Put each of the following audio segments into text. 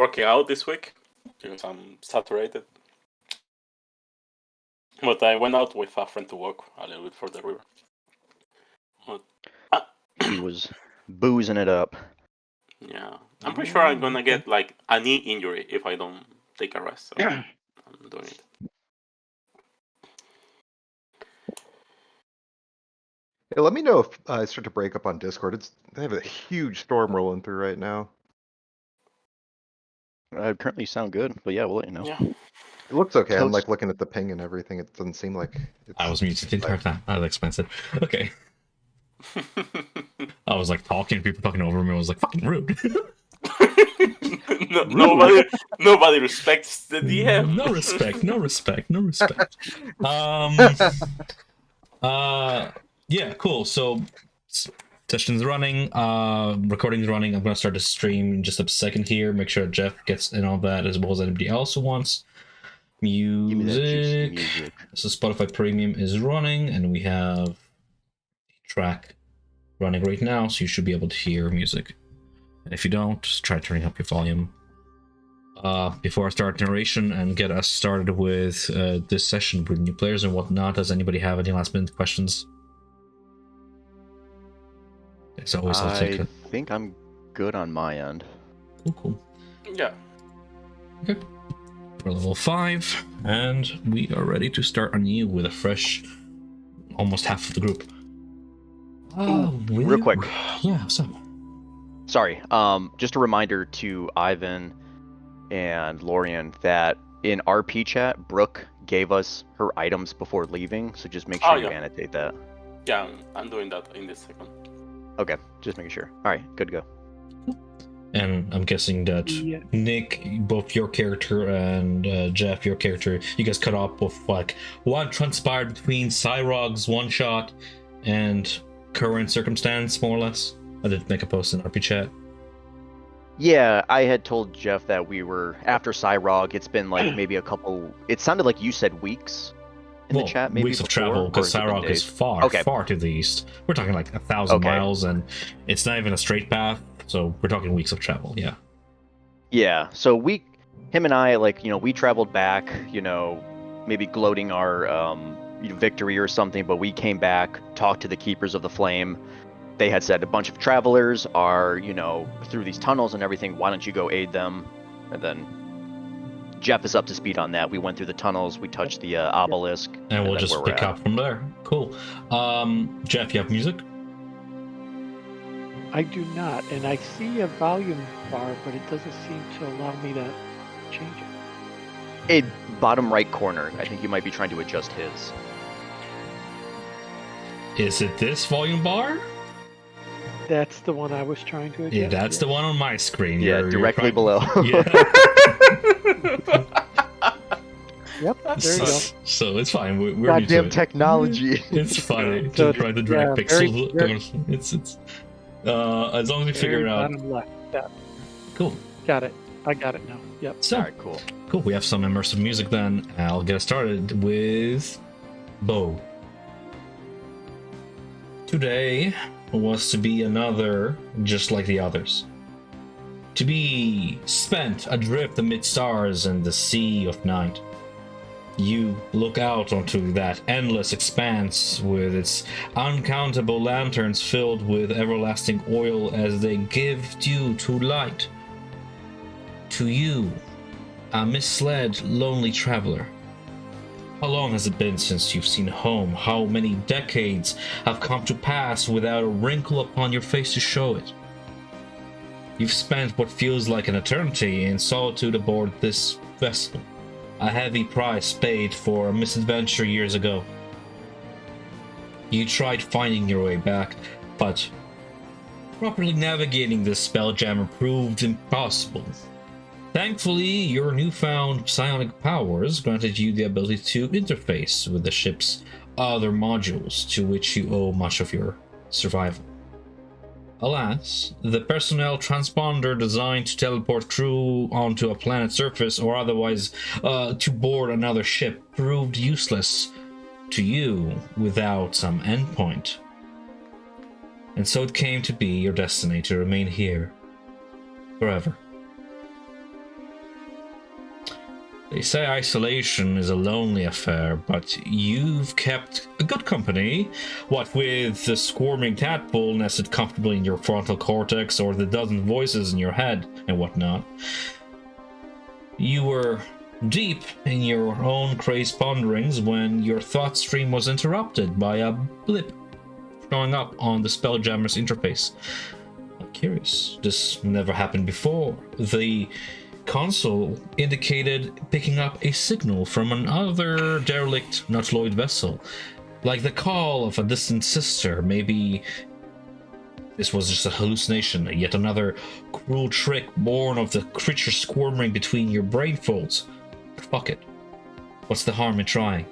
working out this week because I'm saturated. But I went out with a friend to walk a little bit for the river. He was boozing it up. Yeah, I'm pretty sure I'm gonna get like a knee injury if I don't take a rest. So I'm doing it. Hey, let me know if I start to break up on Discord. They have a huge storm rolling through right now. Currently sound good, but yeah, we'll let you know. Yeah. It looks okay. I'm Totes. like looking at the ping and everything. It doesn't seem like it's... I was muted the entire time. That explains it. Okay. I was like talking, people talking over me. I was like, fucking rude. Nobody respects the DM. No respect. Yeah, cool. So session's running, recording's running. I'm gonna start the stream in just a second here. Make sure Jeff gets in on that as well as anybody else who wants. Music. So Spotify Premium is running, and we have a track running right now, so you should be able to hear music. And if you don't, just try turning up your volume. Before I start narration and get us started with this session with new players and whatnot, does anybody have any last minute questions? As always, I'll take it. I think I'm good on my end. Cool. Yeah. Okay. We're level 5, and we are ready to start anew with a fresh, almost half of the group. Real quick. Yeah, what's up? Sorry. Just a reminder to Ivan and Lorian that in RP chat, Brooke gave us her items before leaving, so just make sure you annotate that. Yeah, I'm doing that in this second. Okay, just making sure. All right, good to go. And I'm guessing that Nick, both your character and Jeff, your character, you guys cut off with like what transpired between Cyrog's one shot and current circumstance, more or less. I did make a post in RP chat. Yeah, I had told Jeff that we were after Cyrog. It's been like maybe a couple. It sounded like you said weeks in the chat. Maybe weeks of travel because Cyrog is far to the east. We're talking like 1,000 miles, and it's not even a straight path. So we're talking weeks of travel, yeah. Yeah, so him and I, like, we traveled back, maybe gloating our victory or something, but we came back, talked to the Keepers of the Flame. They had said a bunch of travelers are, through these tunnels and everything, why don't you go aid them? And then Jeff is up to speed on that. We went through the tunnels, we touched the obelisk. And we'll just pick up from there. Cool. Jeff, you have music? I do not, and I see a volume bar, but it doesn't seem to allow me to change it. Bottom right corner. I think you might be trying to adjust his. Is it this volume bar? That's the one I was trying to adjust. Yeah, that's the one on my screen. Yeah, directly below. Yeah. Yep, there you go. So it's fine. We're goddamn technology. It's funny to try to drag pixels. It's as long as we figure it out. Left. Yeah. Cool. Got it. I got it now. Yep. So, all right, cool. Cool. We have some immersive music then. I'll get started with Bo. Today was to be another just like the others. To be spent adrift amid stars and the sea of night. You look out onto that endless expanse with its uncountable lanterns filled with everlasting oil as they give due to light. To you, a misled, lonely traveler. How long has it been since you've seen home? How many decades have come to pass without a wrinkle upon your face to show it? You've spent what feels like an eternity in solitude aboard this vessel. A heavy price paid for a misadventure years ago. You tried finding your way back, but properly navigating this spelljammer proved impossible. Thankfully, your newfound psionic powers granted you the ability to interface with the ship's other modules, to which you owe much of your survival. Alas, the personnel transponder designed to teleport crew onto a planet's surface or otherwise to board another ship proved useless to you without some endpoint. And so it came to be your destiny to remain here forever. They say isolation is a lonely affair, but you've kept a good company. What with the squirming tadpole nested comfortably in your frontal cortex, or the dozen voices in your head and whatnot. You were deep in your own crazed ponderings when your thought stream was interrupted by a blip showing up on the Spelljammer's interface. I'm curious. This never happened before. The console indicated picking up a signal from another derelict Nautiloid vessel, like the call of a distant sister. Maybe this was just a hallucination, yet another cruel trick born of the creature squirming between your brain folds. Fuck it. What's the harm in trying?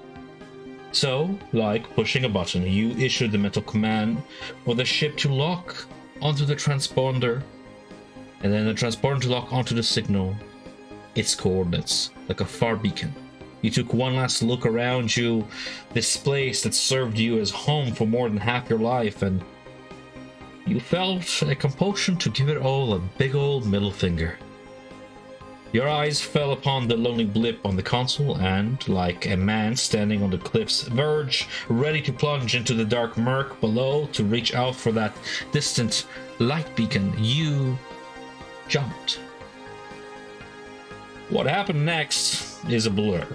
So, like pushing a button, you issued the mental command for the ship to lock onto the transponder, and then the transponder to lock onto the signal, its coordinates, like a far beacon. You took one last look around you, this place that served you as home for more than half your life, and you felt a compulsion to give it all a big old middle finger. Your eyes fell upon the lonely blip on the console, and, like a man standing on the cliff's verge, ready to plunge into the dark murk below to reach out for that distant light beacon, you jumped. What happened next is a blur.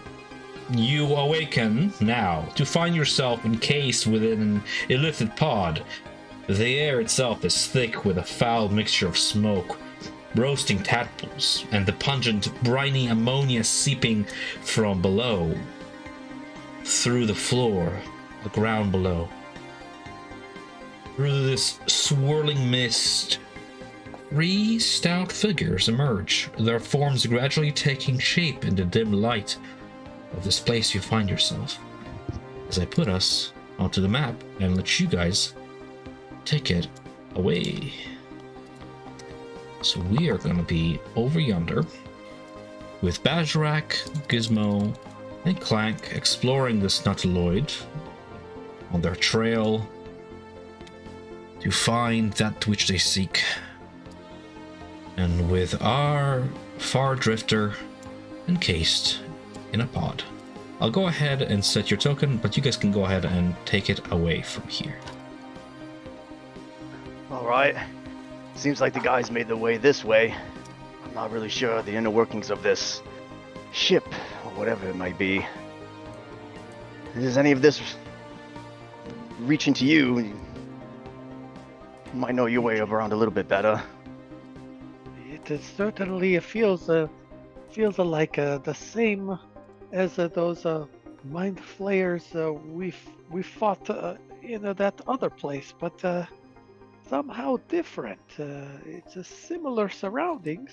You awaken now to find yourself encased within an illithid pod. The air itself is thick with a foul mixture of smoke, roasting tadpoles, and the pungent, briny ammonia seeping from below, through the floor, the ground below. Through this swirling mist, 3 stout figures emerge, their forms gradually taking shape in the dim light of this place you find yourself. As I put us onto the map and let you guys take it away. So we are going to be over yonder with Bajarak, Gizmo, and Clank exploring this Nautiloid on their trail to find that which they seek. And with our Far Drifter encased in a pod. I'll go ahead and set your token, but you guys can go ahead and take it away from here. Alright. Seems like the guys made their way this way. I'm not really sure the inner workings of this ship, or whatever it might be. Is any of this reaching to you? You might know your way around a little bit better. It is certainly feels like the same as those mind flayers we fought in that other place, but somehow different. It's a similar surroundings.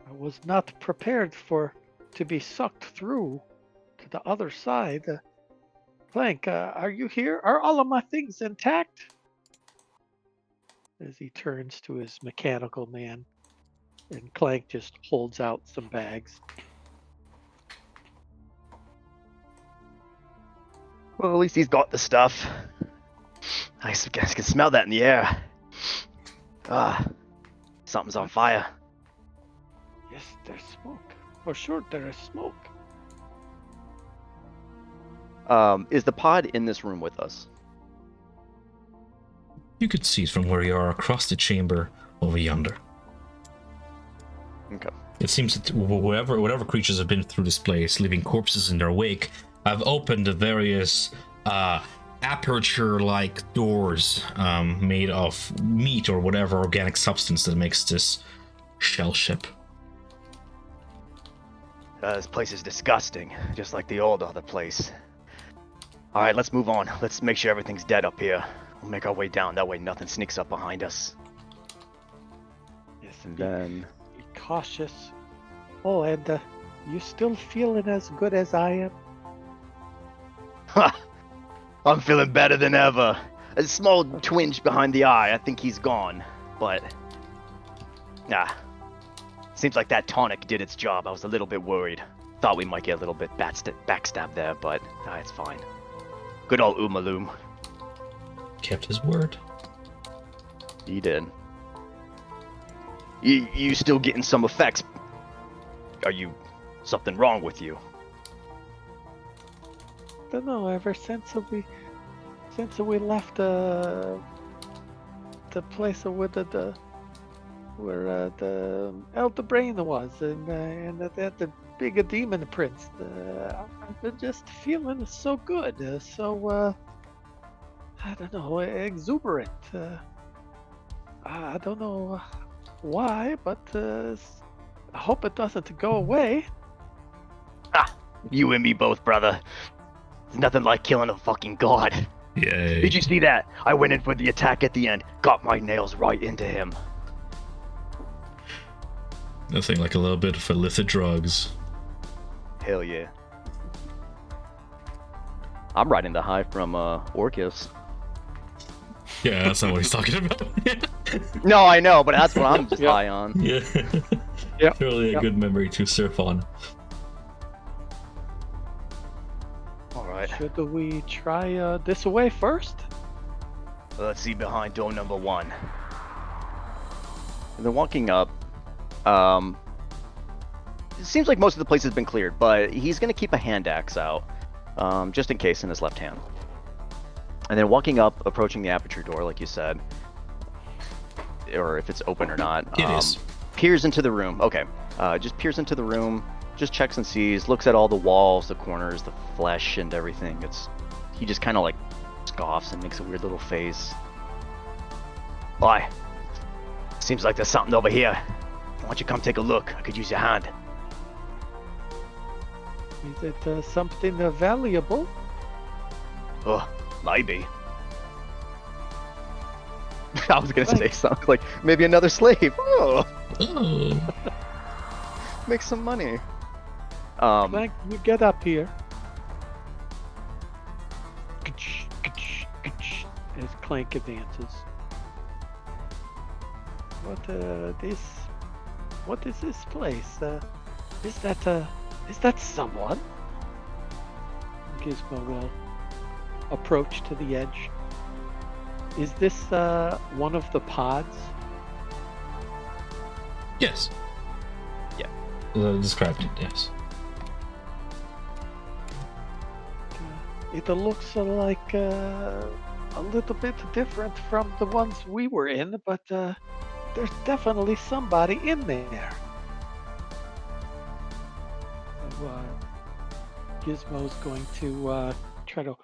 I was not prepared to be sucked through to the other side. Clank, are you here? Are all of my things intact? As he turns to his mechanical man, and Clank just holds out some bags. Well, at least he's got the stuff. I can smell that in the air. Something's on fire. Yes, there's smoke. For sure, there is smoke. Is the pod in this room with us? You could see it from where you are across the chamber over yonder. Okay. It seems that whatever creatures have been through this place, leaving corpses in their wake, have opened the various aperture-like doors made of meat or whatever organic substance that makes this shell ship. This place is disgusting, just like the old other place. Alright, let's move on. Let's make sure everything's dead up here. We'll make our way down, that way nothing sneaks up behind us. Yes, And then... be cautious. Oh, and you still feeling as good as I am? Ha! I'm feeling better than ever. A small twinge behind the eye, I think he's gone. But... seems like that tonic did its job. I was a little bit worried. Thought we might get a little bit backstab there, but it's fine. Good old Umaloom. Kept his word. He did. You still getting some effects? Are you Something wrong with you? Don't know. Ever since we left the place where the Elder Brain was, and the big demon prince, I've been just feeling so good, I don't know, exuberant. I don't know why, but I hope it doesn't go away. You and me both, brother. There's nothing like killing a fucking god. Yay. Did you see that? I went in for the attack at the end, got my nails right into him. Nothing like a little bit of illicit drugs. Hell yeah. I'm riding the high from Orcus. Yeah, that's not what he's talking about. No, I know, but that's what I'm just high on. Yeah. Yep. Surely a good memory to surf on. Alright, Should we try this away first? let's see behind door number 1. And then walking up, it seems like most of the place has been cleared, but he's going to keep a hand axe out, just in case, in his left hand. And then walking up, approaching the aperture door, like you said, or if it's open or not. It is. Peers into the room. Okay, just peers into the room, just checks and sees, looks at all the walls, the corners, the flesh, and everything. He just kind of like scoffs and makes a weird little face. Why? Seems like there's something over here. Why don't you come take a look? I could use your hand. Is it something valuable? Oh, maybe. I was gonna say something like maybe another slave. Oh, Oh. make some money. Clank, you get up here. As Clank advances. What is this place? Is that someone? Gizmo will approach to the edge. Is this one of the pods? Yes. Yeah. Described it, yes. It looks like a little bit different from the ones we were in, but there's definitely somebody in there. So, Gizmo's going to try to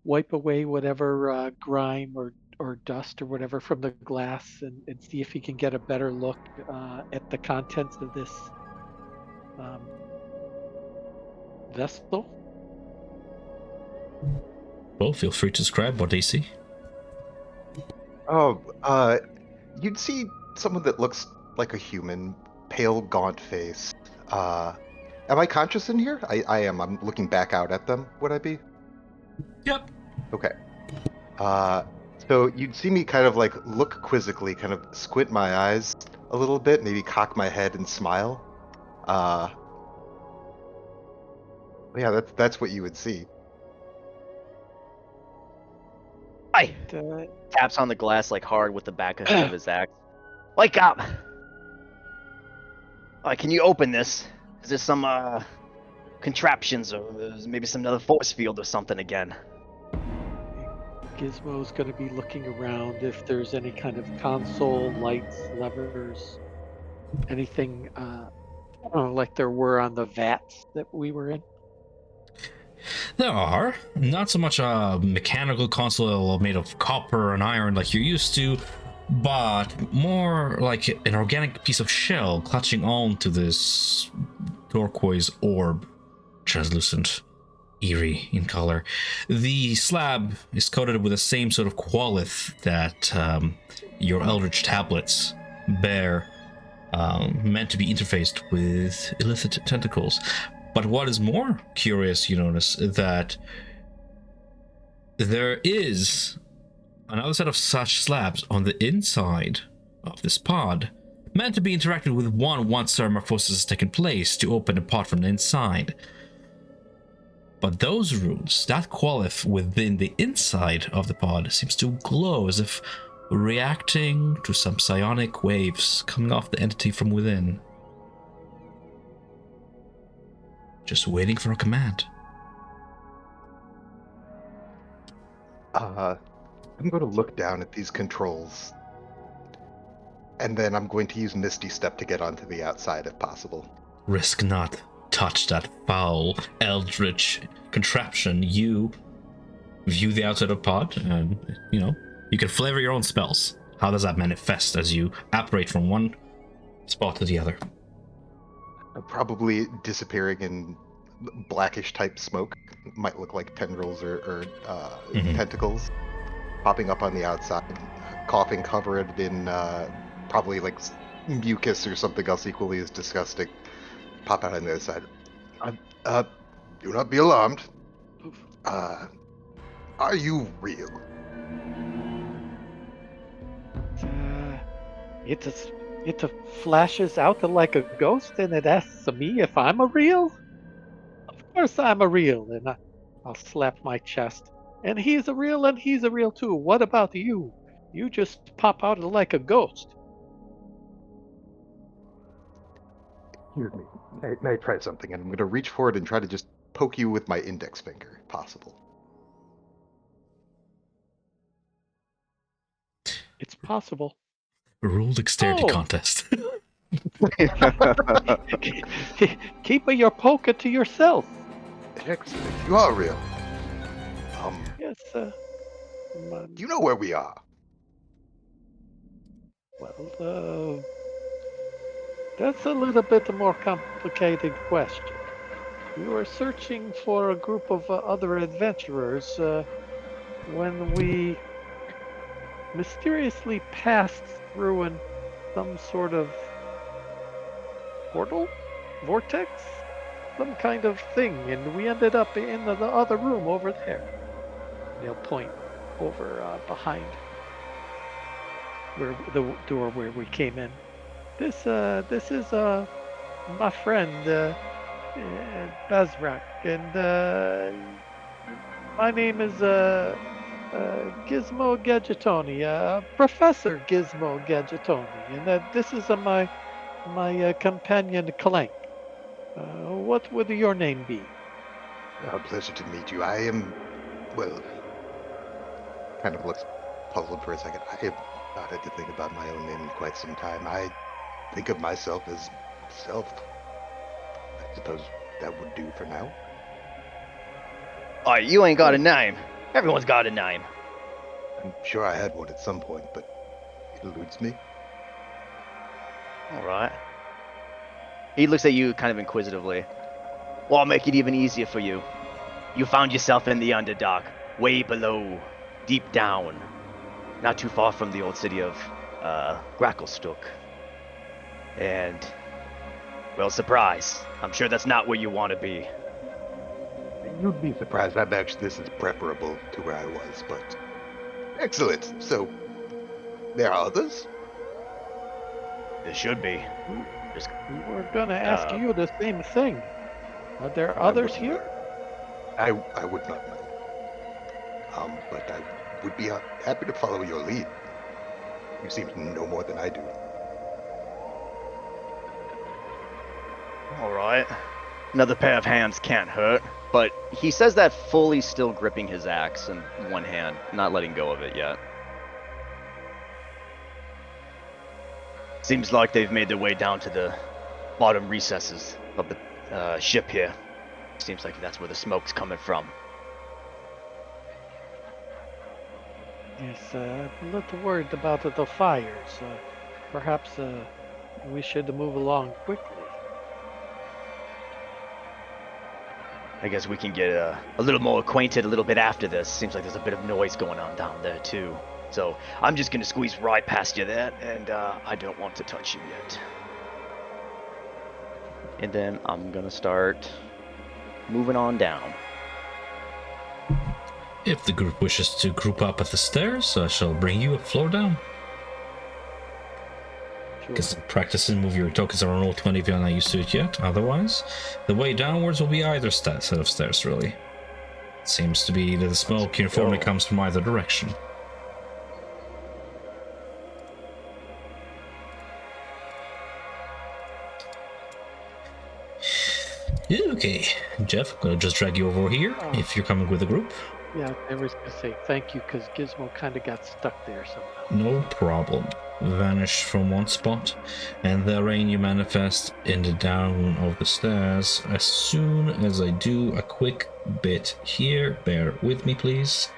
wipe away whatever grime or dust or whatever from the glass and see if he can get a better look at the contents of this vessel. Well, feel free to describe what they see. Oh, you'd see someone that looks like a human, pale, gaunt face. Am I conscious in here? I am. I'm looking back out at them. Would I be? Yep. Okay. So you'd see me kind of like look quizzically, kind of squint my eyes a little bit, maybe cock my head and smile. Yeah, that's what you would see. Hi. Uh, Taps on the glass like hard with the back of his axe. Wake up! Can you open this? Is there some contraptions or maybe some other force field or something again? Gizmo's going to be looking around if there's any kind of console, lights, levers, anything like there were on the vats that we were in. There are. Not so much a mechanical console made of copper and iron like you're used to, but more like an organic piece of shell clutching on to this turquoise orb, translucent, eerie in color. The slab is coated with the same sort of qualith that your Eldrich tablets bear, meant to be interfaced with illicit tentacles. But what is more curious, you notice, that there is another set of such slabs on the inside of this pod, meant to be interacted with once metamorphosis has taken place to open the pod from the inside. But those runes, that qualith within the inside of the pod, seems to glow as if reacting to some psionic waves coming off the entity from within. just waiting for a command. I'm going to look down at these controls, and then I'm going to use Misty Step to get onto the outside if possible. Risk not. Touch that foul Eldrich contraption. You view the outside of the pod, and you can flavor your own spells. How does that manifest as you apparate from one spot to the other? Probably disappearing in blackish type smoke. Might look like tendrils or tentacles popping up on the outside, coughing covered in probably like mucus or something else equally as disgusting. Pop out on the other side. Do not be alarmed. Are you real? It flashes out like a ghost and it asks me if I'm a real? Of course I'm a real, and I'll slap my chest. And he's a real and he's a real too. What about you? You just pop out like a ghost. Excuse me. May I try something? And I'm going to reach forward and try to just poke you with my index finger, if possible. It's possible. Rule dexterity contest. Keep your poker to yourself. Excellent. You are real. Yes, do you know where we are? well, that's a little bit more complicated question. We were searching for a group of other adventurers when we mysteriously passed through some sort of portal? Vortex? Some kind of thing, and we ended up in the other room over there. They'll point over behind where the door where we came in. This is my friend Bazrak, and my name is Gizmo Gadgetoni, Professor Gizmo Gadgetoni, and this is my companion Clank. What would your name be? A pleasure to meet you. I am, well, kind of looks puzzled for a second. I have not had to think about my own name in quite some time. I think of myself as Self. I suppose that would do for now. Oh, you ain't got a name. Everyone's got a name. I'm sure I had one at some point, but it eludes me. All right. He looks at you kind of inquisitively. Well, I'll make it even easier for you. You found yourself in the Underdark, way below, deep down, not too far from the old city of Grackelstook. And, well, surprise. I'm sure that's not where you want to be. You'd be surprised. This is preferable to where I was, but excellent. So, there are others? There should be. We were gonna ask you the same thing. Are there others here? I would not know. But I would be happy to follow your lead. You seem to know more than I do. All right. Another pair of hands can't hurt. But he says that fully still gripping his axe in one hand, not letting go of it yet. Seems like they've made their way down to the bottom recesses of the ship here. Seems like that's where the smoke's coming from. Yes, I'm a little worried about the fires. Perhaps we should move along quickly. I guess we can get a little more acquainted a little bit after this. Seems like there's a bit of noise going on down there too. So I'm just gonna squeeze right past you there, and I don't want to touch you yet. And then I'm gonna start moving on down. If the group wishes to group up at the stairs, I shall bring you a floor down. Because practicing move your tokens are on roll 20 if you're not used to it yet. Otherwise, the way downwards will be either set of stairs, really. It seems to be that the smoke uniformly comes from either direction. Okay, Jeff, I'm gonna just drag you over here if you're coming with a group. Yeah, I was gonna say thank you because Gizmo kind of got stuck there somehow. No problem. Vanish from one spot, and therein you manifest in the down of the stairs. As soon as I do a quick bit here, bear with me, please.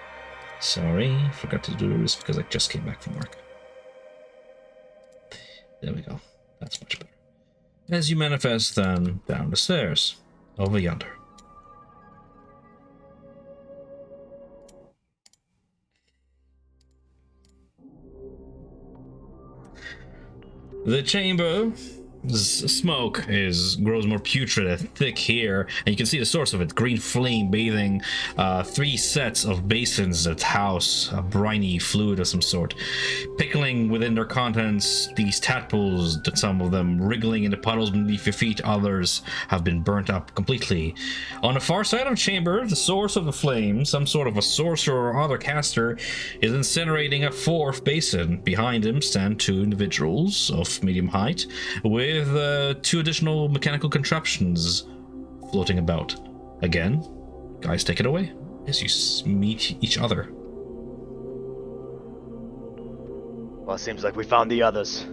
Sorry, forgot to do this because I just came back from work. There we go. That's much better. As you manifest then down the stairs, over yonder. The chamber smoke grows more putrid and thick here, and you can see the source of it: green flame bathing 3 sets of basins that house a briny fluid of some sort, pickling within their contents these tadpoles, that some of them wriggling in the puddles beneath your feet, others have been burnt up completely. On the far side of the chamber, the source of the flame, some sort of a sorcerer or other caster, is incinerating a 4th basin. Behind him stand 2 individuals of medium height with 2 additional mechanical contraptions floating about. Again, guys, take it away as you meet each other. Well, it seems like we found the others.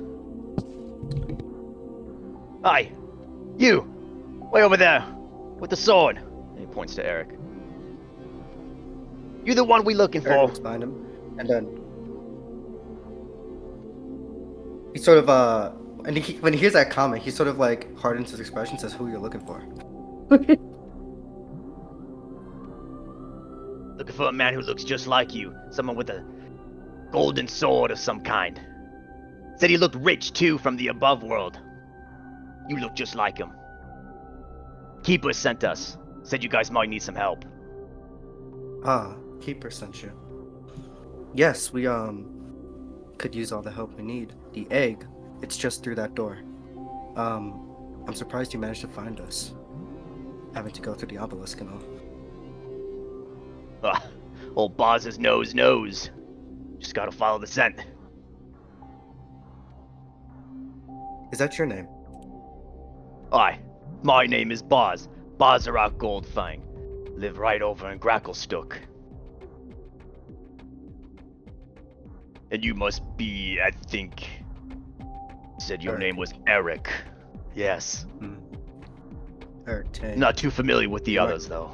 Hi! You! Way over there! With the sword! And he points to Eric. You the one we looking Eric for? looks behind him, and then he sort of and when he hears that comment, he sort of like hardens his expression, says, "Who you're looking for?" Looking for a man who looks just like you. Someone with a golden sword of some kind. Said he looked rich too from the above world. You look just like him. Keeper sent us. Said you guys might need some help. Ah, Keeper sent you. Yes, we could use all the help we need. The egg, it's just through that door. I'm surprised you managed to find us. Having to go through the obelisk and all. Ah, old Boz's nose knows. Just gotta follow the scent. Is that your name? Aye, my name is Boz. Bozarak Goldfang. Live right over in Gracklestook. And you must be, I think... Said your Eric. name was Eric. Yes. Eric Tay. Not too familiar with the Right. others, though.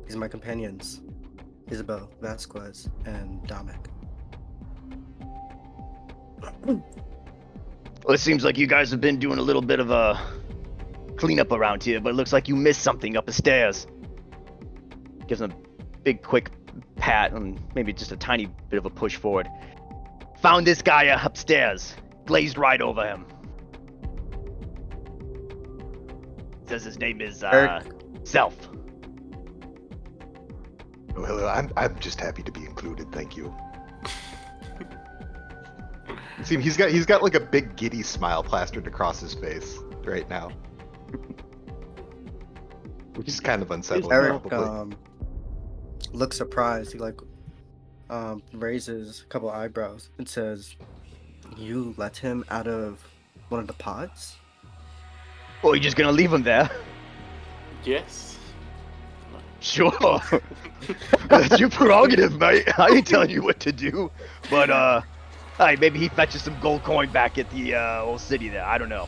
These are my companions, Isabel, Vasquez, and Dominic. Well, it seems like you guys have been doing a little bit of a cleanup around here, but it looks like you missed something up the stairs. Gives him a big, quick pat and maybe just a tiny bit of a push forward. Found this guy upstairs. Glazed right over him. Says his name is, Eric. Self. Well, I'm just happy to be included. Thank you. See, he's got like a big giddy smile plastered across his face right now, which is kind of unsettling. Eric Probably. looks surprised. He raises a couple eyebrows and says, "You let him out of one of the pods?" Oh, you just gonna leave him there? Yes. Sure. That's your prerogative, mate. I ain't telling you what to do. But, hey, maybe he fetches some gold coin back at the, old city there. I don't know.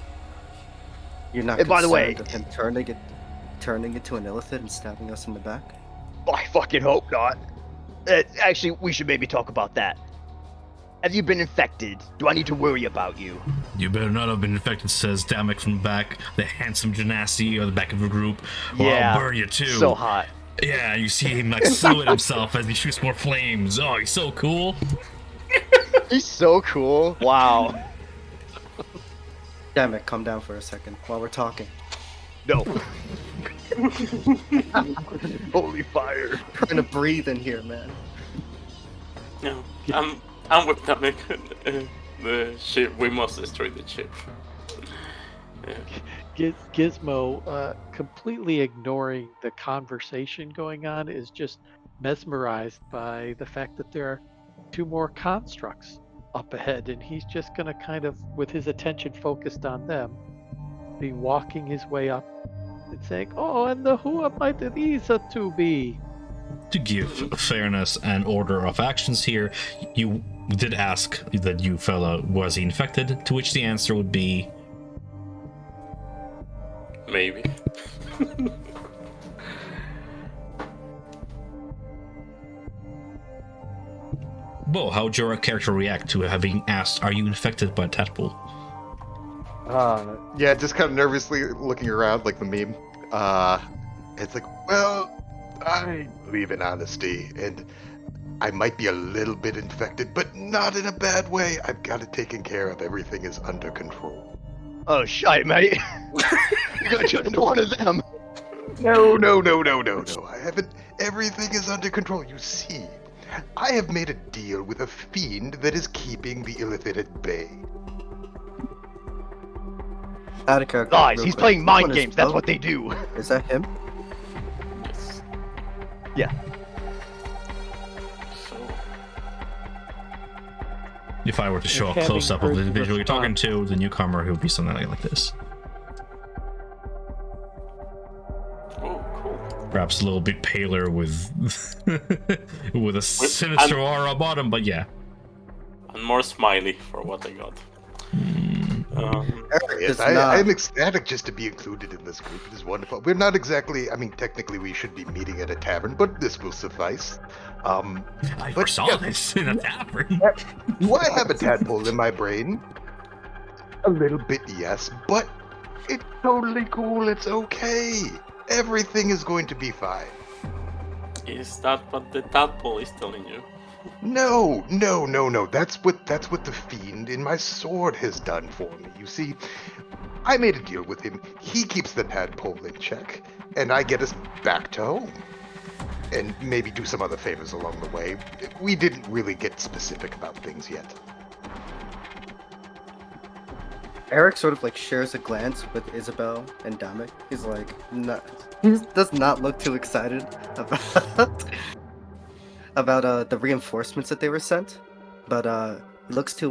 You're not Hey, by the way- concerned of him turning into an illithid and stabbing us in the back? I fucking hope not. Actually, we should maybe talk about that. Have you been infected? Do I need to worry about you? You better not have been infected, says Damek from the back, the handsome Genasi or the back of the group. Or Yeah, I'll burn you too. So hot. Yeah, you see him like silhouette himself as he shoots more flames. Oh, he's so cool. He's so cool. Wow. Damn it, calm down for a second while we're talking. No. Holy fire. We're gonna breathe in here, man. No, I'm with Dominic. The ship. We must destroy the ship. Gizmo, completely ignoring the conversation going on, is just mesmerized by the fact that there are 2 more constructs up ahead, and he's just gonna kind of, with his attention focused on them, be walking his way up and saying, "Oh, and who might these two be?" To give fairness and order of actions here, you did ask that you fella was he infected, to which the answer would be Maybe. Bo, how'd your character react to having asked, are you infected by tadpole? Yeah, just kind of nervously looking around like the meme. It's like, well, I believe in honesty, and I might be a little bit infected, but not in a bad way. I've got it taken care of. Everything is under control. Oh, shite, mate. You got turned into one of them. No. I haven't. Everything is under control. You see, I have made a deal with a fiend that is keeping the illithid at bay. Out of character. Guys, real he's quick. playing Which mind one is games. That's Bo? what they do. Is that him? Yes. Yeah. So, If I were to show a Having close up of heard the the individual you're talking response. to, the newcomer, it would be something like this. oh, cool. Perhaps a little bit paler with with a sinister aura about him, but yeah. And more smiley for what I got. Eric Yes, does not. I'm ecstatic just to be included in this group. It is wonderful. We're not exactly. I mean, technically, we should be meeting at a tavern, but this will suffice. I But foresaw yeah. this in a tavern. Do I have a tadpole in my brain? A little bit, yes, but it's totally cool. It's okay. Everything is going to be fine. Is that what the tadpole is telling you? No. That's what the fiend in my sword has done for me. You see, I made a deal with him. He keeps the tadpole in check, and I get us back to home. And maybe do some other favors along the way. We didn't really get specific about things yet. Eric sort of like shares a glance with Isabel and Damek. He's like, he does not look too excited about the reinforcements that they were sent, but he looks to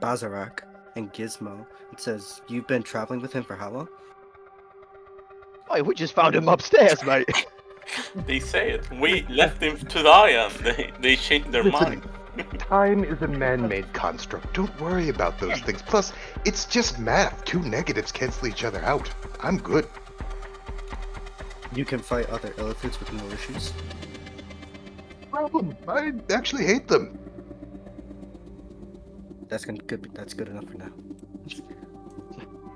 Bazarak and Gizmo and says, "You've been traveling with him for how long?" Oh, we just found him upstairs, mate. They say it. We left him to die and they changed their Listen, mind. Time is a man-made construct. Don't worry about those things. Plus, it's just math. Two negatives cancel each other out. I'm good. You can fight other illithids with no issues. Problem. I actually hate them. That's good. That's good enough for now.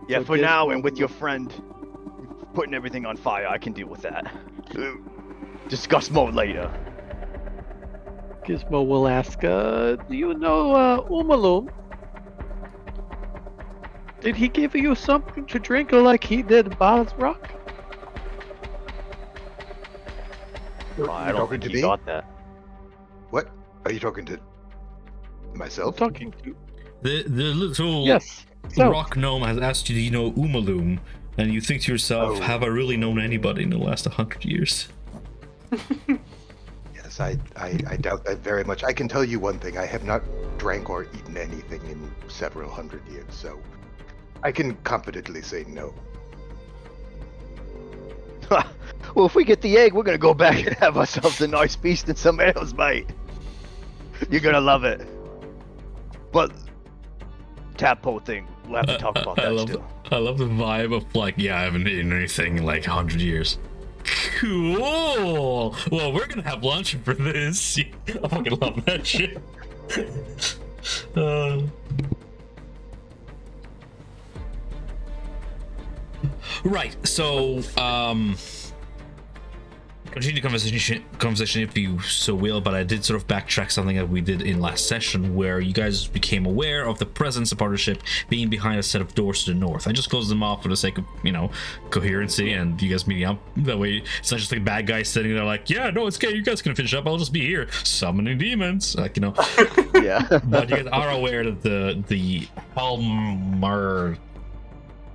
Yeah, So for now, Gizmo and with will- your friend putting everything on fire, I can deal with that. Discuss more later. Gizmo will ask, "Do you know Umalum? Did he give you something to drink like he did Bazrock?" Oh, I don't talking think to he me? got that. What? Are you talking to I'm myself? talking to. The little Yes. So, rock gnome has asked you, do you know Umalum? And you think to yourself, Oh. have I really known anybody in the last 100 years? Yes, I doubt that very much. I can tell you one thing. I have not drank or eaten anything in several hundred years, so I can confidently say no. Well, if we get the egg, we're gonna go back and have ourselves a nice feast and some ales, mate. You're gonna love it. But tadpole thing, we'll have to talk about that still. I love the vibe of like, yeah, I haven't eaten anything in like 100 years. Cool. Well, we're gonna have lunch for this. I fucking love that shit. Right. So, continue the conversation if you so will, but I did sort of backtrack something that we did in last session where you guys became aware of the presence of partnership being behind a set of doors to the north. I just closed them off for the sake of, coherency and you guys meeting up. That way it's not just like bad guys sitting there like, yeah, no, it's okay, you guys can finish up, I'll just be here summoning demons. Like, Yeah. but you guys are aware that the Palmer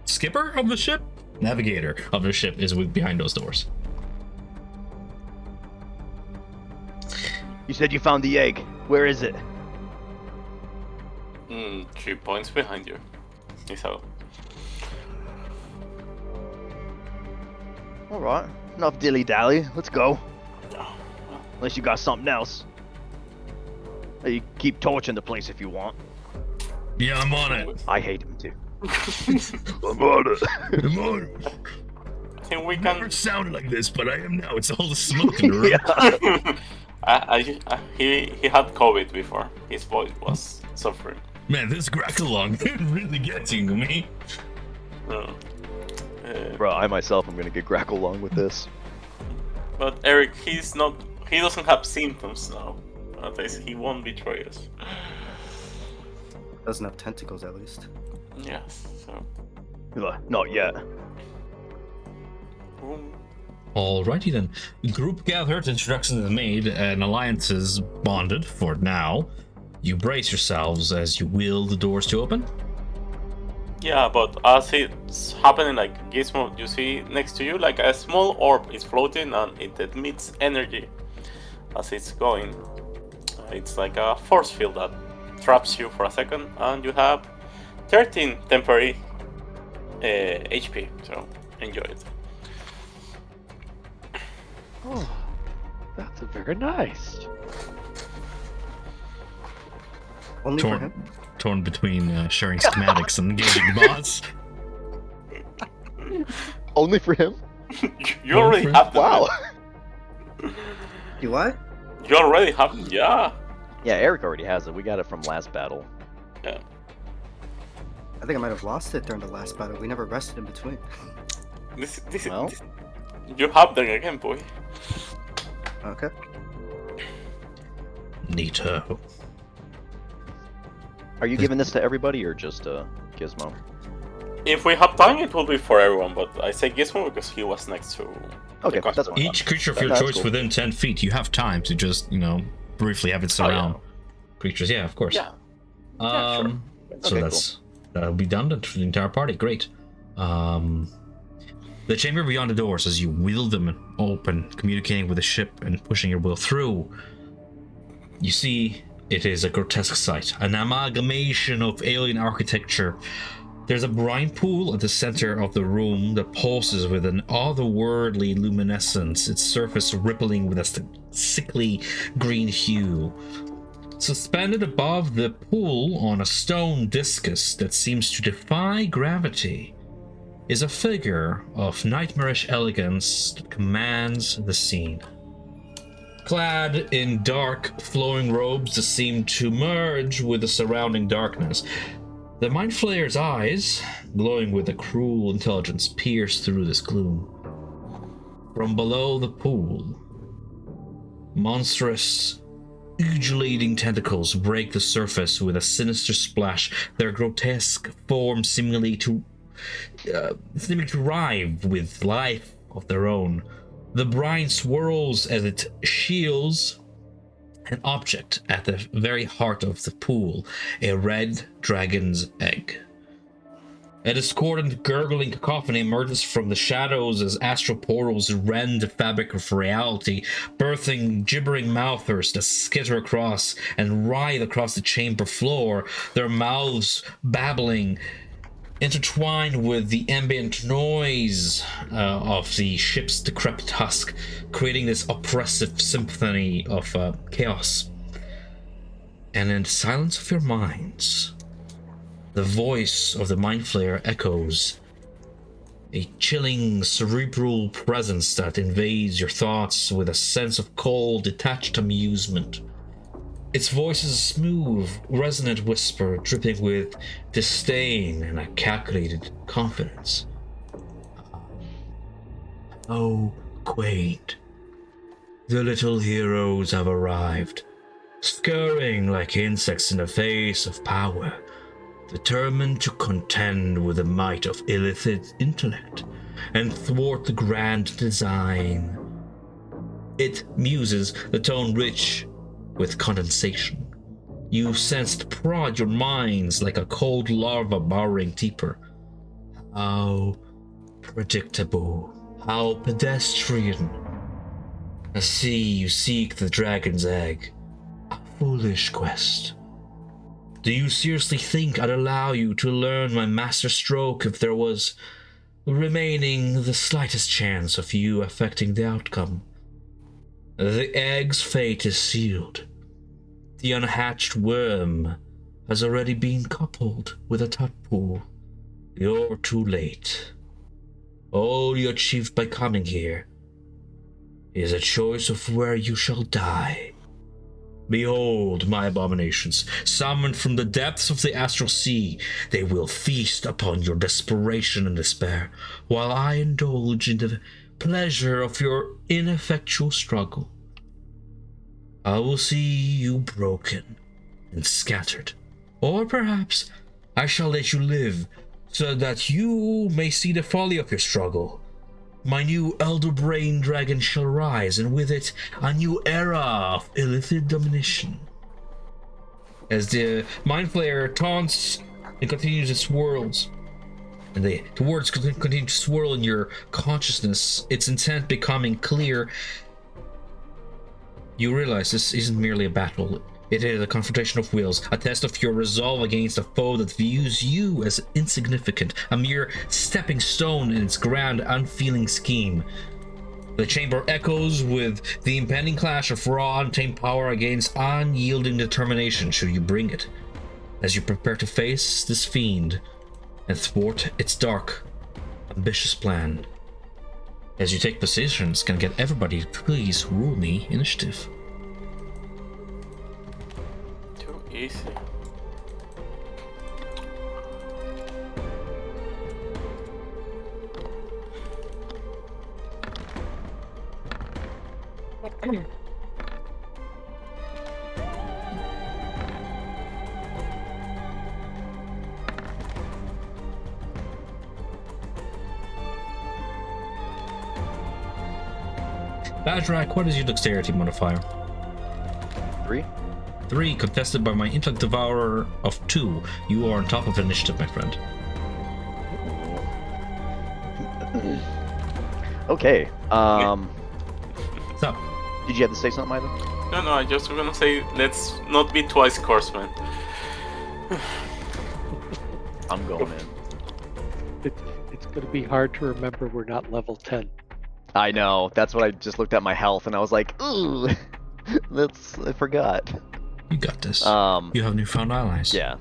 skipper of the ship, navigator of the ship, is behind those doors. You said you found the egg. Where is it? 3 points behind you. So, All right, enough dilly-dally. Let's go. Oh, well, Unless you got something else. You keep torching the place if you want. Yeah, I'm on it. I hate him too. I'm on it. I'm on it. I think we Never can. sounded like this, but I am now. It's all the smoke in the room. He had COVID before. His voice was suffering. Man, this grackalong really getting me. Uh, Bro, I myself am gonna get grackle along with this. but Eric, he's not. He doesn't have symptoms now. At least he won't betray us. Doesn't have tentacles, at least. Yes. So. Not yet. Boom. Alrighty then. Group gathered, introductions made, and alliances bonded for now. You brace yourselves as you will the doors to open. Yeah, but as it's happening, like Gizmo, you see next to you, like a small orb is floating and it emits energy as it's going. It's like a force field that traps you for a second, and you have 13 temporary HP, so enjoy it. Oh, that's very nice. Only for him. Torn between sharing schematics and engaging the boss. Only for him? You already have them. Wow. Do I? You already have them, yeah. Yeah, Eric already has it. We got it from last battle. Yeah. I think I might have lost it during the last battle. We never rested in between. Well. You have them again, boy. Okay. Neato. Are you giving this to everybody or just Gizmo? If we have time, it will be for everyone, but I say Gizmo because he was next to Okay, the customer. that's fine. Each creature of your That's choice cool. within 10 feet, you have time to just, briefly have it surround creatures. Yeah, of course. Yeah. Yeah, sure. So Okay, that'll be done for the entire party. Great. The chamber beyond the doors, as you wheel them open, communicating with the ship and pushing your will through, you see it is a grotesque sight, an amalgamation of alien architecture. There's a brine pool at the center of the room that pulses with an otherworldly luminescence, its surface rippling with a sickly green hue. Suspended above the pool on a stone discus that seems to defy gravity is a figure of nightmarish elegance that commands the scene. Clad in dark, flowing robes that seem to merge with the surrounding darkness, the Mind Flayer's eyes, glowing with a cruel intelligence, pierce through this gloom. From below the pool, monstrous, undulating tentacles break the surface with a sinister splash, their grotesque form seemingly to rive with life of their own. The brine swirls as it shields an object at the very heart of the pool, a red dragon's egg. A discordant, gurgling cacophony emerges from the shadows as astral portals rend the fabric of reality, birthing gibbering mouthers that skitter across and writhe across the chamber floor, their mouths babbling, intertwined with the ambient noise of the ship's decrepit husk, creating this oppressive symphony of chaos. And in the silence of your minds, the voice of the Mind Flayer echoes, a chilling, cerebral presence that invades your thoughts with a sense of cold, detached amusement. Its voice is a smooth, resonant whisper dripping with disdain and a calculated confidence. Oh, quaint. The little heroes have arrived, scurrying like insects in the face of power, determined to contend with the might of illicit intellect and thwart the grand design. It muses, the tone rich with condensation. You sensed prod your minds like a cold larva burrowing deeper. How predictable, how pedestrian. I see you seek the dragon's egg. A foolish quest. Do you seriously think I'd allow you to learn my master stroke if there was remaining the slightest chance of you affecting the outcome. The egg's fate is sealed. The unhatched worm has already been coupled with a tadpole. You're too late. All you achieved by coming here is a choice of where you shall die. Behold my abominations, summoned from the depths of the astral sea. They will feast upon your desperation and despair, while I indulge in the pleasure of your ineffectual struggle. I will see you broken and scattered, or perhaps I shall let you live, so that you may see the folly of your struggle. My new elder brain dragon shall rise, and with it, a new era of illicit domination. As the Mind Flayer taunts and continues its swirls, and the words continue to swirl in your consciousness, its intent becoming clear, you realize this isn't merely a battle. It is a confrontation of wills, a test of your resolve against a foe that views you as insignificant, a mere stepping stone in its grand, unfeeling scheme. The chamber echoes with the impending clash of raw, untamed power against unyielding determination, should you bring it, as you prepare to face this fiend and thwart its dark, ambitious plan. As you take positions, can I get everybody to please rule me initiative? Easy. Badrak, what is your dexterity modifier? 3. 3, contested by my intellect devourer of 2. You are on top of initiative, my friend. Okay. So, Did you have to say something, Ivan? No, I just was gonna say, let's not be twice Corsman. I'm going in. It's going to be hard to remember we're not level 10. I know. That's what I just looked at my health and I was like, ooh, I forgot. you got this. You have newfound allies. Yeah.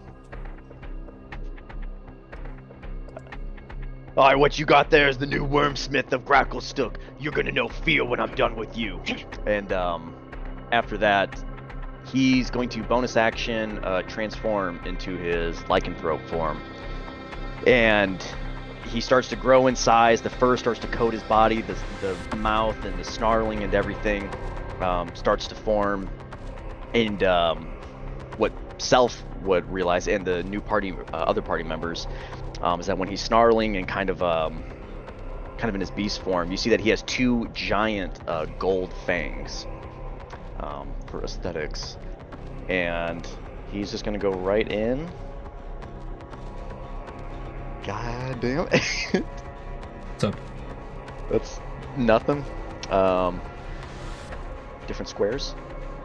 Alright, what you got there is the new Wormsmith of Gracklestook. You're gonna know fear when I'm done with you. And after that, he's going to bonus action transform into his lycanthrope form. And he starts to grow in size. The fur starts to coat his body. The mouth and the snarling and everything starts to form. And what Self would realize, and the new party, other party members, is that when he's snarling and kind of in his beast form, you see that he has 2 giant gold fangs for aesthetics, and he's just gonna go right in. God damn it! What's up? That's nothing. Different squares,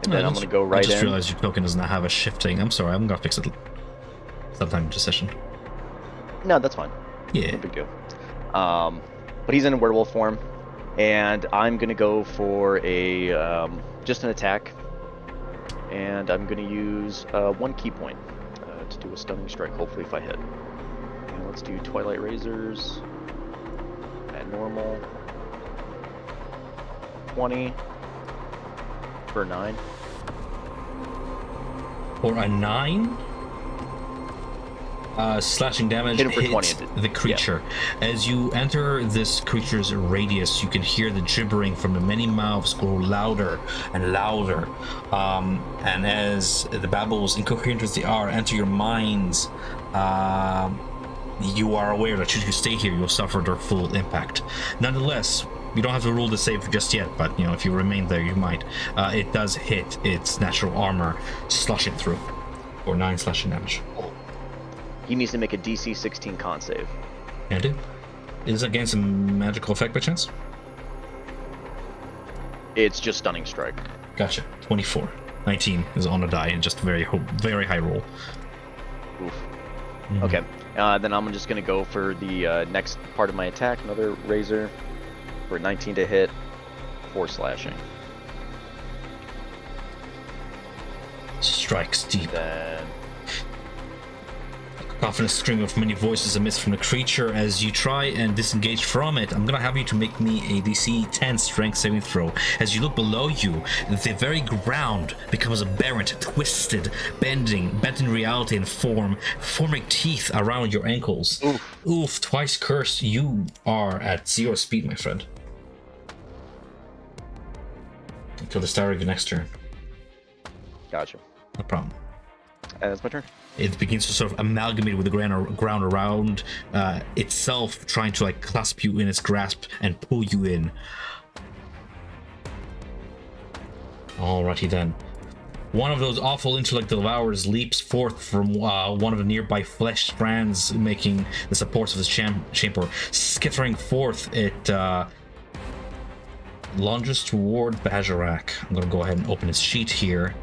and then I'm gonna go right in. I just realized your token does not have a shifting. I'm sorry, I'm gonna fix it sometime in the session. No, that's fine. Yeah. No big deal. But he's in a werewolf form, and I'm gonna go for a just an attack, and I'm gonna use 1 key point to do a stunning strike. Hopefully, if I hit. And let's do Twilight Razors at normal. 20 for 9. For a 9? Slashing damage Hit him for hits 20. the creature. Yeah. As you enter this creature's radius, you can hear the gibbering from the many mouths grow louder and louder. And as the babbles, incoherent as they are, enter your minds, you are aware that should you stay here, you'll suffer their full impact. Nonetheless, you don't have to roll the save just yet, but if you remain there, you might. It does hit its natural armor, slush it through, for 9 slashing damage. He needs to make a DC 16 con save. Can do. Is it against a magical effect by chance? It's just stunning strike. Gotcha. 24. 19 is on a die and just very high roll. Oof. Mhm. Okay. Then I'm just gonna go for the next part of my attack, another razor, for 19 to hit, 4 slashing. Strikes deep. Then A confident scream of many voices emits from the creature as you try and disengage from it. I'm gonna have you to make me a DC 10 strength saving throw. As you look below you, the very ground becomes aberrant, twisted, bent in reality and form, forming teeth around your ankles. Oof, twice cursed. You are at 0 speed, my friend. Until the start of your next turn. gotcha. No problem. That's my turn. It begins to sort of amalgamate with the ground around itself, trying to like clasp you in its grasp and pull you in. Alrighty then. One of those awful intellect devourers leaps forth from one of the nearby flesh strands, making the supports of his chamber. Skittering forth, it lunges toward Bajarak. I'm going to go ahead and open his sheet here.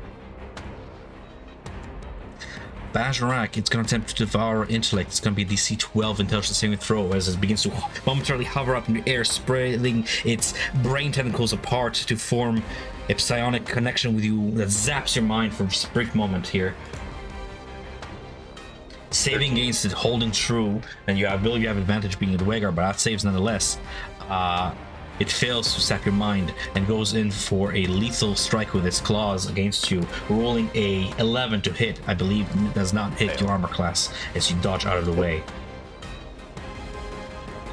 Bajarak, it's going to attempt to devour intellect. It's going to be DC 12 intelligence saving throw as it begins to momentarily hover up in the air, spreading its brain tentacles apart to form a psionic connection with you that zaps your mind for just a brief moment here. Saving against it, holding true, and I believe you have advantage being a Dwegar, but that saves nonetheless. It fails to sap your mind and goes in for a lethal strike with its claws against you, rolling a 11 to hit. I believe it does not hit your armor class as you dodge out of the way.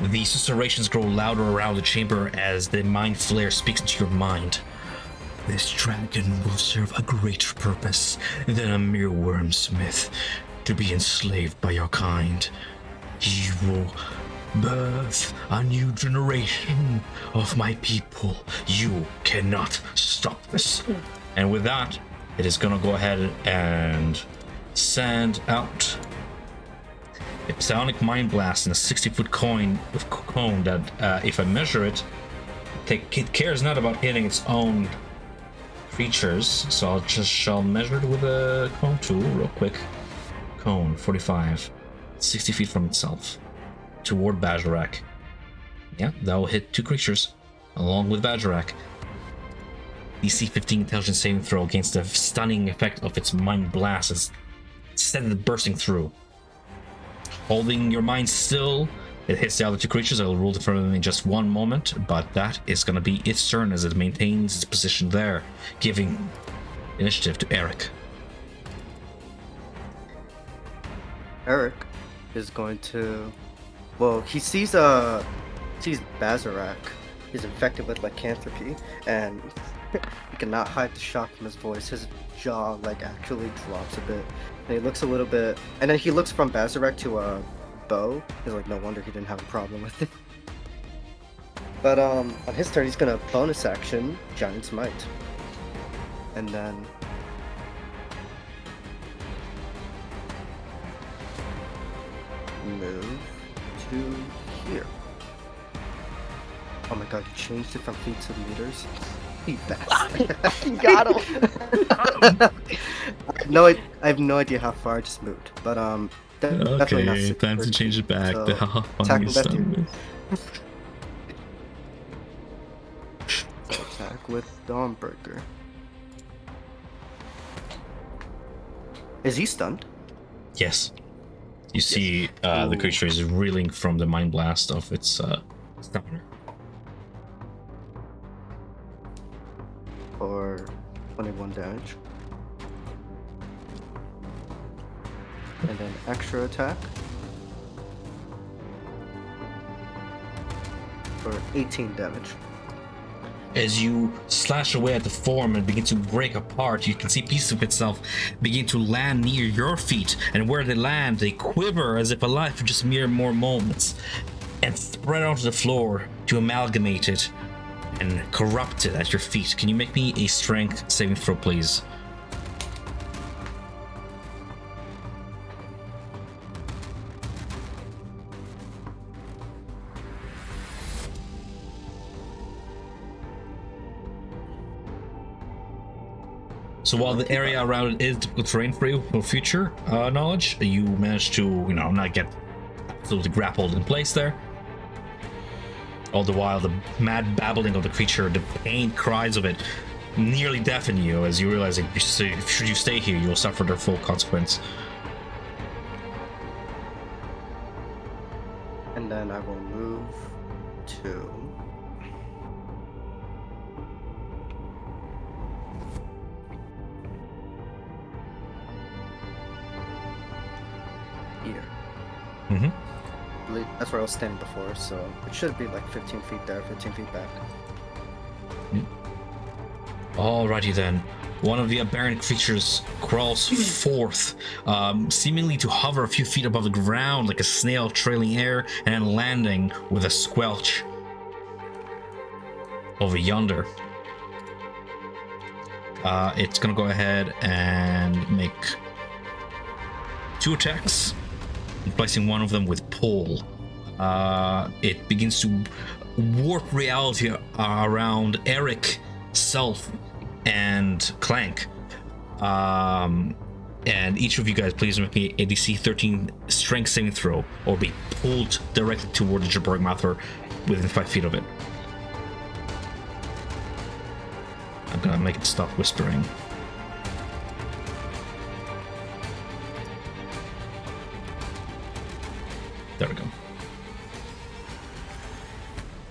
The susurrations grow louder around the chamber as the mind flare speaks into your mind. This dragon will serve a greater purpose than a mere wormsmith to be enslaved by your kind. He will birth a new generation of my people. You cannot stop this. And with that, it is gonna go ahead and send out a psionic mind blast in a 60-foot cone that, if I measure it, it cares not about hitting its own creatures. So shall measure it with a cone tool real quick. Cone 45, 60 feet from itself. Toward Bajarak. Yeah, that will hit 2 creatures along with Bajarak. DC 15 intelligence saving throw against the stunning effect of its mind blast as instead of bursting through. Holding your mind still, it hits the other 2 creatures. I will rule it for them in just one moment, but that is going to be its turn as it maintains its position there, giving initiative to Eric. Eric is going to. Well, he sees Bazarak. He's infected with lycanthropy, and he cannot hide the shock from his voice. His jaw like actually drops a bit, and he looks a little bit. And then he looks from Bazarak to Bo. He's like, no wonder he didn't have a problem with it. But on his turn, he's gonna bonus action Giant's Might, and then. Move to here. Oh my god, you changed it from feet to meters? You bastard. Got him. I have no idea how far I just moved, but definitely not Okay, time to change it back. So, The how attack funny with stuff. Attack with Dawnbreaker. Is he stunned? Yes. You see the creature is reeling from the mind blast of its stamina. For 21 damage. And then extra attack. For 18 damage. As you slash away at the form and begin to break apart, you can see pieces of itself begin to land near your feet, and where they land, they quiver as if alive for just mere more moments, and spread onto the floor to amalgamate it and corrupt it at your feet. Can you make me a strength saving throw, please? So while the area around it is difficult terrain for you for future knowledge, you managed to, not get absolutely grappled in place there. All the while, the mad babbling of the creature, the pain cries of it, nearly deafen you as you realize that should you stay here, you will suffer their full consequence. And then I will move to... here. Mm-hmm. That's where I was standing before, so it should be like 15 feet there, 15 feet back. Alrighty then. One of the aberrant creatures crawls forth, seemingly to hover a few feet above the ground like a snail trailing air and then landing with a squelch over yonder. It's gonna go ahead and make 2 attacks, replacing one of them with pull. It begins to warp reality around Eric, Self, and Clank. And each of you guys, please make me a DC 13 strength saving throw, or be pulled directly toward the gibbering mouther within 5 feet of it. I'm gonna make it stop whispering. There we go.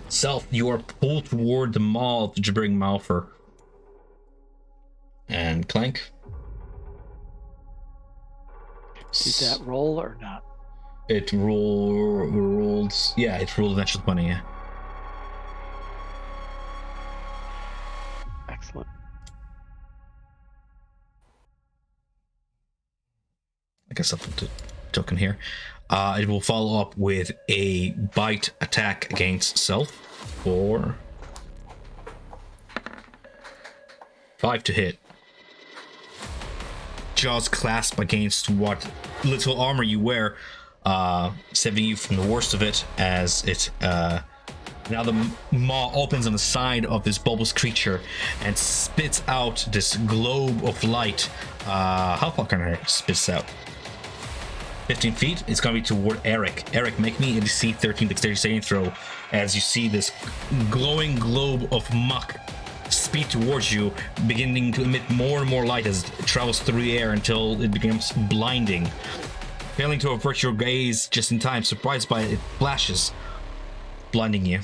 Self, you are pulled toward the maw of the gibbering mouther. And Clank? Did that roll or not? It rolled... Yeah, it rolled natural 20, yeah. Excellent. I guess I'll put the token here. It will follow up with a bite attack against Self for 5 to hit. Jaws clasp against what little armor you wear, saving you from the worst of it as it now the maw opens on the side of this bulbous creature and spits out this globe of light. How far can it spit out? 15 feet. It's gonna be toward Eric. Eric, make me a DC 13 dexterity saving throw as you see this glowing globe of muck speed towards you, beginning to emit more and more light as it travels through the air until it becomes blinding. Failing to avert your gaze just in time, surprised by it flashes, blinding you.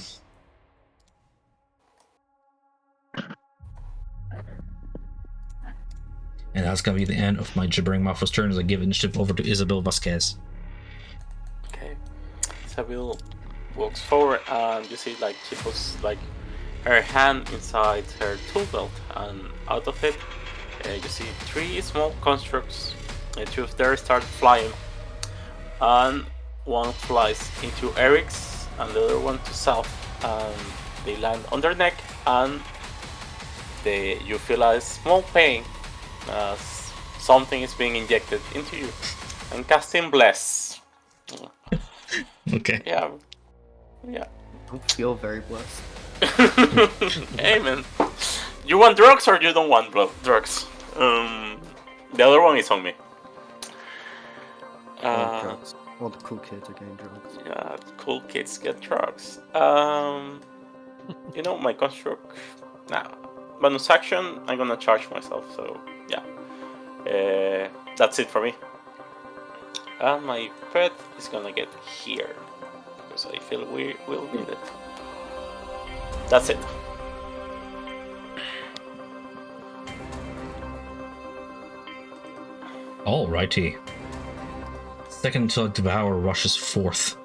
And that's gonna be the end of my gibbering mouth's turn as I give initiative over to Isabel Vasquez. Okay. Isabel walks forward and you see like she puts like her hand inside her tool belt, and out of it you see 3 small constructs. 2 of them start flying, and one flies into Eric's and the other one to South, and they land on their neck, and you feel a small pain as something is being injected into you. And casting Bless. Okay. Yeah. I don't feel very blessed. Hey man, you want drugs or you don't want drugs? The other one is on me. Drugs. All the cool kids are getting drugs. Yeah, cool kids get drugs. My construct. Now, bonus action, I'm gonna charge myself. So yeah, that's it for me. And my pet is gonna get here because I feel we will need it. That's it. Alrighty. Second Tug Devour rushes forth,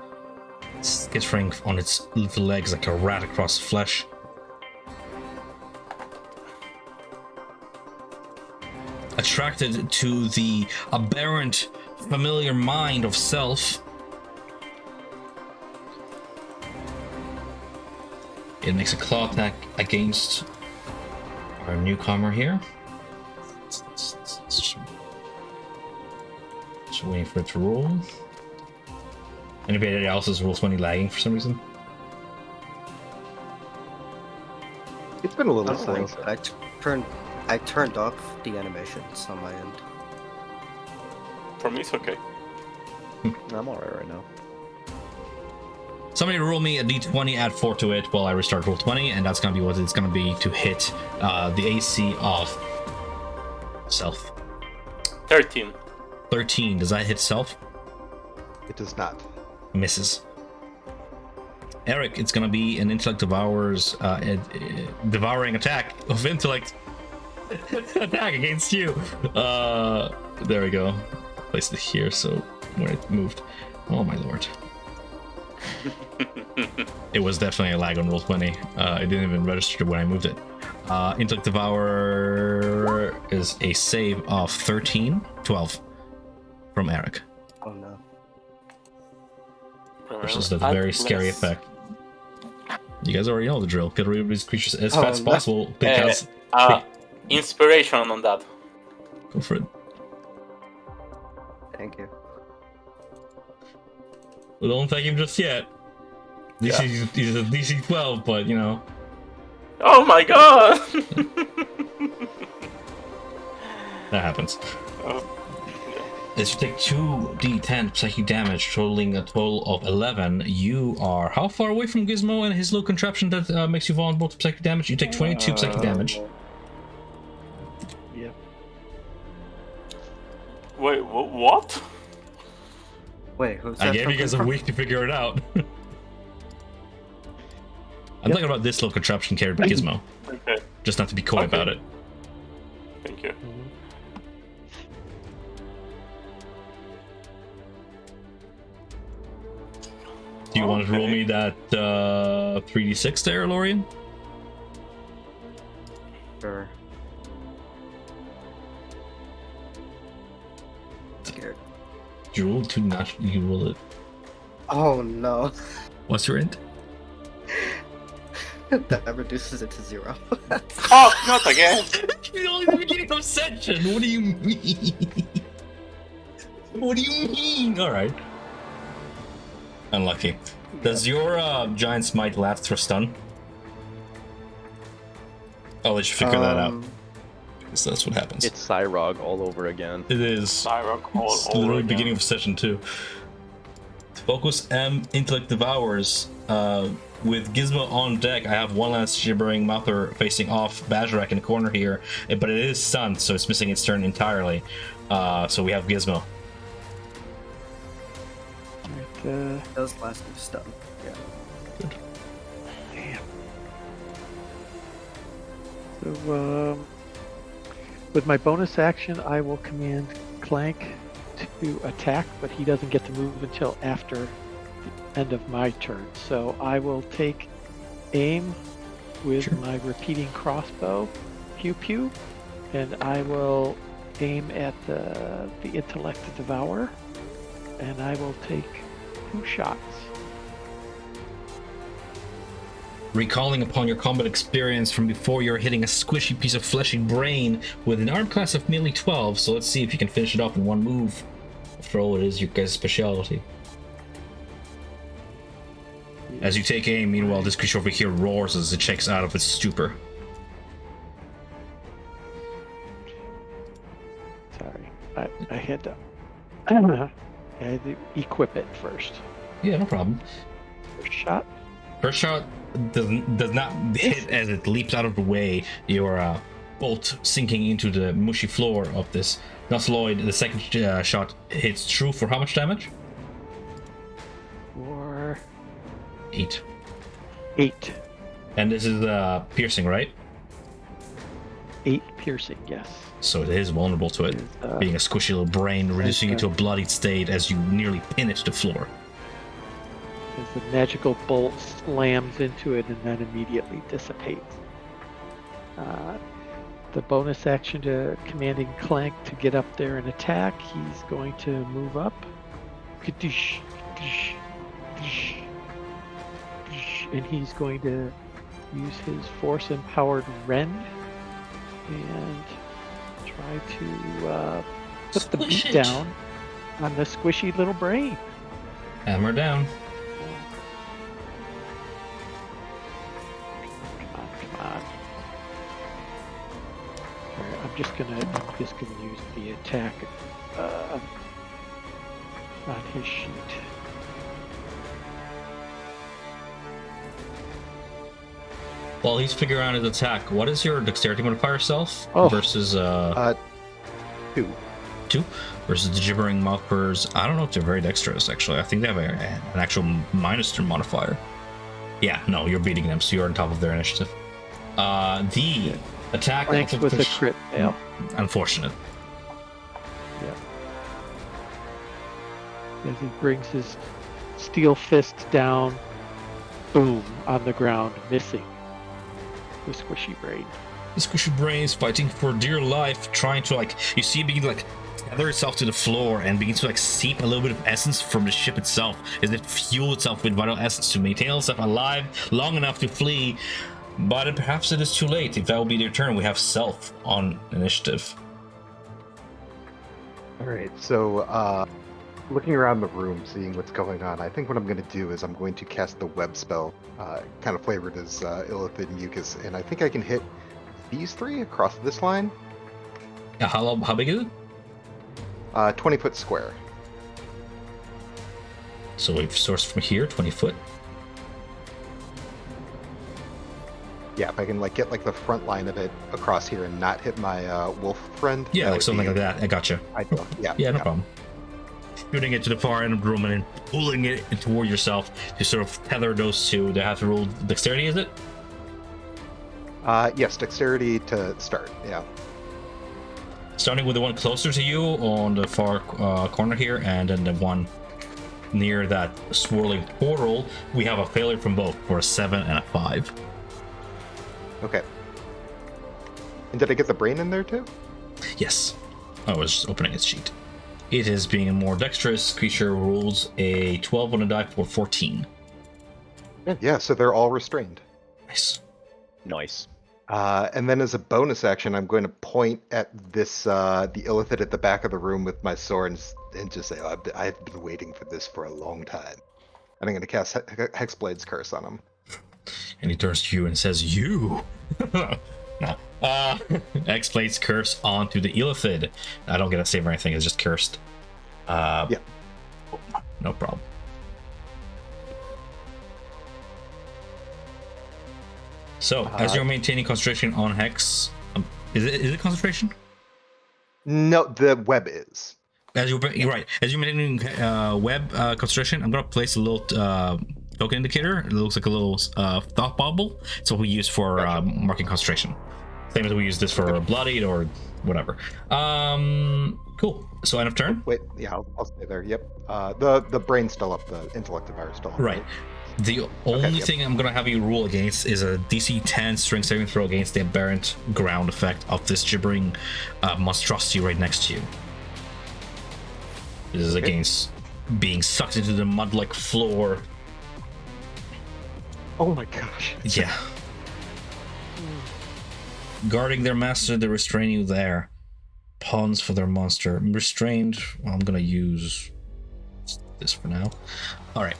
skittering on its little legs like a rat across flesh. Attracted to the aberrant, familiar mind of Self, it makes a claw attack against our newcomer here. Just waiting for it to roll. Anybody else's roll 20 lagging for some reason? It's been a little I'm slow. fine. I turned I turned off the animations on my end. For me, it's okay. I'm alright right now. Somebody roll me a d20, add 4 to it while I restart roll20, and that's gonna be what it's gonna be to hit the AC of self. 13. 13. Does that hit self? It does not. Misses. Eric, it's gonna be an intellect devours devouring attack of intellect attack against you. There we go. Place it here so when it moved. Oh my lord. It was definitely a lag on roll 20. It didn't even register when I moved it. Intellect Devour is a save of 12 from Eric. Oh no. Versus the very scary effect. You guys already know the drill. Get rid of these creatures as fast as no. possible because Inspiration on that. go for it. Thank you. Well, don't thank him just yet. He's a DC 12, but you know. Oh my god! That happens. Oh, As you take 2d10 psychic damage, totaling a total of 11, you are how far away from Gizmo and his little contraption that makes you vulnerable to psychic damage? You take 22 psychic damage. Yep. wait, what? Wait, who's I that? gave you guys a from? week to figure it out. I'm talking about this little contraption carried by Gizmo. Okay, Just not to be coy Okay. about it. thank you. Do you want to roll Okay. me that 3d6 there, Lorian? Sure. Scared. You roll two naturally. You roll it. Oh no. What's your int? That reduces it to 0. Oh, not again! You're only the beginning of session. What do you mean? What do you mean? All right. Unlucky. Does your giant smite last through stun? I'll let you figure that out. Because that's what happens. It's Cyrog all over again. It is. Cyrock all It's over literally again. beginning of session 2. Focus M Intellect Devours. With Gizmo on deck, I have one last Shivering Mother facing off Bajarak in the corner here, but it is stunned, so it's missing its turn entirely. So we have Gizmo. Right, Does last move stun. Yeah. damn. So, with my bonus action, I will command Clank to attack, but he doesn't get to move until after the end of my turn. So I will take aim with Sure. my repeating crossbow, pew pew, and I will aim at the intellect devourer, and I will take 2 shots. Recalling upon your combat experience from before, you're hitting a squishy piece of fleshy brain with an arm class of nearly 12, so let's see if you can finish it off in one move. After all, it is your guys' specialty. As you take aim, meanwhile, this creature over here roars as it shakes out of its stupor. Sorry, I had to. I had to equip it first. Yeah, no problem. First shot. First shot does not hit as it leaps out of the way. Your bolt sinking into the mushy floor of this Nautiloid. The second shot hits true for how much damage? For 8. 8. And this is piercing, right? 8 piercing, yes. So it is vulnerable to it, Is, being a squishy little brain, reducing it okay. to a bloodied state as you nearly pin it to the floor. As the magical bolt slams into it and then immediately dissipates. The bonus action to commanding Clank to get up there and attack, he's going to move up. Kadoosh, kadoosh, kadoosh, kadoosh, and he's going to use his force-empowered rend and try to put the Squish beat it. down on the squishy little brain. Hammer down. Come on, come on. just gonna use the attack on his sheet. While he's figuring out his attack, what is your dexterity modifier self versus 2. 2 versus the gibbering mouthers? I don't know if they're very dexterous actually. I think they have an actual -2 modifier. Yeah, no, you're beating them, so you're on top of their initiative. The attack Ranks with a crit fail. Unfortunate. As he brings his steel fist down, boom, on the ground, missing the squishy brain. The squishy brain is fighting for dear life, trying to you see it begin to tether itself to the floor and begin to seep a little bit of essence from the ship itself as it fuels itself with vital essence to maintain itself alive long enough to flee. But perhaps it is too late. If that will be their turn, we have Self on initiative. All right, so looking around the room, seeing what's going on, I think what I'm going to do is I'm going to cast the web spell, kind of flavored as illithid mucus, and I think I can hit these 3 across this line. Yeah, how big is it? 20-foot square. So we've sourced from here, 20 foot. Yeah, if I can get the front line of it across here and not hit my wolf friend. Yeah, something like that. I gotcha. Ideal. Yeah, no problem. Shooting it to the far end of the room and then pulling it toward yourself to sort of tether those two. They have to roll dexterity, is it? Yes, dexterity to start. Yeah. Starting with the one closer to you on the far corner here, and then the one near that swirling portal, we have a failure from both for a 7 and a 5. Okay. And did I get the brain in there too? Yes. I was just opening its sheet. It is being a more dexterous creature, rolls a 12 on a die for 14. Yeah, so they're all restrained. Nice. Nice. And then as a bonus action, I'm going to point at this the illithid at the back of the room with my sword and just say, I've been waiting for this for a long time. And I'm going to cast Hexblade's Curse on him. And he turns to you and says, "You." No. Hexblade's Curse onto the illithid. I don't get a save or anything. It's just cursed. Yeah. No problem. So, as you're maintaining concentration on Hex, is it concentration? No, the web is. As you're right, as you're maintaining web concentration, I'm gonna place a little token indicator. It looks like a little thought bubble. It's what we use for marking concentration. Same as we use this for bloodied or whatever. Cool. So end of turn. Wait, yeah, I'll stay there. Yep. The brain's still up. The intellect of still up. Right. The only thing I'm gonna have you roll against is a DC 10 strength saving throw against the aberrant ground effect of this gibbering monstrosity right next to you. This is against being sucked into the mud-like floor. Oh my gosh. Yeah. Guarding their master, they restrain you there. Pawns for their monster. Restrained. Well, I'm gonna use this for now. Alright.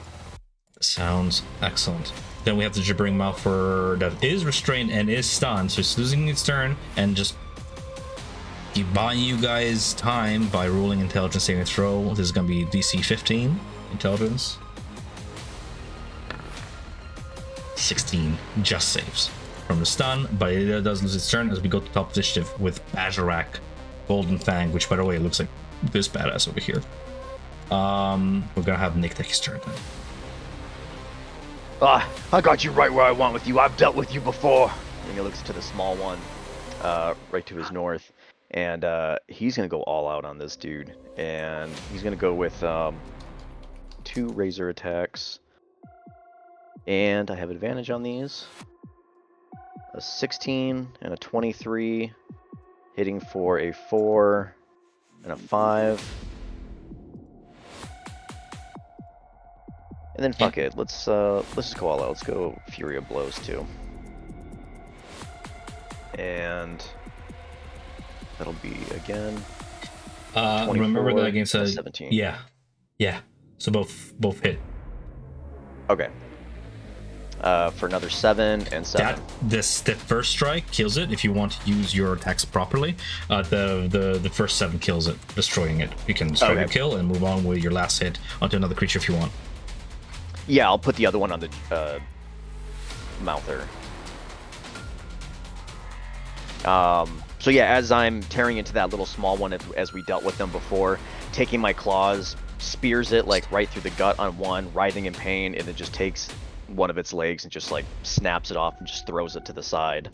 Sounds excellent. Then we have the gibbering mouth that is restrained and is stunned, so it's losing its turn and just keep buying you guys time by rolling intelligence saving throw. This is gonna be DC 15 intelligence. 16 just saves from the stun, but it does lose its turn as we go to top initiative with Bajarak Golden Fang, which by the way looks like this badass over here. We're gonna have Nick take his turn then. I got you right where I want with you. I've dealt with you before. And he looks to the small one, right to his north, and he's gonna go all out on this dude, and he's gonna go with 2 razor attacks, and I have advantage on these. A 16 and a 23, hitting for a 4 and a 5. And then fuck it, let's just go all out. Let's go Fury of Blows too. And that'll be again. Remember that against a 17. Yeah. So both hit. Okay. for another 7 and 7. The first strike kills it if you want to use your attacks properly. The first 7 kills it, destroying it. You can destroy your kill and move on with your last hit onto another creature if you want. Yeah, I'll put the other one on the Mouther. So yeah, as I'm tearing into that little small one, as we dealt with them before, taking my claws, spears it like right through the gut on one, writhing in pain, and then just takes one of its legs and just like snaps it off and just throws it to the side.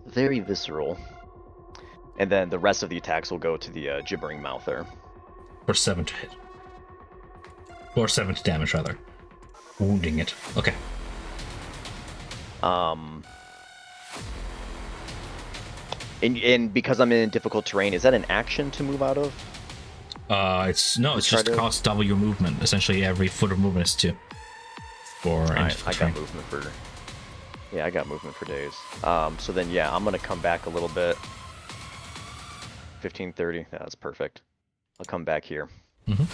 Very visceral. And then the rest of the attacks will go to the gibbering Mouther. For 7 to hit. Or 7 to damage, rather. Wounding it. Okay. And because I'm in difficult terrain, is that an action to move out of? It's just cost double your movement. Essentially, every foot of movement is 2. I got movement for. Yeah, I got movement for days. So then, yeah, I'm gonna come back a little bit. 15, 30. That's perfect. I'll come back here. Mm-hmm.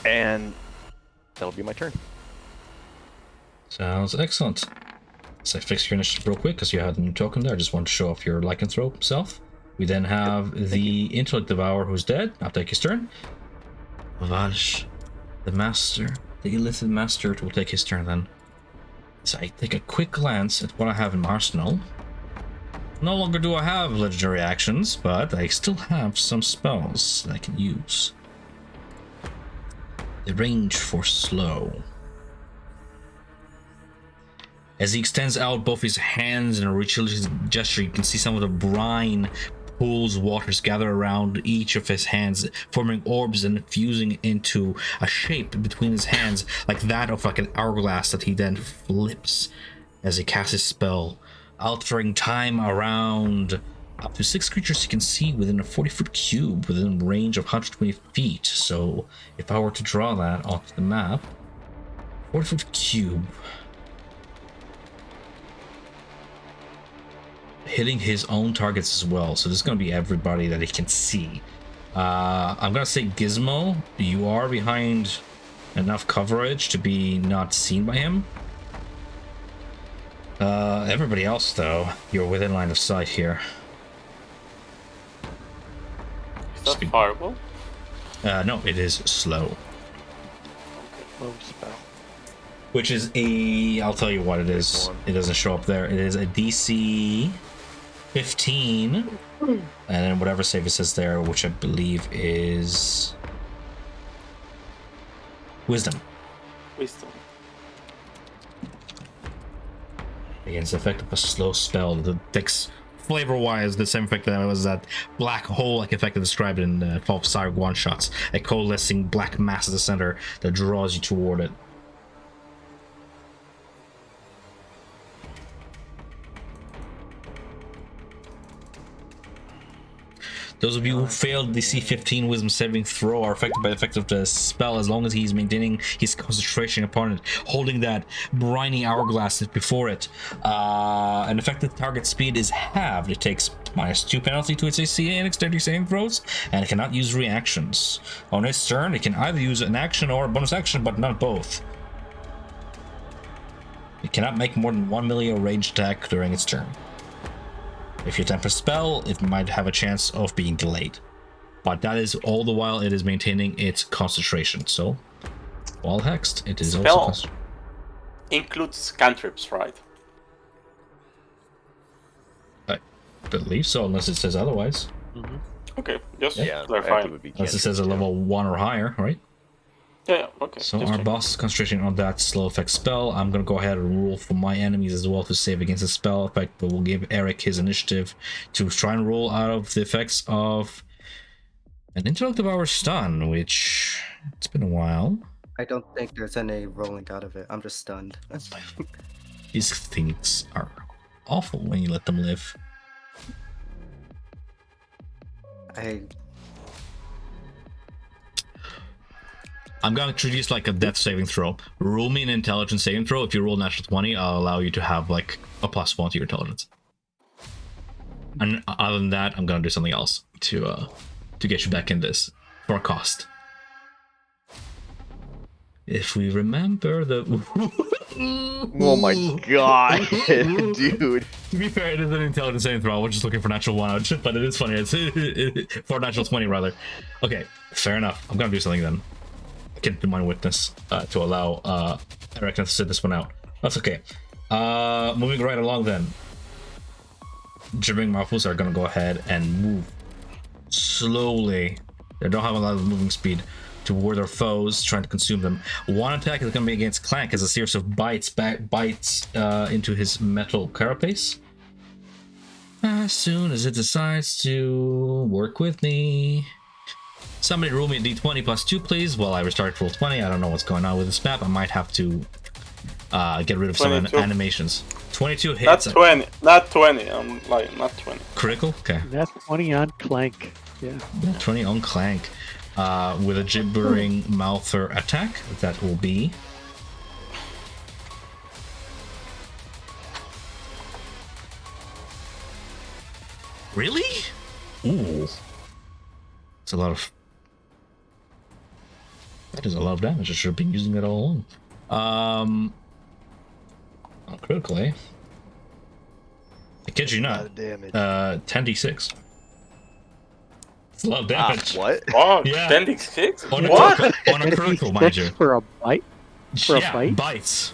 And that'll be my turn. Sounds excellent. So I fix your initiative real quick because you had a new token there. I just want to show off your lycanthrope self. We then have the Intellect Devourer who's dead. I'll take his turn. Vash, the Master, the Illithid Master will take his turn then. So I take a quick glance at what I have in my arsenal. No longer do I have legendary actions, but I still have some spells that I can use. The range for slow. As he extends out both his hands in a ritualistic gesture, you can see some of the brine pools, waters gather around each of his hands, forming orbs and fusing into a shape between his hands, like that of like an hourglass that he then flips as he casts his spell, altering time around up to 6 creatures you can see within a 40-foot cube within range of 120 feet. So if I were to draw that onto the map, 40-foot cube, hitting his own targets as well. So this is going to be everybody that he can see. I'm going to say Gizmo, you are behind enough coverage to be not seen by him. Everybody else, though, you're within line of sight here. Is that fireball? No, it is slow. Move spell. Which is I'll tell you what it is. It doesn't show up there. It is a DC 15, and then whatever save it says there, which I believe is Wisdom. Wisdom. Against the effect of a slow spell that takes flavor-wise the same effect that was that black hole-like effect I described in 12 Sarg one-shots, a coalescing black mass at the center that draws you toward it. Those of you who failed the C15 Wisdom saving throw are affected by the effect of the spell as long as he's maintaining his concentration upon it, holding that briny hourglass before it. An effective target speed is halved. It takes -2 penalty to its AC and dexterity saving throws, and it cannot use reactions. On its turn, it can either use an action or a bonus action, but not both. It cannot make more than 1 melee or ranged attack during its turn. If you attempt a spell, it might have a chance of being delayed. But that is all the while it is maintaining its concentration. So, while hexed, it is Spell also includes cantrips, right? I believe so, unless it says otherwise. Mm-hmm. Okay, just Yeah, clarifying. would be Unless it says a level 1 or higher, right? Yeah, okay. So just our checking. boss is concentrating on that slow effect spell. I'm going to go ahead and roll for my enemies as well to save against the spell effect, but we'll give Eric his initiative to try and roll out of the effects of an Intellect Devourer stun, which it's been a while. I don't think there's any rolling out of it. I'm just stunned. These things are awful when you let them live. I'm going to introduce like a death saving throw. Roll me an intelligence saving throw. If you roll natural 20, I'll allow you to have like a +1 to your intelligence. And other than that, I'm going to do something else to get you back in this for a cost. if we remember the... Oh my god, dude. To be fair, it is an intelligence saving throw. I was just looking for natural 1, but it is funny. It's for natural 20, rather. Okay, fair enough. I'm gonna do something then. I can't do my witness to allow Eric to sit this one out. That's okay. Moving right along then. Gibbering Mouthfuls are gonna go ahead and move slowly. They don't have a lot of moving speed toward their foes, trying to consume them. One attack is going to be against Clank as a series of bites into his metal carapace. As soon as it decides to work with me. Somebody roll me a d20 plus 2, please, while I restart roll 20. I don't know what's going on with this map. I might have to get rid of 22. Some animations. 22 hits. Not 20. Not 20. I'm lying. Not 20. Critical? Okay. That's 20 on Clank. Yeah. 20 on Clank. With a gibbering mouther attack, that will be really? Ooh, it's a lot of. That is a lot of damage. I should have been using that all along. Critical, eh? I kid you not. 10d6. It's a lot of damage. What? Oh, Yeah. 10d6? On What? A critical, mind you. For a bite? For a bite? Bites.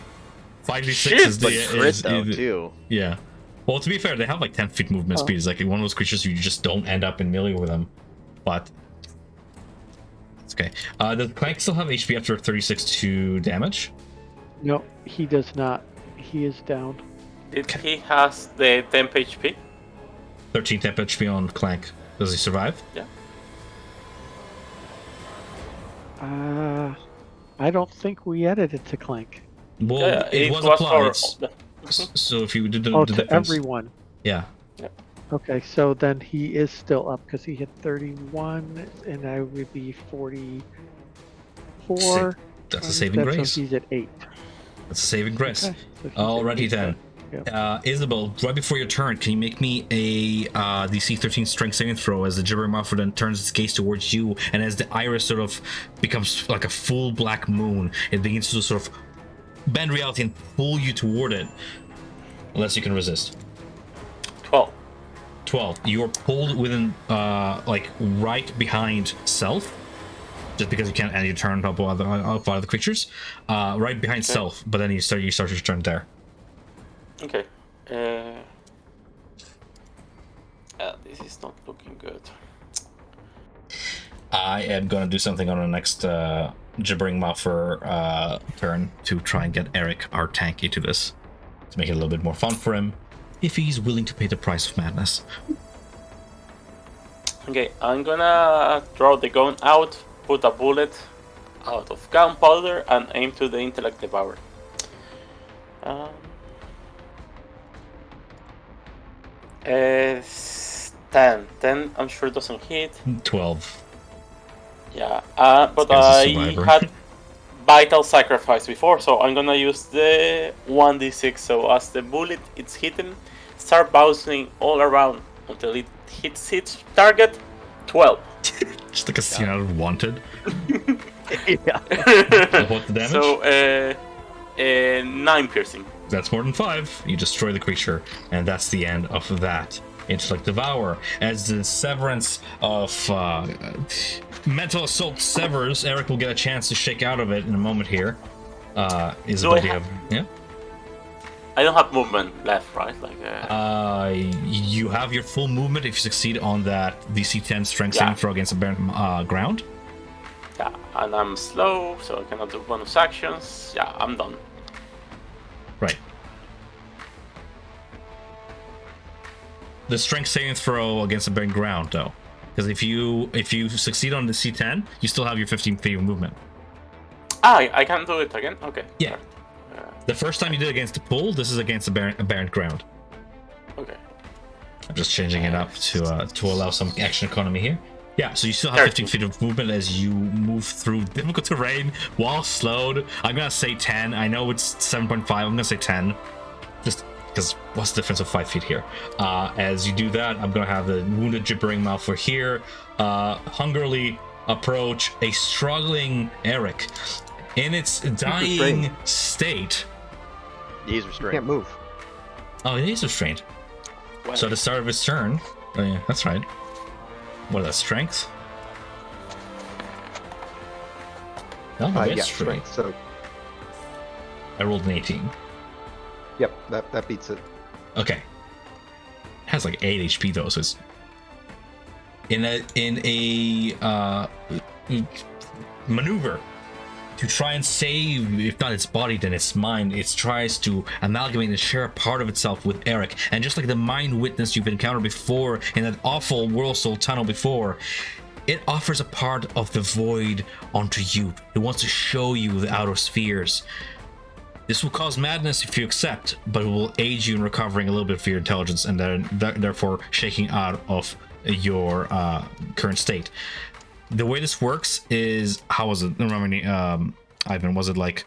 5d6 Shit, is the Crit though, too. yeah. Well, to be fair, they have like 10 feet movement speed. It's like one of those creatures you just don't end up in melee with them. But it's okay. Does Clank still have HP after 36 to damage? No, he does not. He is down. Did he has the 10 HP? 13 temp HP on Clank. Does he survive? Yeah. I don't think we added it to Clank. Well, Yeah, it was applied. So if you did the to defense, everyone. yeah. Okay, so then he is still up because he hit 31, and I would be 44. That's a saving grace. So he's at 8. That's a saving grace. Okay, so he's at Alrighty 8 then. Yep. Isabel, right before your turn, can you make me a DC 13 strength saving throw as the gibbering mouth then turns its gaze towards you, and as the iris sort of becomes like a full black moon, it begins to sort of bend reality and pull you toward it, unless you can resist. 12. 12. You're pulled within, like right behind Self, just because you can't end your turn up other creatures, right behind Self. But then you start your turn there. Okay. This is not looking good. I am gonna do something on the next gibbering mouther turn to try and get Eric, our tank, into this to make it a little bit more fun for him, if he's willing to pay the price of madness. Okay, I'm gonna draw the gun out, put a bullet out of gunpowder, and aim to the intellect devourer. 10. 10, I'm sure doesn't hit. 12. Yeah, but This guy's a I survivor. had vital sacrifice before, so I'm gonna use the 1d6. So as the bullet is hitting, start bouncing all around until it hits its target. 12. Just like a scene out of Wanted. Yeah. What the damage? So 9 piercing. That's more than 5. You destroy the creature, and that's the end of that. Intellect Devour. As the severance of mental assault severs, Eric will get a chance to shake out of it in a moment here. Isabel, do you have... Yeah? I don't have movement left, right? Like. You have your full movement if you succeed on that DC 10 strength saving throw against the barren ground. Yeah, and I'm slow, so I cannot do bonus actions. Yeah, I'm done. Right. The strength saving throw against the barren ground, though, because if you succeed on the C10, you still have your 15 feet of movement. I can do it again. Okay. Yeah. The first time you did against the pool, this is against a barren ground. Okay. I'm just changing it up to allow some action economy here. Yeah, so you still have 15 feet of movement as you move through difficult terrain while slowed. I'm gonna say 10. I know it's 7.5. I'm gonna say 10. Just because what's the difference of 5 feet here? As you do that, I'm gonna have the wounded gibbering mouth for here. Hungrily approach a struggling Eric. In its dying restrained. state. He's He restrained. can't move. Oh, it is restrained. Well, So at the start of his turn. Oh, yeah, that's right. What is that, strength? No, it's Yeah, strength. strength. So, I rolled an 18. yep, that beats it. Okay. It has like 8 HP though, so it's in a maneuver to try and save, if not its body, then its mind. It tries to amalgamate and share a part of itself with Eric. And just like the mind witness you've encountered before in that awful World Soul tunnel before, it offers a part of the void onto you. It wants to show you the outer spheres. This will cause madness if you accept, but it will aid you in recovering a little bit of your intelligence and then therefore shaking out of your current state. The way this works is, how was it? Remember me, Ivan, was it like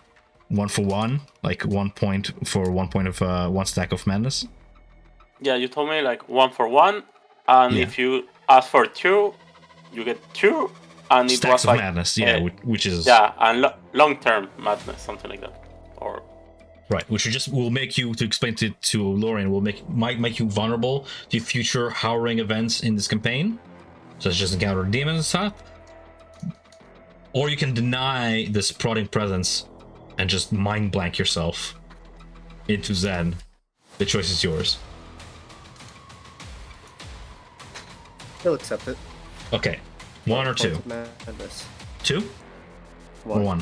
1 for 1? Like 1 point for 1 point of 1 stack of madness? yeah, you told me like 1 for 1, and Yeah. if you ask for 2, you get 2, and it Stacks was of like madness, yeah, uh, which is yeah, and long-term madness, something like that, or right, which will make you, to explain to Lorian, might make you vulnerable to future harrowing events in this campaign, such as just encounter demons and stuff. Or you can deny this prodding presence and just mind blank yourself into Zen. The choice is yours. He'll accept it. Okay, 1 or 2? Madness. 2 or 1?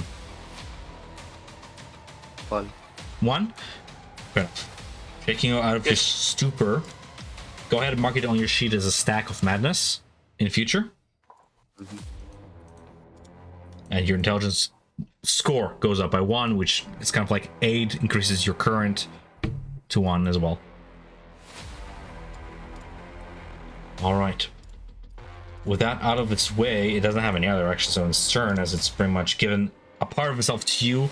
1. 1? Fair enough. Taking you out of your stupor. Go ahead and mark it on your sheet as a stack of madness in future. And your intelligence score goes up by 1, which is kind of like aid, increases your current to 1 as well. Alright. With that out of its way, it doesn't have any other actions on its turn, as it's pretty much given a part of itself to you.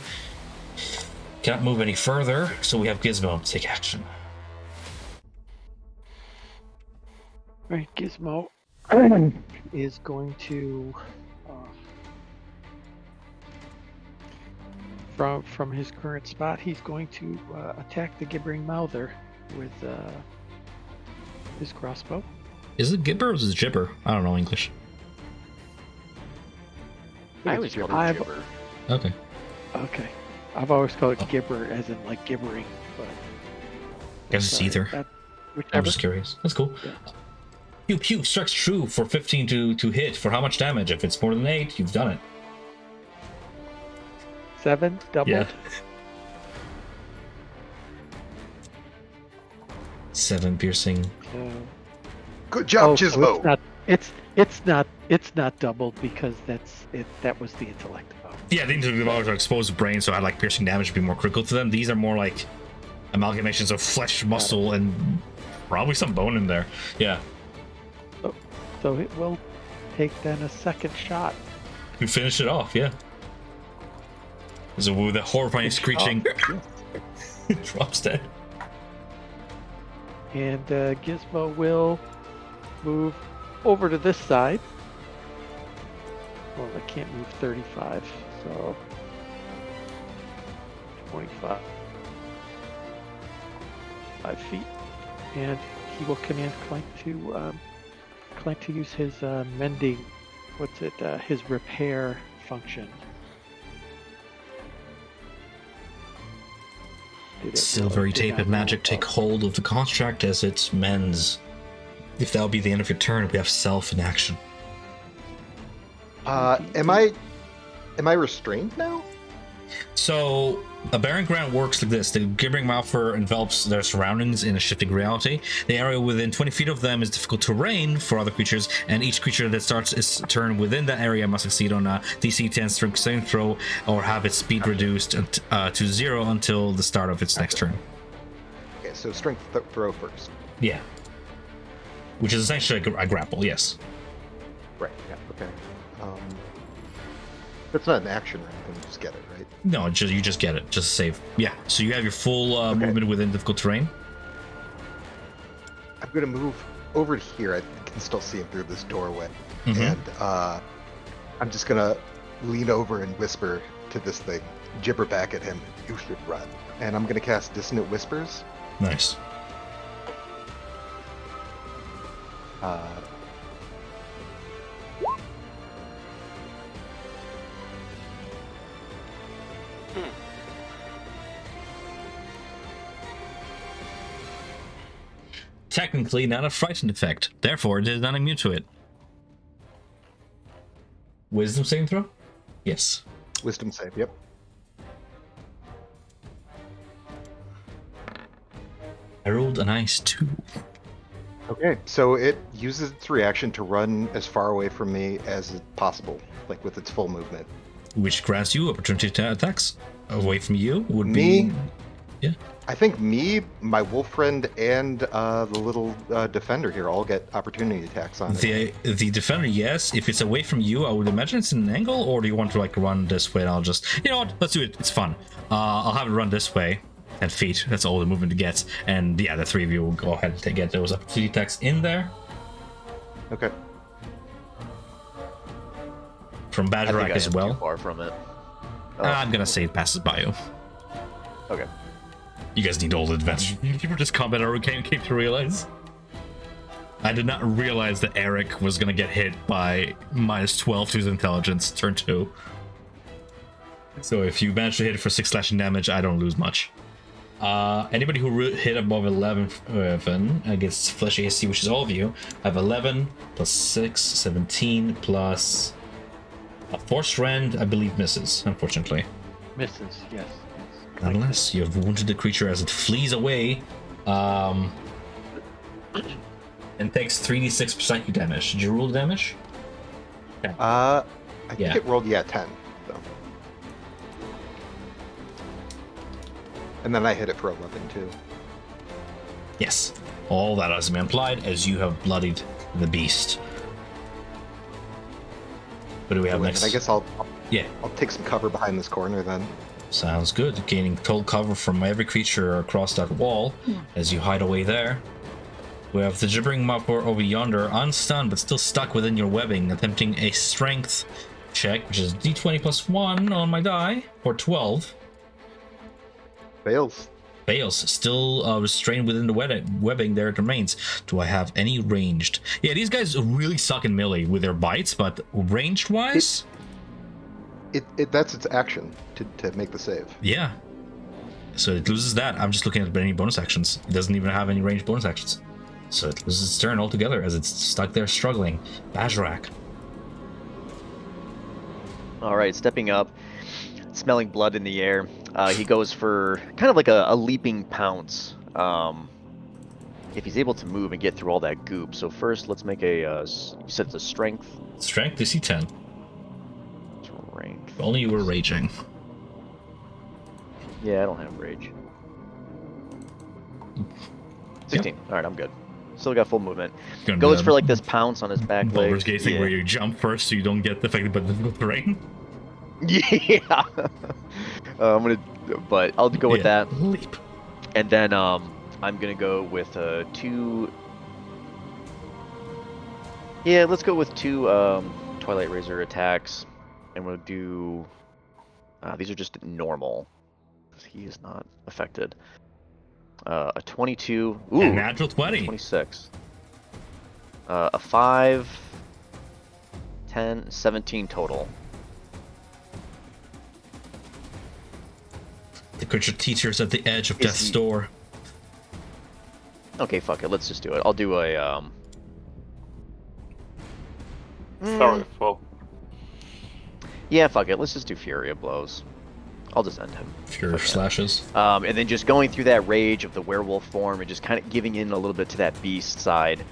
Cannot move any further, so we have Gizmo to take action. Right, Gizmo is going to from his current spot. He's going to attack the gibbering mouther with his crossbow. Is it Gibber or is it Gibber? I don't know English. I was called I've- Gibber. Okay. Okay, I've always called it gibber, as in like gibbering, but Guess it's either. that, I'm whichever. just curious. That's cool. Yeah. Pew pew strikes true for 15 to hit. For how much damage? If it's more than 8, you've done it. 7 doubled. Yeah. 7 piercing. So, Good job, so Gizmo. it's not doubled because that's it. That was the intellect about. Yeah, the intellectual exposed brain, so I like piercing damage to be more critical to them. These are more like amalgamations of flesh, muscle, and probably some bone in there. Yeah. So it will take then a second shot. You finish it off, yeah. So with the horrifying screeching, it drops dead. And Gizmo will move over to this side. Well, I can't move 35, so 25 feet, and he will command Clank to use his mending. What's it? His repair function. Silvery tape and magic take hold of the construct as it mends. If that'll be the end of your turn, we have self in action. Am I restrained now? So, a barren ground works like this. The gibbering mouther envelops their surroundings in a shifting reality. The area within 20 feet of them is difficult terrain for other creatures, and each creature that starts its turn within that area must succeed on a DC 10 strength saving throw or have its speed reduced to 0 until the start of its next turn. Okay, so strength throw first. Yeah. Which is essentially a grapple, yes. Right. Yeah. Okay. That's not an action or anything. You just get it, right? No, you just get it. Just save. Yeah. So you have your full movement within difficult terrain. I'm gonna move over to here. I can still see him through this doorway, Mhm. and I'm just gonna lean over and whisper to this thing, gibber back at him, "You should run." And I'm going to cast Dissonant Whispers. Nice. Technically not a frightened effect, therefore it is not immune to it. Wisdom saving throw? Yes. Wisdom save, yep. I rolled a nice 2. Okay, so it uses its reaction to run as far away from me as possible, like with its full movement. Which grants you opportunity to attacks away from you would Me? be... Yeah. I think me, my wolf friend, and the little defender here all get opportunity attacks on it. The defender, yes. If it's away from you, I would imagine it's in an angle, or do you want to like run this way and I'll just... You know what? Let's do it. It's fun. I'll have it run this way. 10 feet. That's all the movement it gets. And yeah, the 3 of you will go ahead and get those opportunity attacks in there. Okay. From I think Badgerak I as am well. too far from it. I'm gonna say it passes by you. Okay. You guys need all the advantage. You were just combat or came to realize. I did not realize that Eric was gonna get hit by -12 to his intelligence turn 2. So if you manage to hit it for 6 slashing damage, I don't lose much. Anybody who hit above 11 against flesh AC, which is all of you, have 11 plus 6, 17 plus a force rend, I believe misses, unfortunately. Misses, yes. Unless you have wounded the creature as it flees away, and takes 3d6 psychic damage. Did you roll the damage? I think Yeah. it rolled, 10. So. And then I hit it for 11, too. Yes. All that has been implied as you have bloodied the beast. What do we have next? I guess I'll Yeah. take some cover behind this corner then. Sounds good. Gaining total cover from every creature across that wall as you hide away there. We have the gibbering mopper over yonder, unstunned but still stuck within your webbing, attempting a strength check, which is d20 plus 1 on my die, for 12. Fails. Fails. Still restrained within the webbing, there it remains. Do I have any ranged? Yeah, these guys really suck in melee with their bites, but ranged-wise? That's its action to make the save. Yeah. So it loses that. I'm just looking at any bonus actions. It doesn't even have any ranged bonus actions. So it loses its turn altogether as it's stuck there struggling. Badgerak. Alright, stepping up, smelling blood in the air. He goes for kind of like a leaping pounce. If he's able to move and get through all that goop. So first, let's make a, you said it's a strength? Strength DC 10. Strength. If only you were raging. Yeah, I don't have rage. 16. Alright, I'm good. Still got full movement. Goes for like this pounce on his back leg. Baldur's Gate thing Yeah. where you jump first so you don't get affected by the difficult terrain. Yeah. But I'll go with that. Leap. And then I'm gonna go with 2. Yeah, let's go with 2 Twilight Razor attacks, and we'll do. These are just normal. He is not affected. A 22. Ooh, And natural 20. 26. A 5. 10, 17 total. The creature teeters at the edge of death's door. Okay, fuck it. Let's just do it. I'll do a Sorry, well, Yeah, fuck it. Let's just do Fury of Blows. I'll just end him. Fury slashes. And then just going through that rage of the werewolf form and just kind of giving in a little bit to that beast side.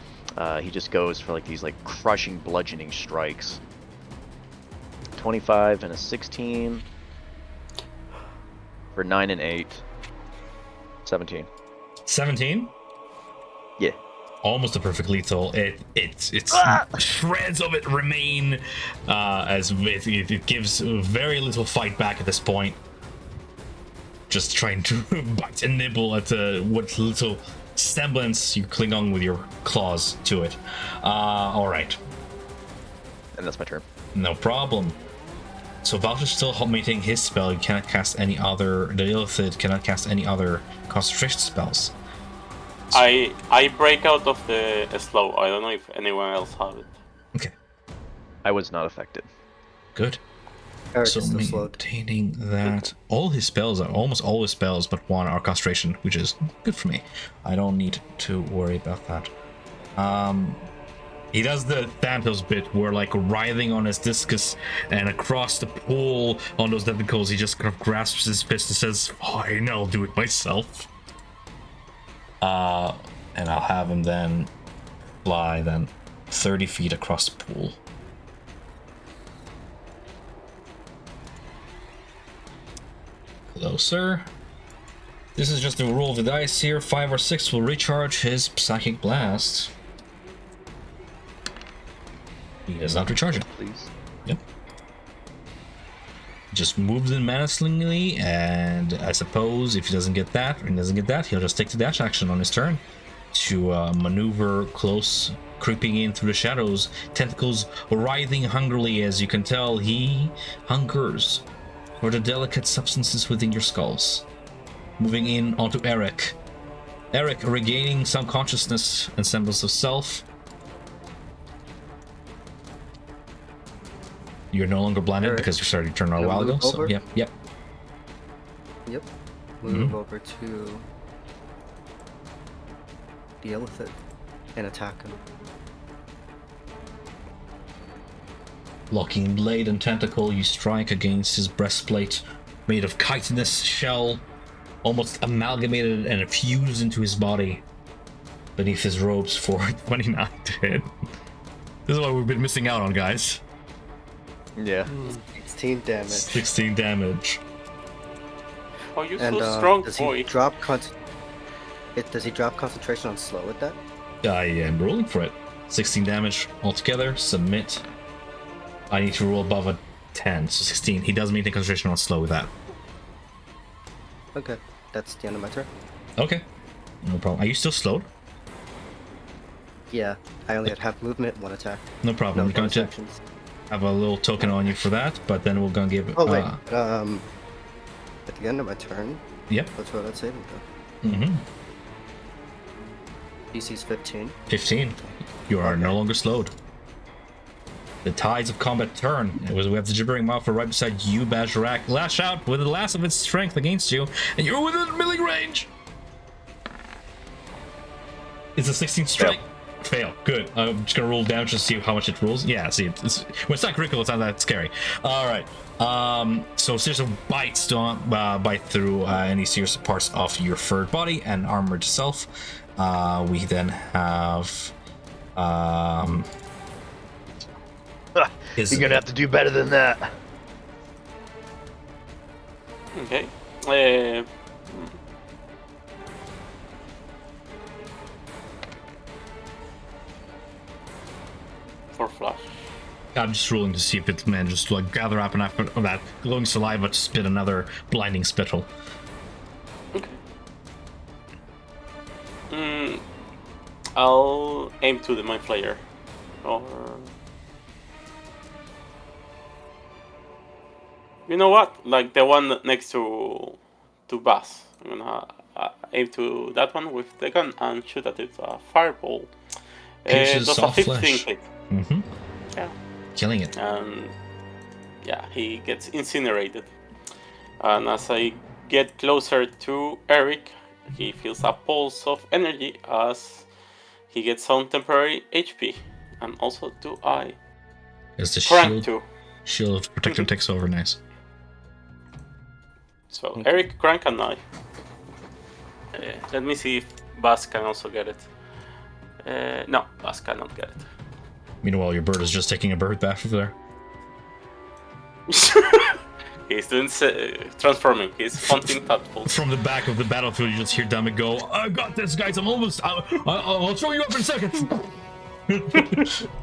He just goes for like these like crushing, bludgeoning strikes. 25 and a 16 for 9 and 8. 17. 17? Yeah. Almost a perfect lethal. It's shreds of it remain as it gives very little fight back at this point. Just trying to bite and nibble at what little semblance you cling on with your claws to it. All right. And that's my turn. No problem. So Valsh is still maintaining his spell. You cannot cast any other. The Illithid cannot cast any other concentration spells. I break out of the slow. I don't know if anyone else have it. Okay, I was not affected. good. Eric So is still slowed. maintaining that, all his spells are almost all his spells, but one are concentration, which is good for me. I don't need to worry about that. He does the Thanatos bit where, like, writhing on his discus and across the pool on those tentacles, he just kind of grasps his fist and says, "Fine, I'll do it myself." And I'll have him then fly 30 feet across the pool. Closer. This is just a roll of the dice here. 5 or 6 will recharge his Psychic Blast. He does not recharge it. Please. Yep. Just moves in menacingly, and I suppose if he doesn't get that, he'll just take the dash action on his turn to maneuver close, creeping in through the shadows, tentacles writhing hungrily. As you can tell, he hungers for the delicate substances within your skulls. Moving in onto Eric. Eric regaining some consciousness and semblance of self. You're no longer blinded Eric, because you started your turn a while ago. move So over? yep. Yep. Move over to the Illithid and attack him. Locking blade and tentacle, you strike against his breastplate, made of chitinous shell, almost amalgamated and fused into his body beneath his robes for 29 to hit. This is what we've been missing out on, guys. Yeah. 16 damage. 16 damage. Oh, you're And so strong, does boy. he drop does he drop concentration on slow with that? I am rolling for it. 16 damage altogether. Submit. I need to roll above a 10, so 16. He does maintain concentration on slow with that. Okay, that's the end of my turn. Okay. No problem. Are you still slowed? Yeah, I only had half movement, 1 attack. No problem. No We're going bonus to actions. have a little token on you for that, but then we're going to give... Oh wait, at the end of my turn, Yep. let's roll that saving throw. Mm-hmm. DC's 15. 15. You are no longer slowed. The tides of combat turn. We have the gibbering mouth right beside you, Bajarak. Lash out with the last of its strength against you, and you're within milling range. It's a 16 strike. Fail. Good. I'm just gonna roll damage to see how much it rolls. Yeah, see, when it's not critical, it's not that scary. All right. So seriously bites don't bite through any serious parts of your furred body and armored self. We then have You're gonna have to do better than that. Okay. For flash. I'm just rolling to see if it manages to like gather up enough of that glowing saliva to spit another blinding spittle. Okay. I'll aim to the Mind Flayer. Or... You know what? Like the one next to Bass. I'm gonna aim to that one with the gun and shoot at it. Fireball. Pierces Does a soft 15 flesh. hit. Mm-hmm. Yeah. Killing it. Yeah, he gets incinerated. And as I get closer to Eric, he feels a pulse of energy as he gets some temporary HP. And also do I. As the Crank 2. shield protector takes over, nice. So Eric, Crank, and I. Let me see if Bas can also get it. No, Bas cannot get it. Meanwhile, your bird is just taking a bird bath over there. He's doing transforming. He's hunting tadpoles. From the back of the battlefield, you just hear Dammit go, "I got this, guys. I'm almost. I'll show you up in a second."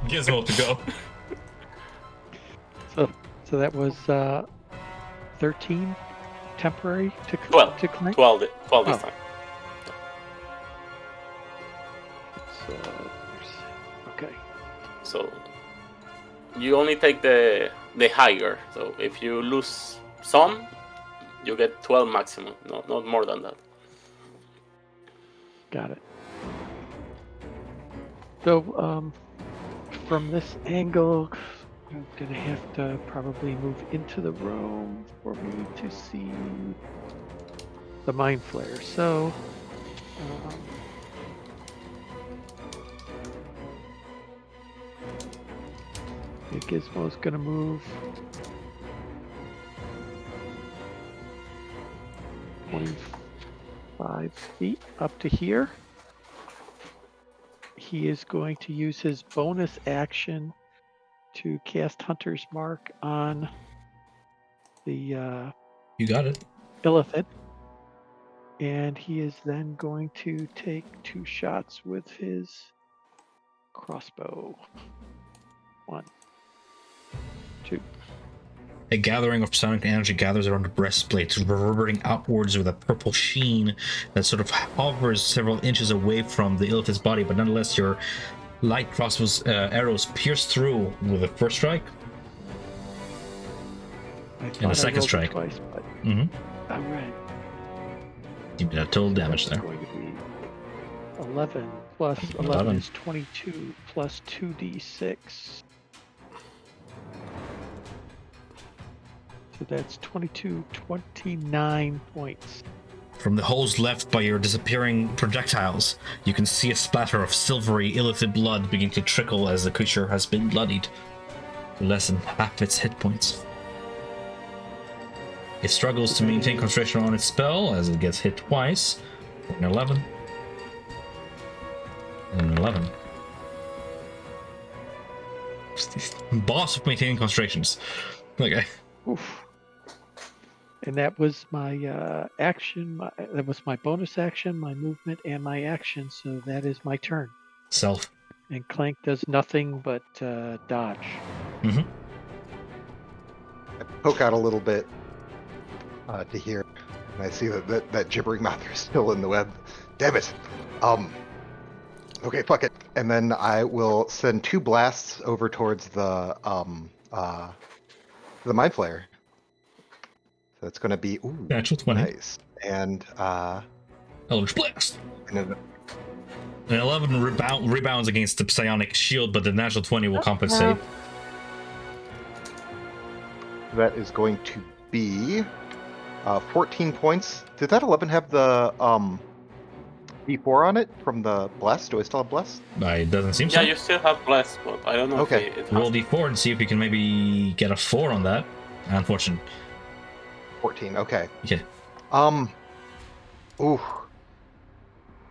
Gizmo to go. So that was 13 temporary to 12. to clank. 12 this Oh. time. So, okay. So you only take the higher. So if you lose some, you get 12 maximum. No, not more than that. Got it. So, from this angle, I'm gonna have to probably move into the room for me to see the mind flare. So, the gizmo's gonna move 25 feet up to here. He is going to use his bonus action to cast Hunter's Mark on the You got it. Illithid. And he is then going to take 2 shots with his crossbow. 1, 2. A gathering of psionic energy gathers around the breastplate, reverberating outwards with a purple sheen that sort of hovers several inches away from the Illithid's body, but nonetheless your light crossbow's arrows pierce through with the first strike and the second strike. Twice, but... Mm-hmm. All right. You did a total damage That's there. going to be 11 plus 11 is 22 plus 2d6. So that's 29 points. From the holes left by your disappearing projectiles, you can see a splatter of silvery Illithid blood begin to trickle as the creature has been bloodied to less than half its hit points. It struggles to maintain concentration on its spell as it gets hit twice. An 11. And an 11. Boss of maintaining concentrations. Okay. Oof. And that was my action. That was my bonus action, my movement, and my action. So that is my turn. Self. And Clank does nothing but dodge. Mm-hmm. I poke out a little bit to here, and I see that gibbering mouth is still in the web. Damn it. Okay, fuck it. And then I will send 2 blasts over towards the mind flayer. So it's going to be Natural 20. nice. And Eldrich Blast. and then, An 11 rebounds against the psionic shield, but the natural 20 will compensate. that is going to be 14 points. Did that 11 have the D4 on it from the bless? Do I still have bless? It doesn't seem so. Yeah, you still have bless, but I don't know Okay. if it Roll has... d4 and see if you can maybe get a 4 on that. Unfortunate. 14. Okay. Okay. Ooh.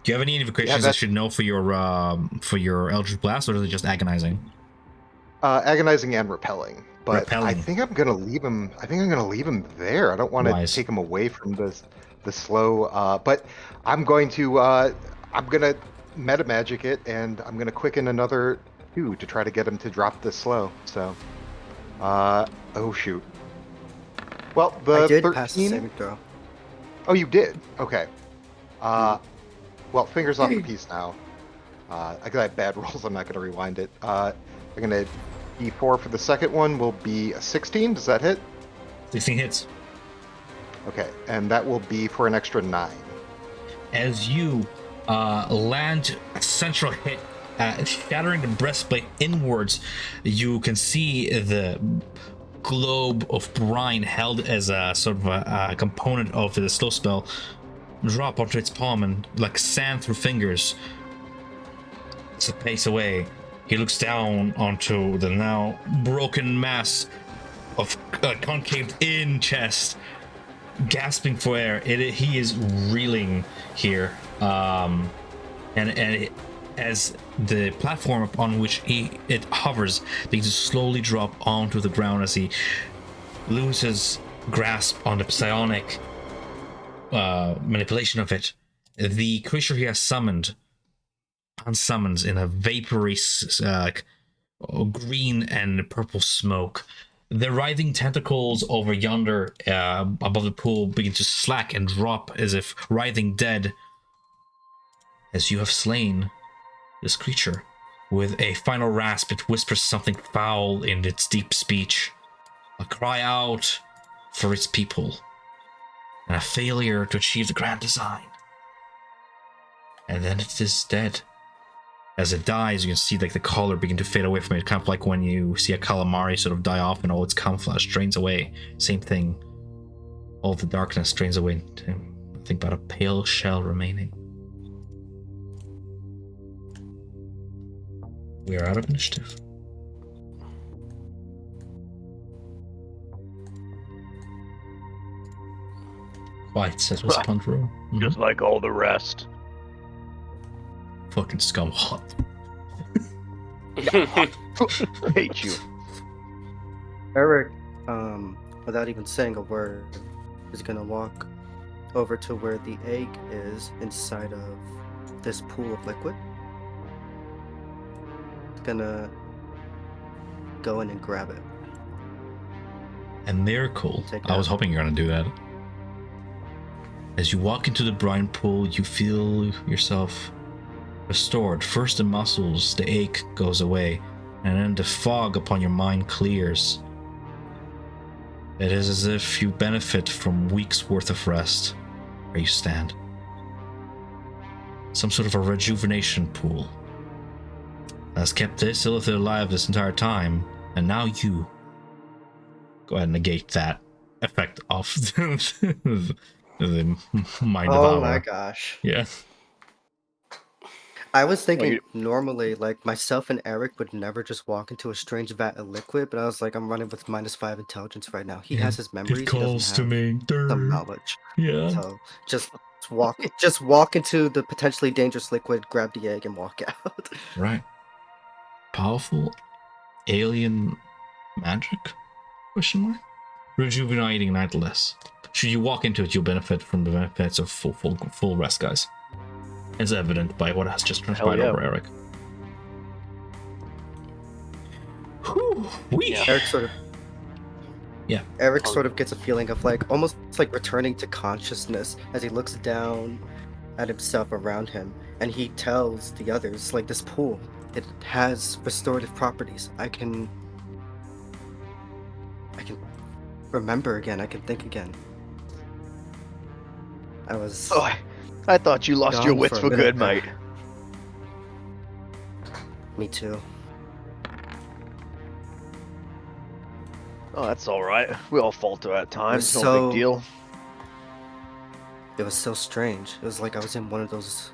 Do you have any invocations I should know for your Eldritch Blast, or is it just agonizing? Agonizing and repelling. But Repelling. I think I'm gonna leave him. I think I'm gonna leave him there. I don't want to Wise. take him away from the slow. But I'm going to. I'm gonna meta magic it, and I'm gonna quicken another 2 to try to get him to drop the slow. So. Oh shoot. Well, the I did 13. pass the saving throw. Oh, you did. Okay. Well, fingers off the piece now. I got bad rolls. I'm not gonna rewind it. I'm gonna. D4 for the second one will be a 16. Does that hit? 16 hits. Okay, and that will be for an extra 9. As you land a central hit, shattering the breastplate inwards, you can see the globe of brine held as a sort of a component of the slow spell drop onto its palm and like sand through fingers. It's a pace away. He looks down onto the now broken mass of concaved in chest, gasping for air. He is reeling here, and as the platform upon which it hovers begins to slowly drop onto the ground as he loses grasp on the psionic manipulation of it, the creature he has summoned unsummons in a vapory green and purple smoke. The writhing tentacles over yonder above the pool begin to slack and drop as if writhing dead as you have slain this creature. With a final rasp, it whispers something foul in its deep speech. A cry out for its people. And a failure to achieve the grand design. And then it is dead. As it dies, you can see like the color begin to fade away from it, kind of like when you see a calamari sort of die off and all its camouflage drains away. Same thing. All the darkness drains away. Nothing but a pale shell remaining. We are out of initiative. Quite settles upon room. Just like all the rest. Fucking scum hot. Hate you. Eric, without even saying a word, is gonna walk over to where the egg is inside of this pool of liquid. He's gonna go in and grab it. A miracle. Take I was that. hoping you were going to do that. As you walk into the brine pool, you feel yourself restored. First the muscles, the ache goes away, and then the fog upon your mind clears. It is as if you benefit from weeks worth of rest where you stand. Some sort of a rejuvenation pool has kept this illithid alive this entire time, and now you go ahead and negate that effect of the mind Oh devour. my gosh. Yeah. I was thinking normally, like, myself and Eric would never just walk into a strange vat of liquid, but I was like, I'm running with -5 intelligence right now. He has his memories. It calls to me. Some knowledge. Yeah. So just walk into the potentially dangerous liquid, grab the egg, and walk out. Right. Powerful alien magic? Question mark? Rejuvenating nonetheless. Should you walk into it, you'll benefit from the benefits of full rest, guys. As evident by what has just transpired over Eric. Whew, Yeah. Eric sort of. Yeah. Eric sort of gets a feeling of like almost like returning to consciousness as he looks down at himself around him, and he tells the others, like, this pool, it has restorative properties. I can remember again. I can think again. I was. Oh, I thought you lost your Gone wits for a for minute good, there. mate. Me too. Oh, that's all right. We all falter at times. It's No so- big deal. It was so strange. It was like I was in one of those.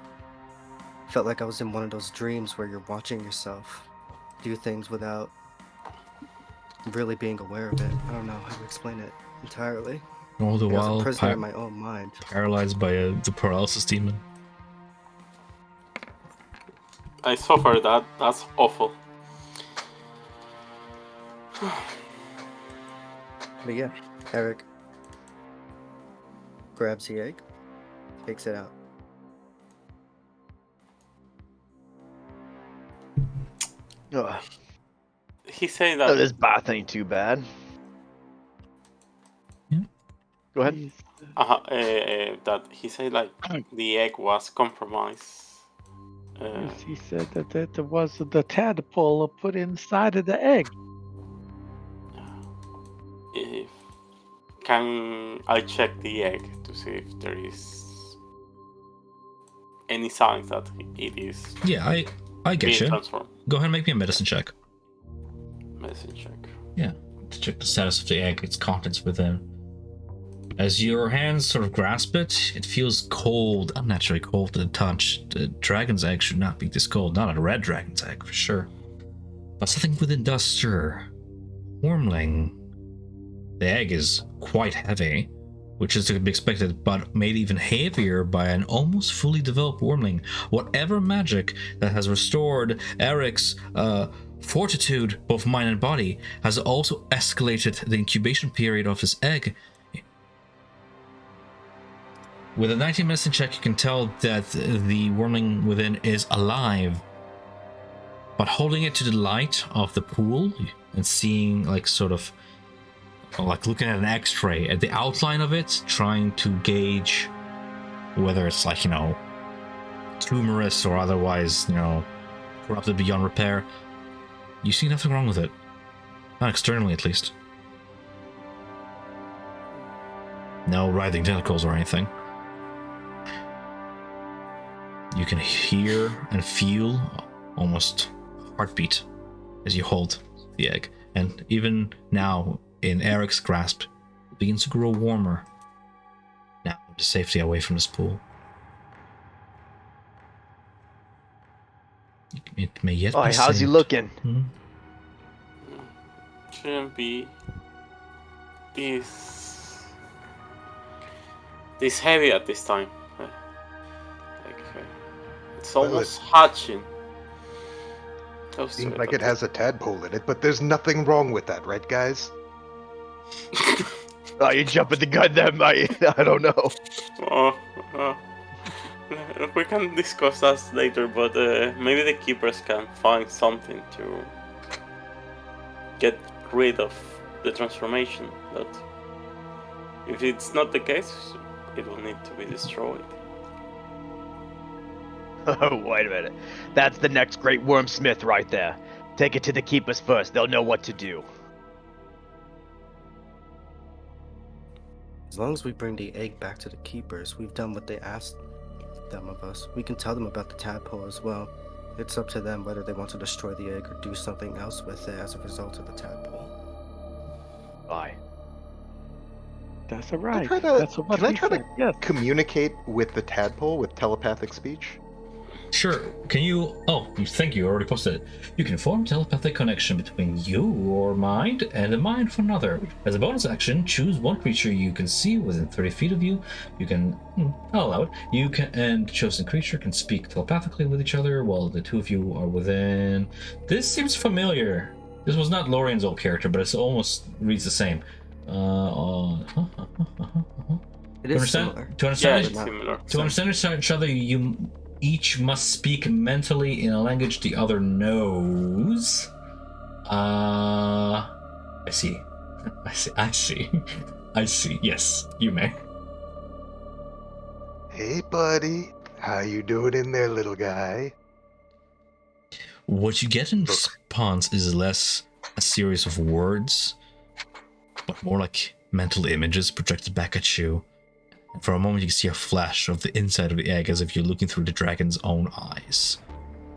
Felt like I was in one of those dreams where you're watching yourself do things without really being aware of it. I don't know how to explain it entirely. All the I was a while prisoner in my own mind. paralyzed by the paralysis demon. I suffer that. That's awful. But yeah, Eric grabs the egg, takes it out. Ugh. He said No, that this bath ain't too bad. Yeah. Go ahead. He's- that he said like the egg was compromised. Yes, he said that that was the tadpole put inside of the egg. If, can I check the egg to see if there is any signs that it is Yeah, I get being you. transformed? Go ahead and make me a medicine check. Medicine check. Yeah, to check the status of the egg, its contents within. As your hands sort of grasp it, it feels cold, unnaturally cold to the touch. The dragon's egg should not be this cold, not a red dragon's egg for sure. But something within does stir. Wormling. The egg is quite heavy, which is to be expected, but made even heavier by an almost fully developed wormling. Whatever magic that has restored Eric's fortitude, both mind and body, has also escalated the incubation period of his egg. With a 19 medicine check, you can tell that the wormling within is alive. But holding it to the light of the pool and seeing, like, sort of, like looking at an x-ray at the outline of it, trying to gauge whether it's, like, you know, tumorous or otherwise, you know, corrupted beyond repair. You see nothing wrong with it. Not externally, at least. No writhing tentacles or anything. You can hear and feel almost heartbeat as you hold the egg. And even now, in Eric's grasp, it begins to grow warmer. Now, to safety away from this pool. It may yet be how's he saved. looking? Hmm? Shouldn't be this heavy at this time. It's almost hatching. Seems like it has a tadpole in it, but there's nothing wrong with that, right, guys? Oh, you jumping the gun there, mate. I don't know. We can discuss that later, but maybe the keepers can find something to get rid of the transformation. But if it's not the case, it will need to be destroyed. Oh, wait a minute. That's the next great wormsmith right there. Take it to the keepers first. They'll know what to do. As long as we bring the egg back to the keepers, we've done what they asked them of us. We can tell them about the tadpole as well. It's up to them whether they want to destroy the egg or do something else with it as a result of the tadpole. Bye. That's all right. Can That's what I we try to said. Yes. communicate with the tadpole with telepathic speech? Sure. Can you... Oh, thank you. I already posted it. You can form telepathic connection between your mind and the mind of another. As a bonus action, choose one creature you can see within 30 feet of you. You can... I'll allow it. You can... And the chosen creature can speak telepathically with each other while the two of you are within... This seems familiar. This was not Lorian's old character, but it almost reads the same. It is similar. To understand, it's similar. To understand each other, you each must speak mentally in a language the other knows. I see. I see. Yes, you may. Hey, buddy. How you doing in there, little guy? What you get in response is less a series of words, but more like mental images projected back at you. And for a moment you can see a flash of the inside of the egg as if you're looking through the dragon's own eyes.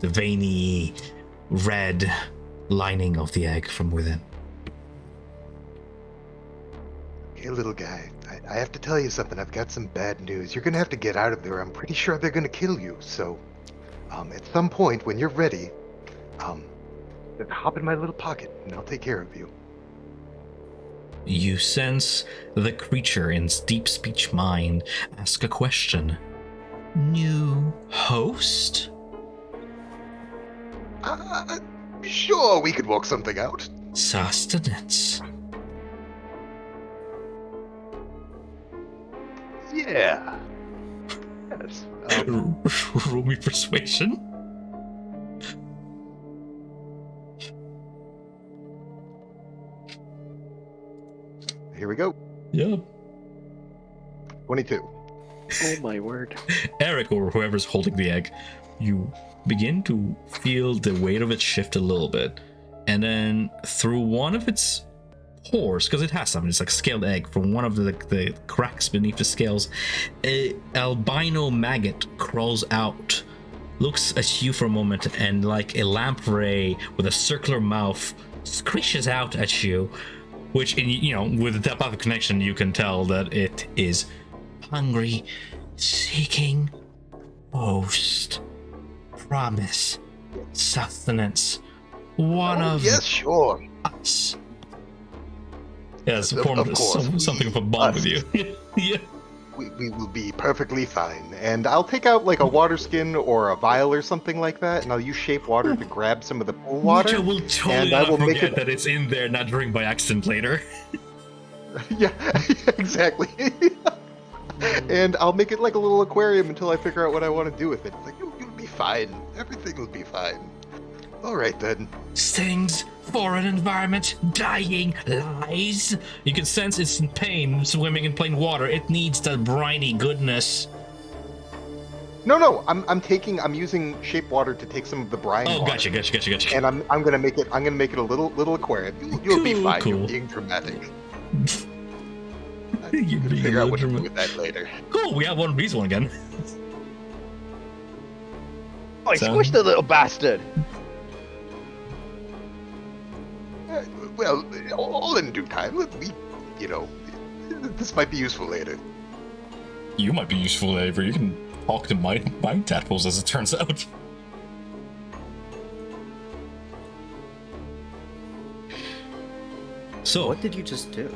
The veiny, red lining of the egg from within. Hey, little guy. I have to tell you something. I've got some bad news. You're gonna have to get out of there. I'm pretty sure they're gonna kill you. So, at some point when you're ready, hop in my little pocket and I'll take care of you. You sense the creature in deep speech mind ask a question. New host? Sure, we could work something out. Sustenance? Yeah. Yes. Roll me persuasion? Here we go. Yep. 22. Oh my word. Eric, or whoever's holding the egg, you begin to feel the weight of it shift a little bit. And then through one of its pores, because it has some, it's like a scaled egg, from one of the cracks beneath the scales, a albino maggot crawls out, looks at you for a moment, and like a lamp ray with a circular mouth screeches out at you, which, with the telepathic connection, you can tell that it is hungry, seeking host, promise, sustenance, one of yes, sure. us. Yes, Of course. something of a bond with you. Yeah. We will be perfectly fine. And I'll take out like a water skin or a vial or something like that, and I'll use shape water to grab some of the pool water. Which I will totally and I not will forget make it... that it's in there, not drink by accident later. Yeah, exactly. And I'll make it like a little aquarium until I figure out what I want to do with it. It's like, you'll be fine. Everything will be fine. All right, then. Stings, foreign environment, dying, lies. You can sense it's in pain, swimming in plain water. It needs that briny goodness. No, I'm using shape water to take some of the brine Oh, water. gotcha. And I'm gonna make it a little aquarium. You'll be fine. Cool. You're being dramatic. You're You can being figure a out what to little do with that later. Cool, we have one of these one again. I squished the little bastard. Well, all in due time. This might be useful later. You might be useful, Avery. You can talk to mind tadpoles, as it turns out. So, What did you just do?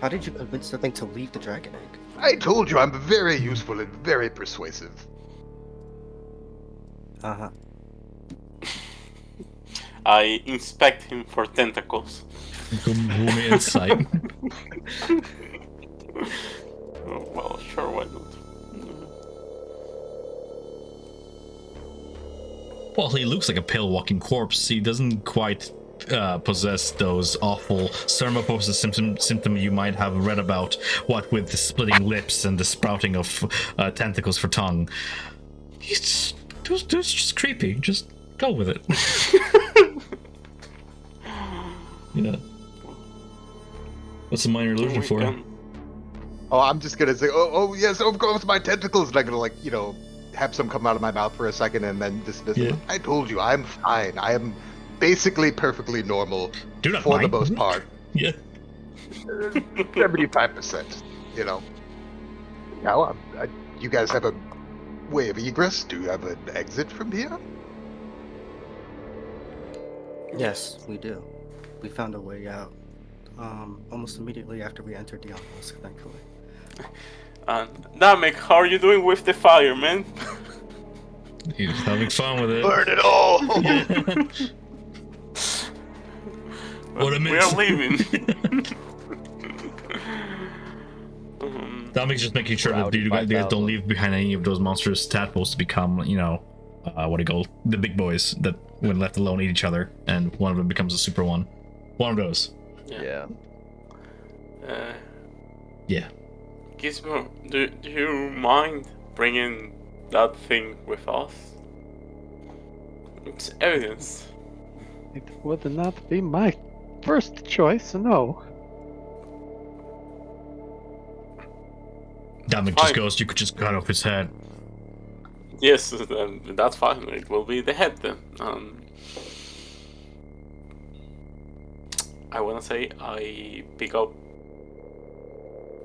How did you convince the thing to leave the dragon egg? I told you I'm very useful and very persuasive. Uh-huh. I inspect him for tentacles. roll me insight. Oh, well, sure, why not? Well, he looks like a pale walking corpse. He doesn't quite possess those awful thermoposis symptom you might have read about, what with the splitting lips and the sprouting of tentacles for tongue. He's just creepy. Just go with it. Yeah. What's the minor illusion We for? can- Oh, I'm just gonna say, oh yes, of course, my tentacles. And I'm gonna have some come out of my mouth for a second and then dismiss Yeah. them. I told you, I'm fine. I am basically perfectly normal Do not for the mind. most part. Yeah. 75%. Now, you guys have a way of egress? Do you have an exit from here? Yes, we do. We found a way out. Almost immediately after we entered the obelisk, thankfully. And Namek, how are you doing with the fire, man? He's having fun with it. Burn it all! What a We miss. are leaving. That makes just making sure that Rowdy you guys 5000. don't leave behind any of those monstrous tadpoles to become, what do you call the big boys that, when left alone, eat each other, and one of them becomes a super one. One of those. Yeah. Yeah. Gizmo, do you mind bringing that thing with us? It's evidence. It would not be my first choice, no. Damage Fine. just goes, you could just cut off his head. Yes, that's fine. It will be the head then. I wanna say I pick up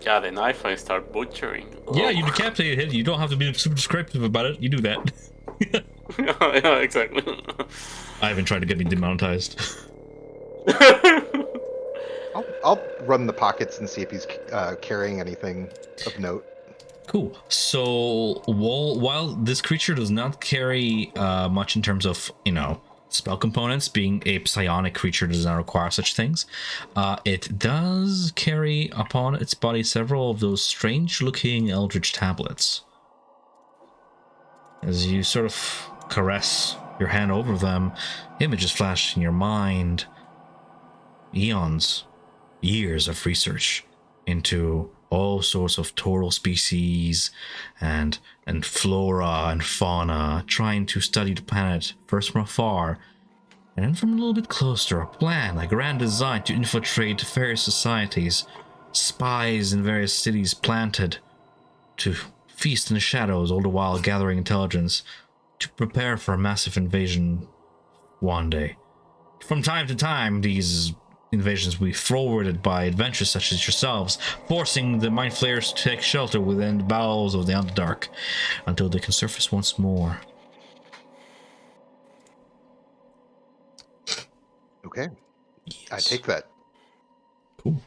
the knife and start butchering. Yeah, you decapitate it. You don't have to be super descriptive about it. You do that. Yeah, exactly. I haven't tried to get me demonetized. I'll run the pockets and see if he's carrying anything of note. Cool. So while this creature does not carry much in terms of, spell components, being a psionic creature does not require such things, it does carry upon its body several of those strange-looking Eldrich tablets. As you sort of caress your hand over them, images flash in your mind. Eons, years of research into all sorts of total species and flora and fauna, trying to study the planet first from afar and then from a little bit closer. A plan, a grand design to infiltrate various societies, spies in various cities planted to feast in the shadows, all the while gathering intelligence to prepare for a massive invasion one day. From time to time, these invasions will be forwarded by adventurers such as yourselves, forcing the mind flayers to take shelter within the bowels of the Underdark until they can surface once more. Okay, I Yes. take that. Cool.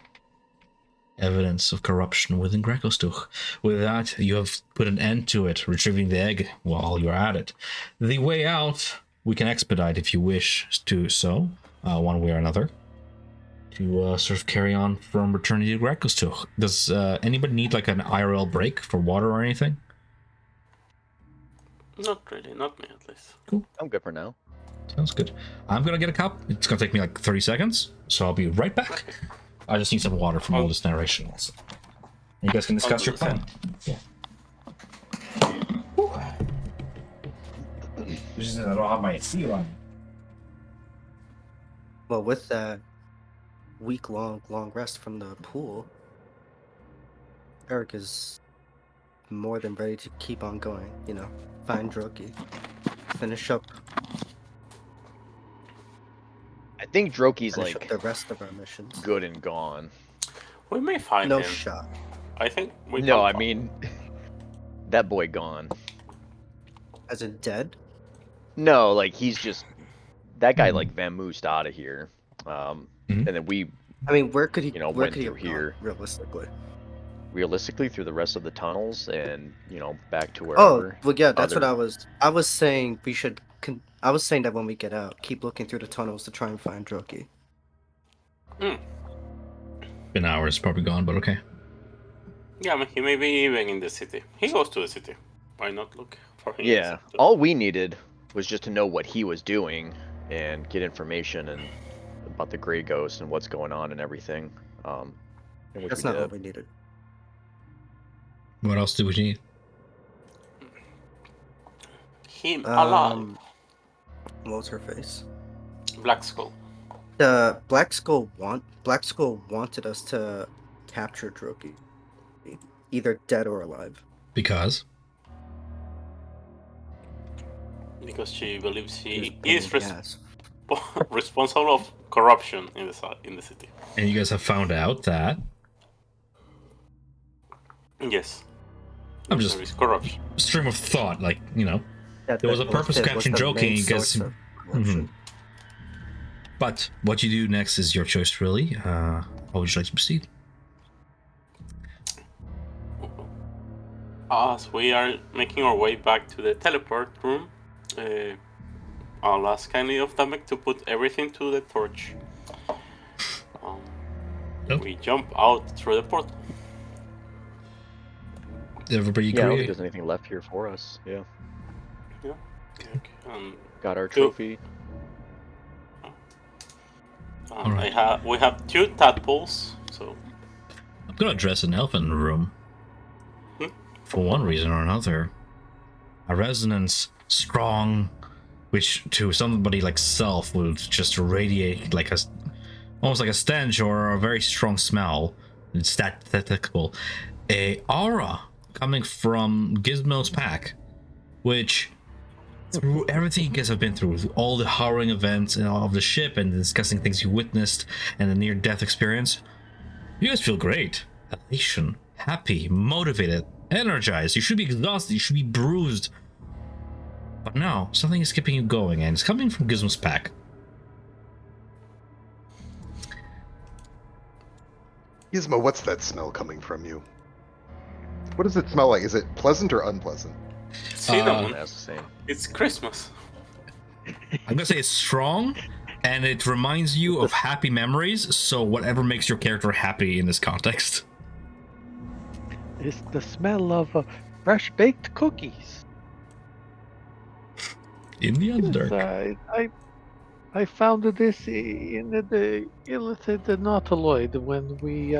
Evidence of corruption within Grecostuch. With that, you have put an end to it, retrieving the egg while you're at it. The way out, we can expedite if you wish to so, one way or another, to sort of carry on from returning to Grecostuch. Does anybody need like an IRL break for water or anything? Not really, not me at least. I'm good for now. Sounds good. I'm gonna get a cup. It's gonna take me like 30 seconds, so I'll be right back. I just need some water from all this narration also. You guys can discuss do your the plan. Yeah. Just I don't have my seal on. Well, with that week-long rest from the pool, Eric is more than ready to keep on going. Find Droki, finish up I think Droki's finish up like the rest of our missions. good and gone. We may find No him. shot. I think we No, can I find- mean that boy gone. As in dead? No, like he's just that guy like vamoosed out of here. And then we I mean, where could he? Where went could he through have gone, here. realistically? Realistically through the rest of the tunnels and back to Oh, wherever. well, yeah, that's what other- I was saying. We should. I was saying that when we get out, keep looking through the tunnels to try and find Droki. Been hours, probably gone, but okay. Yeah, I mean, he may be even in the city. He goes to the city. Why not look for him? Yeah. All we needed was just to know what he was doing and get information and about the Grey Ghost and what's going on and everything. Which That's we not did. what we needed. What else do we need? Him alive. What was her face? Black Skull. The Black Skull wanted us to capture Droki, either dead or alive. Because Because she believes he He is was yes. responsible of corruption in the city. and you guys have found out that Yes. I'm just- There is corruption. stream of thought, like That There was a purpose was caption the joking, main you guys- source of corruption. But what you do next is your choice, really. How would you like to proceed? As we are making our way back to the teleport room, I'll ask kindly of Tamek to put everything to the torch. Nope. We jump out through the portal. Everybody Yeah, I don't agree? think there's anything left here for us. Yeah. Okay. Got our trophy. Alright. We have 2 tadpoles, so I'm gonna dress an elf in the room. Hmm? For one reason or another. A resonance strong, which to somebody like self would just radiate like almost like a stench or a very strong smell. It's that detectable. A aura coming from Gizmo's pack, which through everything you guys have been through, all the harrowing events of the ship and discussing things you witnessed and the near-death experience, you guys feel great. Elation, happy, motivated, energized. You should be exhausted, you should be bruised. But no, something is keeping you going, and it's coming from Gizmo's pack. Gizmo, what's that smell coming from you? What does it smell like? Is it pleasant or unpleasant? cinnamon. That's the same. It's Christmas. I'm gonna say it's strong, and it reminds you of happy memories, so whatever makes your character happy in this context. It's the smell of fresh baked cookies. In the Yes, Underdark. I found this in the illicit Nautiloid when we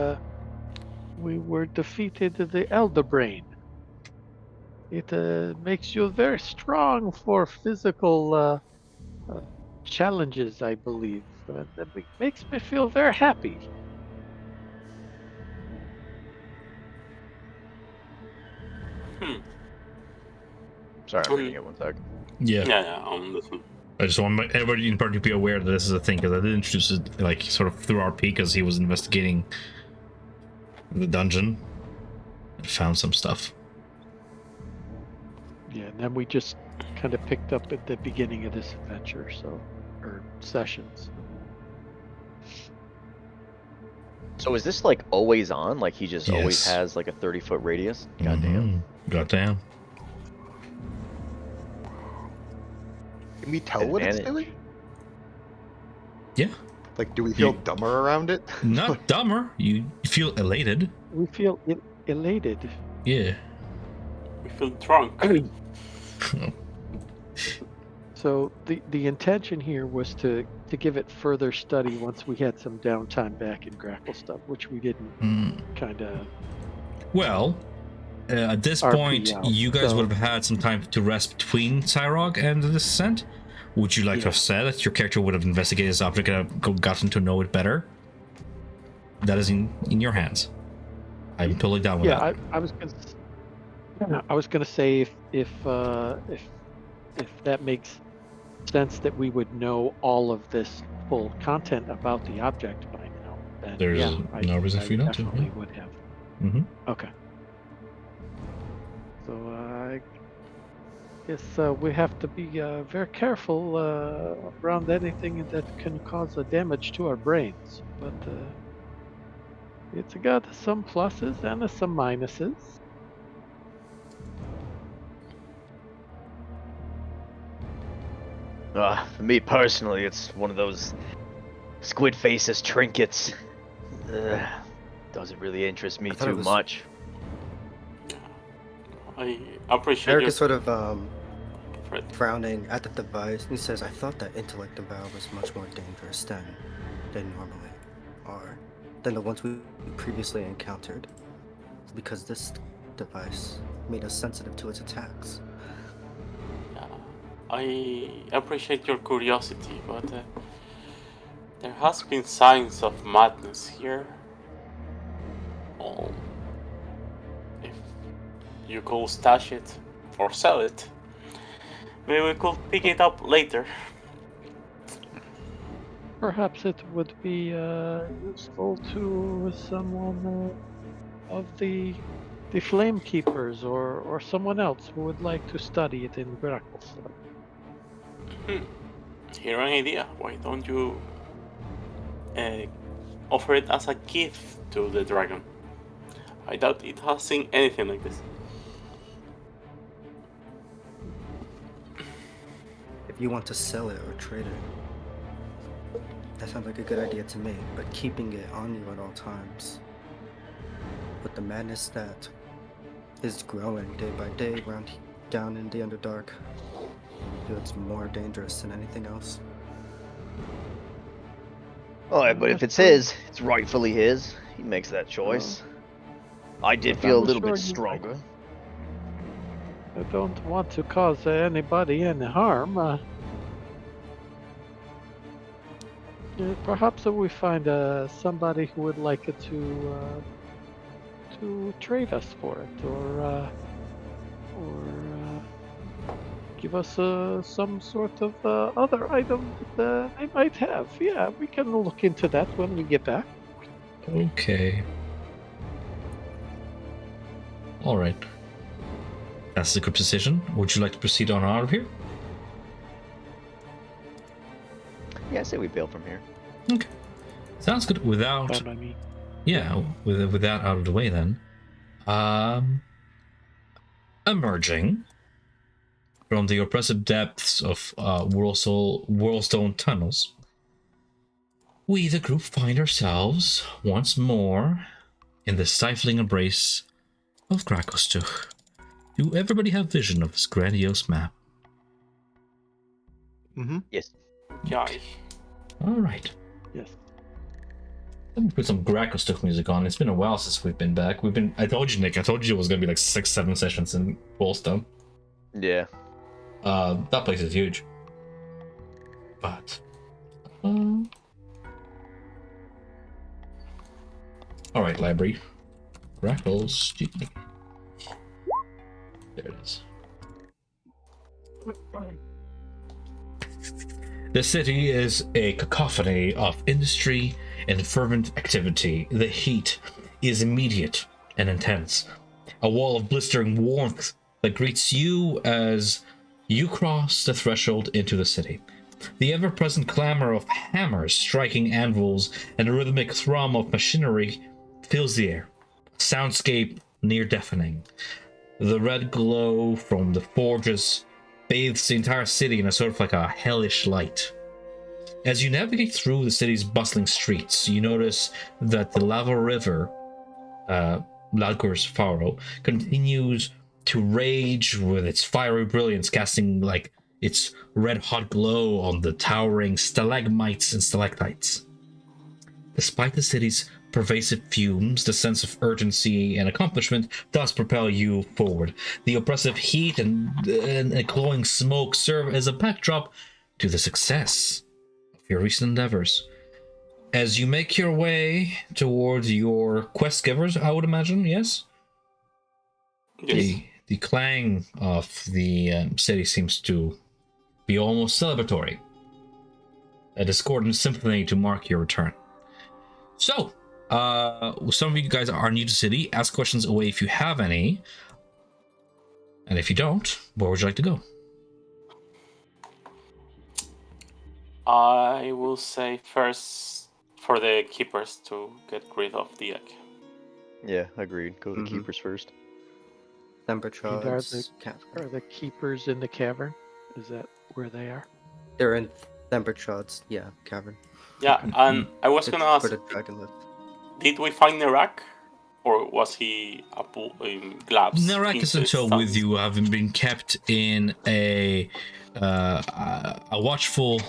were defeated the Elder Brain. It makes you very strong for physical challenges, I believe. And it makes me feel very happy. Sorry, I'm reading it one sec. Yeah. Yeah. This one. I just want everybody in part to be aware that this is a thing, because I did introduce it like sort of through RP because he was investigating the dungeon and found some stuff. Yeah, and then we just kind of picked up at the beginning of this adventure, or sessions. So is this like always on? Like he just always Yes. has like a 30-foot radius? Goddamn. Goddamn. Can we tell what it's Advantage. doing? Yeah. Like, do we feel You- dumber around it? Not dumber. You feel elated. We feel elated. Yeah. We feel drunk. So the intention here was to give it further study once we had some downtime back in Grackle stuff, which we didn't Mm. kind of. Well, at this RP point, out, you guys so- would have had some time to rest between Cyrog and the descent. Would you like to have said that your character would have investigated this object and have gotten to know it better? That is in your hands. I'm totally down with that. I was gonna say if that makes sense that we would know all of this full content about the object by now, then There's no reason for you not to. definitely would have. Mm-hmm. Okay. So I guess we have to be very careful around anything that can cause a damage to our brains. But it's got some pluses and some minuses. For me personally, it's one of those squid faces trinkets. Doesn't really interest me too much. I appreciate Eric your... is sort of Fred. frowning at the device. He says, "I thought that intellect valve was much more dangerous than they normally are, than the ones we previously encountered, because this device made us sensitive to its attacks." I appreciate your curiosity, but there has been signs of madness here. Oh, if you could stash it or sell it, maybe we could pick it up later. Perhaps it would be useful to someone of the Flame Keepers or someone else who would like to study it in Grackles. Here an idea. Why don't you offer it as a gift to the dragon? I doubt it has seen anything like this. If you want to sell it or trade it, that sounds like a good idea to me, but keeping it on you at all times, with the madness that is growing day by day down in the Underdark, it's more dangerous than anything else. Oh, but if it's his, it's rightfully his. He makes that choice. I did feel a little bit stronger. I don't want to cause anybody any harm. Perhaps we find somebody who would like to trade us for it, or give us some sort of other item that they might have. Yeah, we can look into that when we get back. Okay. All right. That's the good decision. Would you like to proceed on out of here? Yeah, I say we bail from here. Okay. Sounds good. Without, Fine by me. yeah, with that out of the way, then, emerging from the oppressive depths of Whirlstone tunnels, we, the group, find ourselves once more in the stifling embrace of Krakostuch. Do everybody have vision of this grandiose map? Mm-hmm. Yes. Yeah. All right. Yes. Let me put some Krakostuch music on. It's been a while since we've been back. I told you, Nick. I told you it was gonna be like 6-7 sessions in Whirlstone. Yeah. That place is huge. But, all right, library. Grackles. There it is. The city is a cacophony of industry and fervent activity. The heat is immediate and intense. A wall of blistering warmth that greets you as you cross the threshold into the city. The ever-present clamor of hammers striking anvils and the rhythmic thrum of machinery fills the air. Soundscape near deafening. The red glow from the forges bathes the entire city in a sort of like a hellish light. As you navigate through the city's bustling streets, you notice that the lava river, Ladgur's Faro, continues to rage with its fiery brilliance, casting like its red-hot glow on the towering stalagmites and stalactites. Despite the city's pervasive fumes, the sense of urgency and accomplishment does propel you forward. The oppressive heat and glowing smoke serve as a backdrop to the success of your recent endeavors. As you make your way towards your quest givers, I would imagine, yes? Yes. The clang of the city seems to be almost celebratory. A discordant symphony to mark your return. So, some of you guys are new to the city. Ask questions away if you have any. And if you don't, where would you like to go? I will say first for the keepers to get rid of the egg. Yeah, agreed. Go to the Mhm. keepers first. And Thembertrud's are the keepers in the cavern? Is that where they are? They're in Thembertrud's, cavern. Yeah, and I was It's gonna where ask, the dragon lives. did we find Nerak? Or was he in gloves? Narak is in tow with you, having been kept in a watchful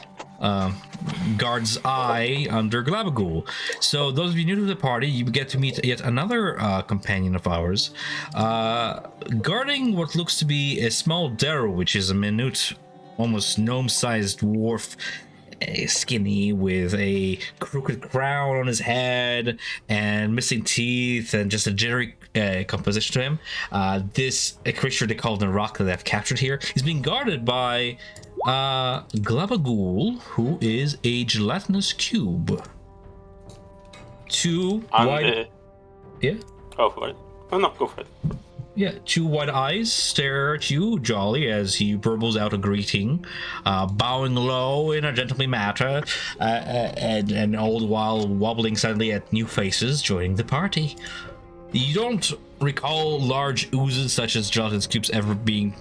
guard's eye under Glabagul. So those of you new to the party, you get to meet yet another companion of ours, guarding what looks to be a small Darrow, which is a minute, almost gnome-sized dwarf, skinny with a crooked crown on his head and missing teeth and just a jittery composition to him. This a creature they call Narak that they've captured here is being guarded by Glabagul, who is a gelatinous cube. Two wide... Yeah? Go for it. Oh, no, go for it. Yeah, two wide eyes stare at you, jolly, as he burbles out a greeting, bowing low in a gentlemanly manner, and all the while wobbling suddenly at new faces joining the party. You don't recall large oozes such as gelatinous cubes ever being,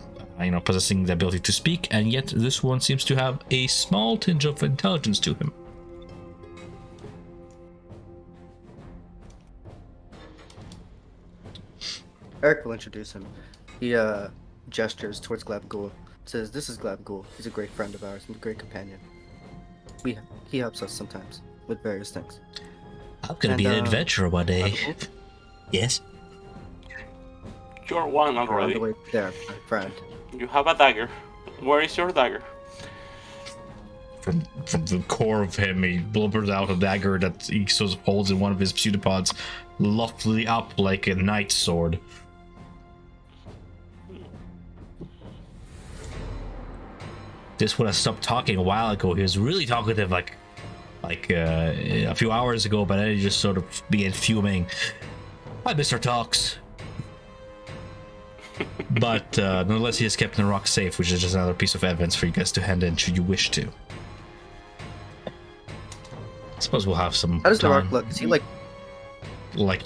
possessing the ability to speak, and yet this one seems to have a small tinge of intelligence to him. Eric will introduce him. He gestures towards Glabagul. Says, "This is Glabagul. He's a great friend of ours and a great companion. He helps us sometimes with various things." I'm gonna be an adventurer one day. Glabagul, Yes. You're one we're on already. the way there, my friend. You have a dagger. Where is your dagger? From the core of him, he blubbers out a dagger that he sort of holds in one of his pseudopods, loftily up like a knight's sword. This would have stopped talking a while ago. He was really talkative, like a few hours ago, but then he just sort of began fuming. Hi, Mr. Talks. But nonetheless, he has kept the rock safe, which is just another piece of evidence for you guys to hand in should you wish to. I suppose we'll have some How does the time. rock look? Is he Like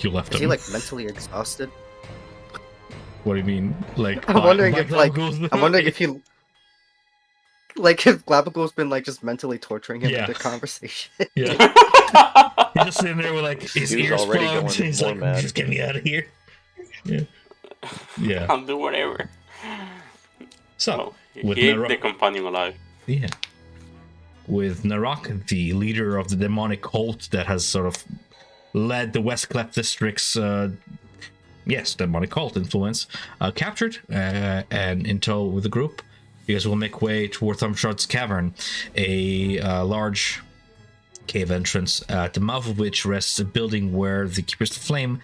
you left is him? he like mentally exhausted? What do you mean? Like I'm wondering by if like Glabagul's- I'm wondering if he like if Glabagul's been like just mentally torturing him Yeah. with the conversation. Yeah. He's just sitting there with like his He was ears already plugged. going He's more like, mad. just get me out of here. Yeah. Yeah. I'll do whatever. So, Oh, with he ate Narak, the companion alive. yeah, with Narak, the leader of the demonic cult that has sort of led the West Clef district's, demonic cult influence, captured and in tow with the group, you guys will make way toward Thumshot's cavern, a large cave entrance at the mouth of which rests a building where the Keepers of the Flame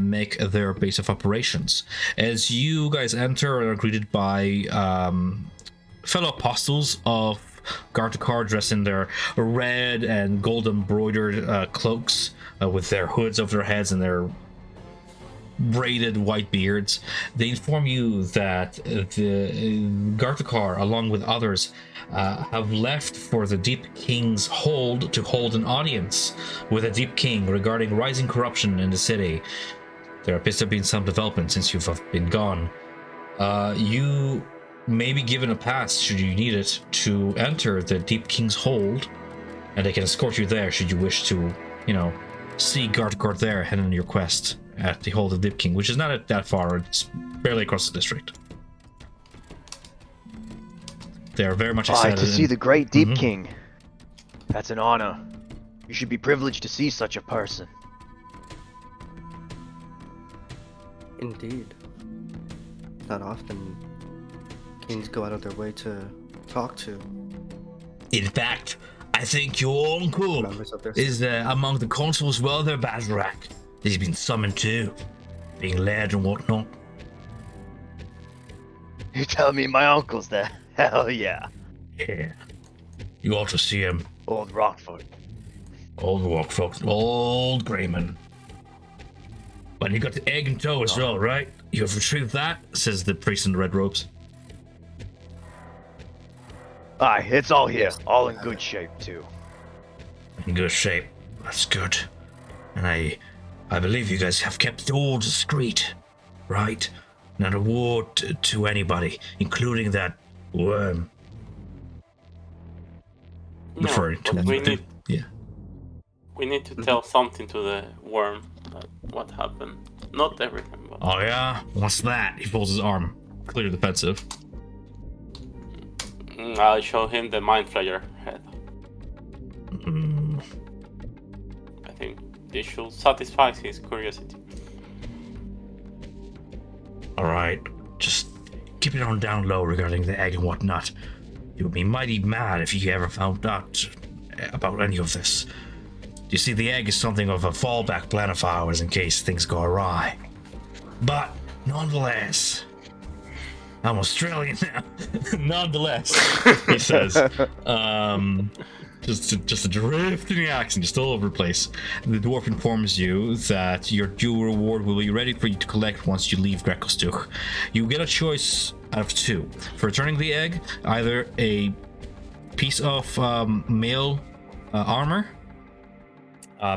make their base of operations. As you guys enter and are greeted by fellow apostles of Gartakar dressed in their red and gold embroidered cloaks with their hoods over their heads and their braided white beards, they inform you that the Gartakar, along with others, have left for the Deep King's hold to hold an audience with the Deep King regarding rising corruption in the city. There appears to have been some development since you've been gone. You may be given a pass, should you need it, to enter the Deep King's hold, and they can escort you there should you wish to, see Gartakar there head on your quest at the hold of Deep King, which is not that far, it's barely across the district. They're very much excited. To see the great Deep Mhm. King. That's an honor. You should be privileged to see such a person. Indeed. Not often kings go out of their way to talk to In fact, I think your uncle members of their is among the consuls well there, Bazarak. He's been summoned too, being led and whatnot. You telling me my uncle's there? Hell yeah. Yeah. You ought to see him. Old Rockford. Old Rockford, old Greyman. But you got the egg in tow as well, right? You have retrieved that, says the priest in the red robes. Aye, it's all here. All in good shape, too. In good shape. That's good. And I believe you guys have kept it all discreet, right? Not a word to anybody, including that worm. No, Referring to but yeah. we need to tell something to the worm. What happened? Not everything, but Oh yeah? What's that? He pulls his arm. Clear defensive. I'll show him the mind flayer head. I think this should satisfy his curiosity. Alright. Just keep it on down low regarding the egg and whatnot. You would be mighty mad if you ever found out about any of this. You see, the egg is something of a fallback plan of ours in case things go awry. But, nonetheless, I'm Australian now. Nonetheless, he says. Just a drift in the accent, just all over the place. The dwarf informs you that your due reward will be ready for you to collect once you leave Grecostuch. You get a choice out of two. For returning the egg, either a piece of male armor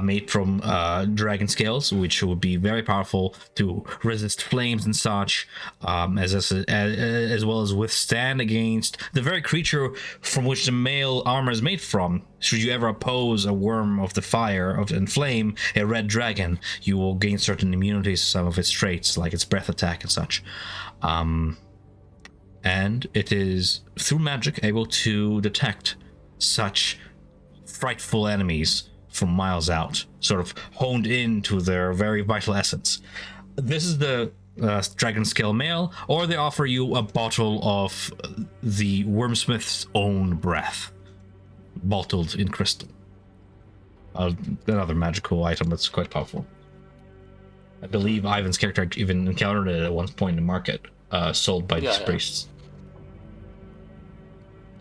made from dragon scales, which would be very powerful to resist flames and such, as well as withstand against the very creature from which the male armor is made from. Should you ever oppose a worm of the fire and flame, a red dragon, you will gain certain immunities to some of its traits, like its breath attack and such. And it is, through magic, able to detect such frightful enemies from miles out, sort of honed into their very vital essence. This is the dragon scale male, or they offer you a bottle of the wormsmith's own breath, bottled in crystal. Another magical item that's quite powerful. I believe Ivan's character even encountered it at one point in the market, sold by these priests.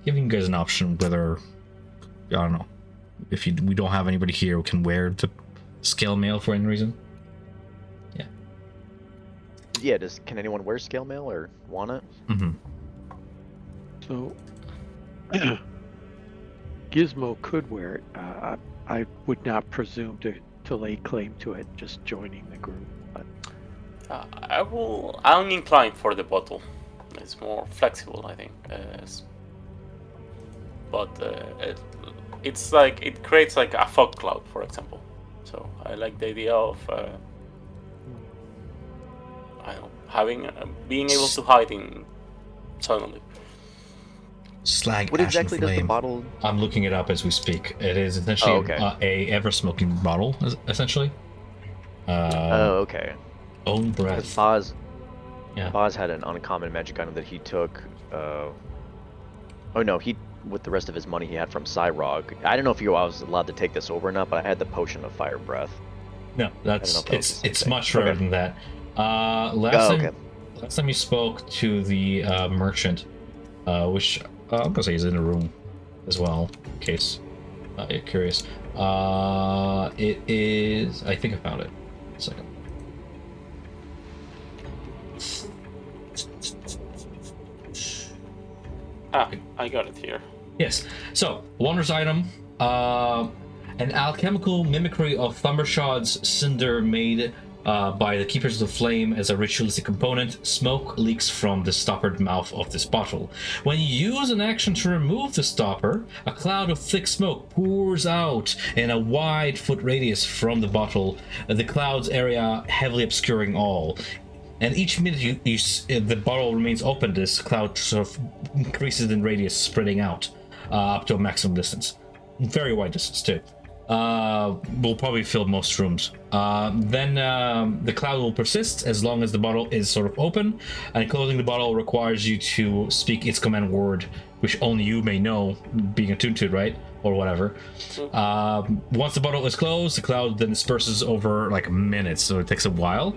Giving you guys an option whether, I don't know, if we don't have anybody here who can wear the scale mail for any reason. Yeah, can anyone wear scale mail or want it? Mm-hmm. So, Gizmo could wear it. I would not presume to lay claim to it just joining the group. But I'm inclined for the bottle. It's more flexible, I think. It's like it creates like a fog cloud, for example. So I like the idea of I don't know, having being able to hide in suddenly. Slag. What exactly does the bottle? I'm looking it up as we speak. It is essentially a ever-smoking bottle, essentially. Okay. Own breath. Boz had an uncommon magic item that he took. With the rest of his money he had from Cyrog. I don't know if I was allowed to take this over or not, but I had the potion of fire breath. No, it's much rarer than that. Last time you spoke to the merchant, which I'm gonna say is in the room as well, in case you're curious. It is. I think I found it. A second. I got it here. Yes. So, wondrous item. An alchemical mimicry of Thumbershad's cinder made by the Keepers of the Flame as a ritualistic component. Smoke leaks from the stoppered mouth of this bottle. When you use an action to remove the stopper, a cloud of thick smoke pours out in a wide foot radius from the bottle, the cloud's area heavily obscuring all. And each minute the bottle remains open, this cloud sort of increases in radius, spreading out up to a maximum distance. Very wide distance, too. will probably fill most rooms. Then the cloud will persist as long as the bottle is sort of open, and closing the bottle requires you to speak its command word, which only you may know, being attuned to it, right? Or whatever. Once the bottle is closed, the cloud then disperses over like minutes, so it takes a while.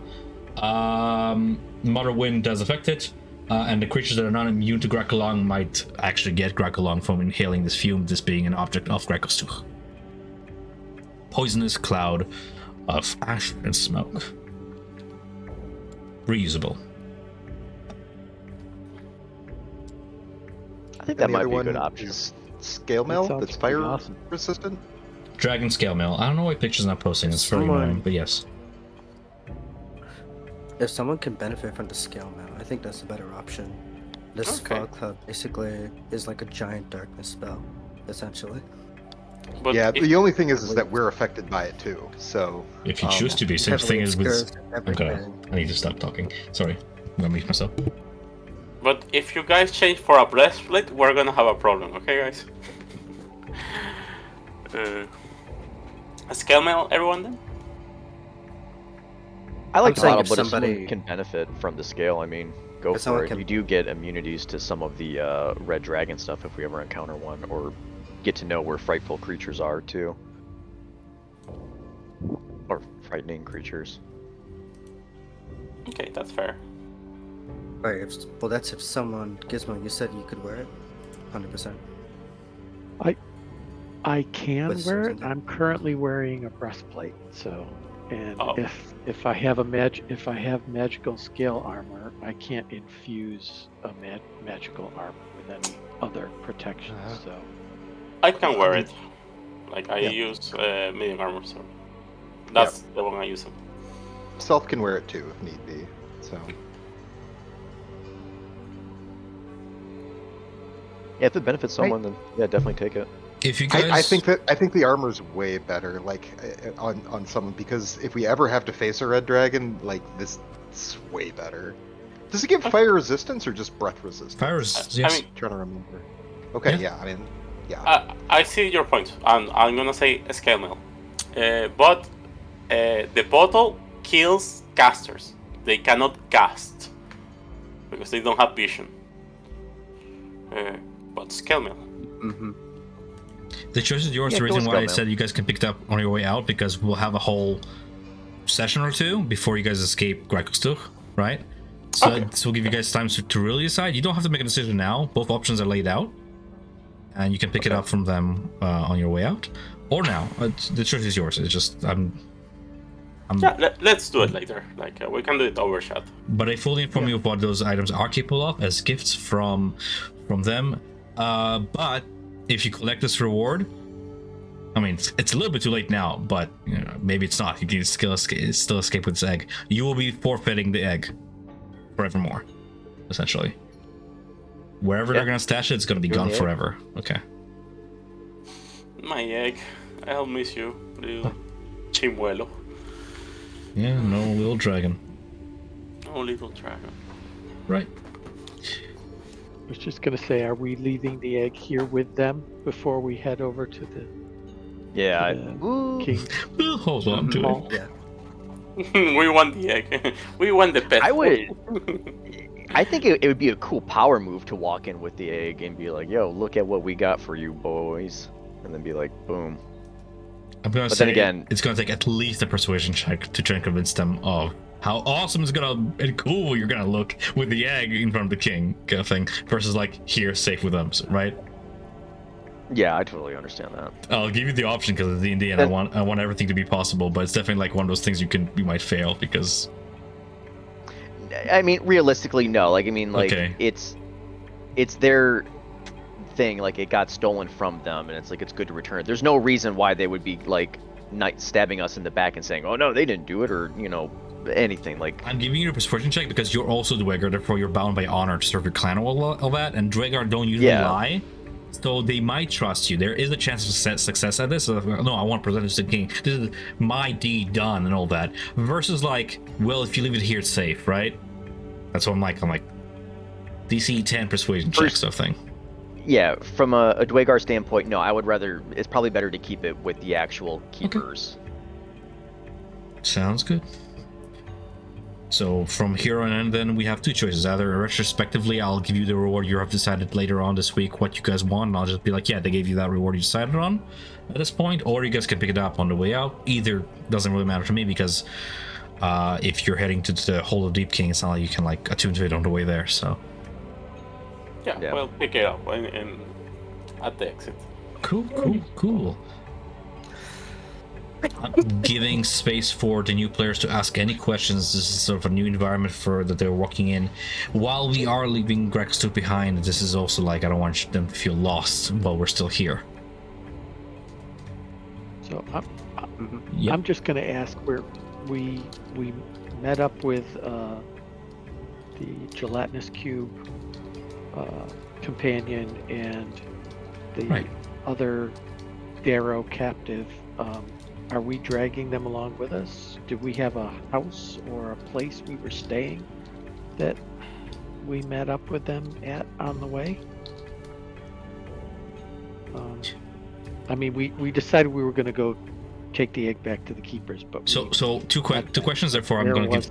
Mother Wind does affect it, and the creatures that are not immune to Grakulong might actually get Grakulong from inhaling this fume, this being an object of Grakulstuch. Poisonous cloud of ash and smoke. Reusable. I think that And the might other be a good one option. is Scale Mail sounds that's pretty fire awesome. resistant. Dragon scale mail. I don't know why picture's not posting. It's very Someone- annoying, but yes. If someone can benefit from the scale mail, I think that's a better option. This Okay. fog cloud basically is like a giant darkness spell, essentially. But Yeah, if- the only thing is that we're affected by it too. So If you Um, choose to be, same Heavily thing as with. obscures Okay, everything. I need to stop talking. Sorry, I'm gonna mute myself. But if you guys change for a breastplate, we're gonna have a problem, okay, guys? A scale mail, everyone then? I like I'm the saying bottle, if but if somebody- someone can benefit from the scale, I mean, go If someone for it. can- You do get immunities to some of the red dragon stuff if we ever encounter one, or get to know where frightful creatures are too. Or frightening creatures. Okay, that's fair. Right, well that's if someone, Gizmo, you said you could wear it? 100%. I can With wear it. Susan. I'm currently wearing a breastplate, so and Oh. if I have magical scale armor, I can't infuse a magical armor with any other protection. So I can wear it. Like, I Yeah. use medium armor, so that's the one I use. Self can wear it too if need be. So Yeah, if it benefits someone, then yeah, definitely take it. If you guys, I think the armor's way better, like on someone, because if we ever have to face a red dragon, like this, it's way better. Does it give fire resistance or just breath resistance? Fires, I yes. mean, trying to remember. Okay, Yeah. yeah, I mean, yeah. I see your point. I'm gonna say a scale mail. But the bottle kills casters. They cannot cast because they don't have vision. But scale mail. Mm-hmm. The choice is yours. Yeah, The go reason why I scale mail. said you guys can pick it up on your way out, because we'll have a whole session or two before you guys escape Graikokstuch, right? So Okay. this will give you guys time to really decide. You don't have to make a decision now. Both options are laid out, and you can pick it up from them on your way out, or now. The choice is yours. It's just Yeah, let's do it later. Like we can do it overshot. But I fully inform you of what those items are capable of as gifts from them. But if you collect this reward, I mean, it's a little bit too late now, but you know, maybe it's not. You can still escape with this egg. You will be forfeiting the egg forevermore, essentially. Wherever they're gonna stash it, it's gonna be gone the egg? forever. Okay. My egg, I'll miss you, little chimuelo. Yeah, no little dragon. Oh, little dragon. Right. I was just gonna say, are we leaving the egg here with them before we head over to the Yeah. king? We'll hold on to it. hall? Yeah. We want the egg. We want the pet. I would. I think it would be a cool power move to walk in with the egg and be like, "Yo, look at what we got for you, boys," and then be like, "Boom." I'm gonna But say then again- it's gonna take at least a persuasion check to try and convince them of how awesome it's gonna and cool you're gonna look with the egg in front of the king, kind of thing, versus like here, safe with them, right? Yeah, I totally understand that. I'll give you the option because at the end, I want everything to be possible, but it's definitely like one of those things you might fail because I mean, realistically, no. Like, I mean, like Okay. it's their thing. Like, it got stolen from them, and it's like it's good to return it. There's no reason why they would be like stabbing us in the back and saying, "Oh no, they didn't do it," or anything like. I'm giving you a persuasion check because you're also Dwegar, therefore you're bound by honor to serve your clan and all that, and Dwegar don't usually Yeah. lie. So they might trust you. There is a chance of success at this. So, no, I want to present this to the king. This is my deed done and all that. Versus like, well, if you leave it here, it's safe, right? That's what I'm like. DC 10 persuasion check First- stuff thing. Yeah, from a Dwagar standpoint, no, I would rather. It's probably better to keep it with the actual keepers. Sounds good. So from here on in, then we have two choices. Either retrospectively, I'll give you the reward you have decided later on this week what you guys want, and I'll just be like, yeah, they gave you that reward you decided on at this point, or you guys can pick it up on the way out. Either doesn't really matter to me because if you're heading to the Hold of Deep King, it's not like you can like attune to it on the way there. So Yeah, we'll pick it up at the exit. Cool. Giving space for the new players to ask any questions. This is sort of a new environment for that they're walking in. While we are leaving Gregstoop behind, this is also like I don't want them to feel lost while we're still here. So I'm just going to ask where we met up with the gelatinous cube companion and the other Darrow captive. Are we dragging them along with us? Did we have a house or a place we were staying that we met up with them at on the way? I mean, we decided we were going to go take the egg back to the keepers, but so two questions. Therefore, I'm going to give.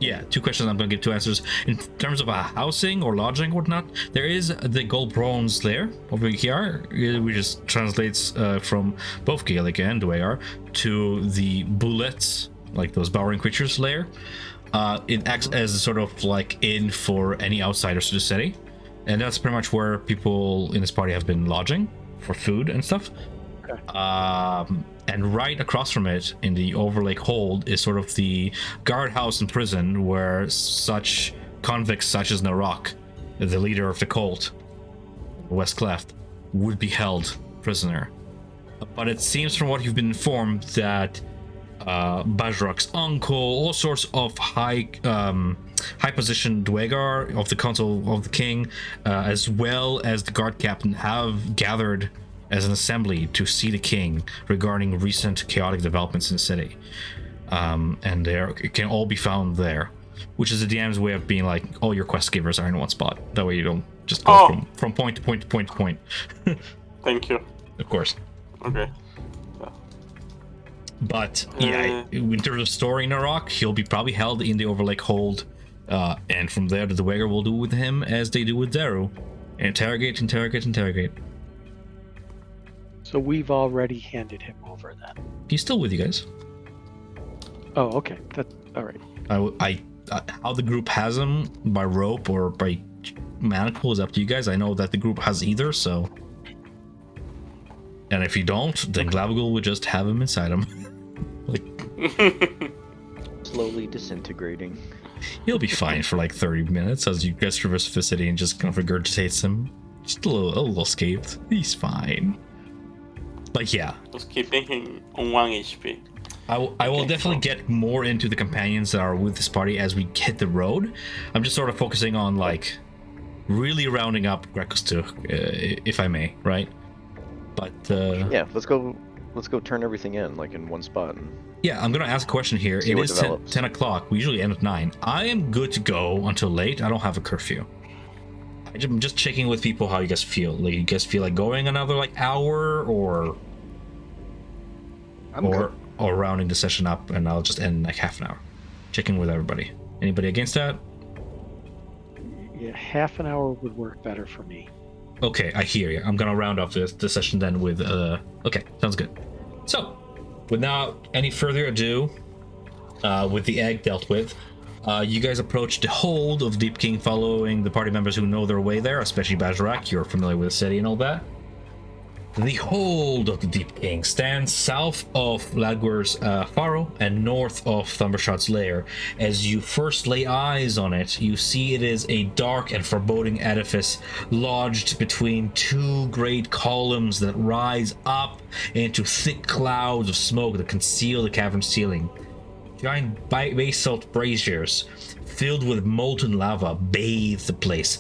Yeah, two questions. I'm going to give two answers. In terms of a housing or lodging, whatnot, there is the gold bronze lair over here, which just translates from both Gaelic and Dwayar to the bullets, like those bowering creatures lair. It acts as a sort of like inn for any outsiders to the city, and that's pretty much where people in this party have been lodging for food and stuff. Okay. And right across from it in the Overlake Hold is sort of the guardhouse and prison where such convicts such as Narok, the leader of the cult, West Cleft, would be held prisoner. But it seems from what you've been informed that Bajrak's uncle, all sorts of high positioned Dwagar of the Council of the King, as well as the guard captain, have gathered as an assembly to see the king regarding recent chaotic developments in the city. And it can all be found there, which is the DM's way of being like, all your quest givers are in one spot. That way you don't just go from point to point to point to point. Thank you. Of course. Okay. But yeah, in terms of storing Narok, he'll be probably held in the Overlake Hold, and from there the Dwegar will do with him as they do with Daru. Interrogate. So we've already handed him over then. He's still with you guys. Oh, okay. That's all right. How the group has him by rope or by manacle is up to you guys. I know that the group has either, so. And if you don't, then Glavagul would just have him inside him. Slowly disintegrating. He'll be fine for like 30 minutes as you guys traverse the city and just kind of regurgitates him. Just a little escaped. He's fine. But yeah. Just keeping him on 1 HP. I will definitely get more into the companions that are with this party as we hit the road. I'm just sort of focusing on like really rounding up Grekostuk, if I may, right? But yeah, let's go turn everything in like in one spot. Yeah, I'm gonna ask a question here. It is 10 o'clock. We usually end at 9. I am good to go until late. I don't have a curfew. I'm just checking with people how you guys feel. Like, you guys feel like going another like hour or rounding the session up, and I'll just end like half an hour. Checking with everybody. Anybody against that? Yeah, half an hour would work better for me. Okay, I hear you. I'm gonna round off the session then with okay, sounds good. So, without any further ado, with the egg dealt with, you guys approach the hold of Deep King, following the party members who know their way there, especially Bajrak. You're familiar with the city and all that. The hold of the Deep King stands south of Lagwer's Faro and north of Thumbershot's lair. As you first lay eyes on it, you see it is a dark and foreboding edifice lodged between two great columns that rise up into thick clouds of smoke that conceal the cavern ceiling. Giant basalt braziers filled with molten lava bathe the place,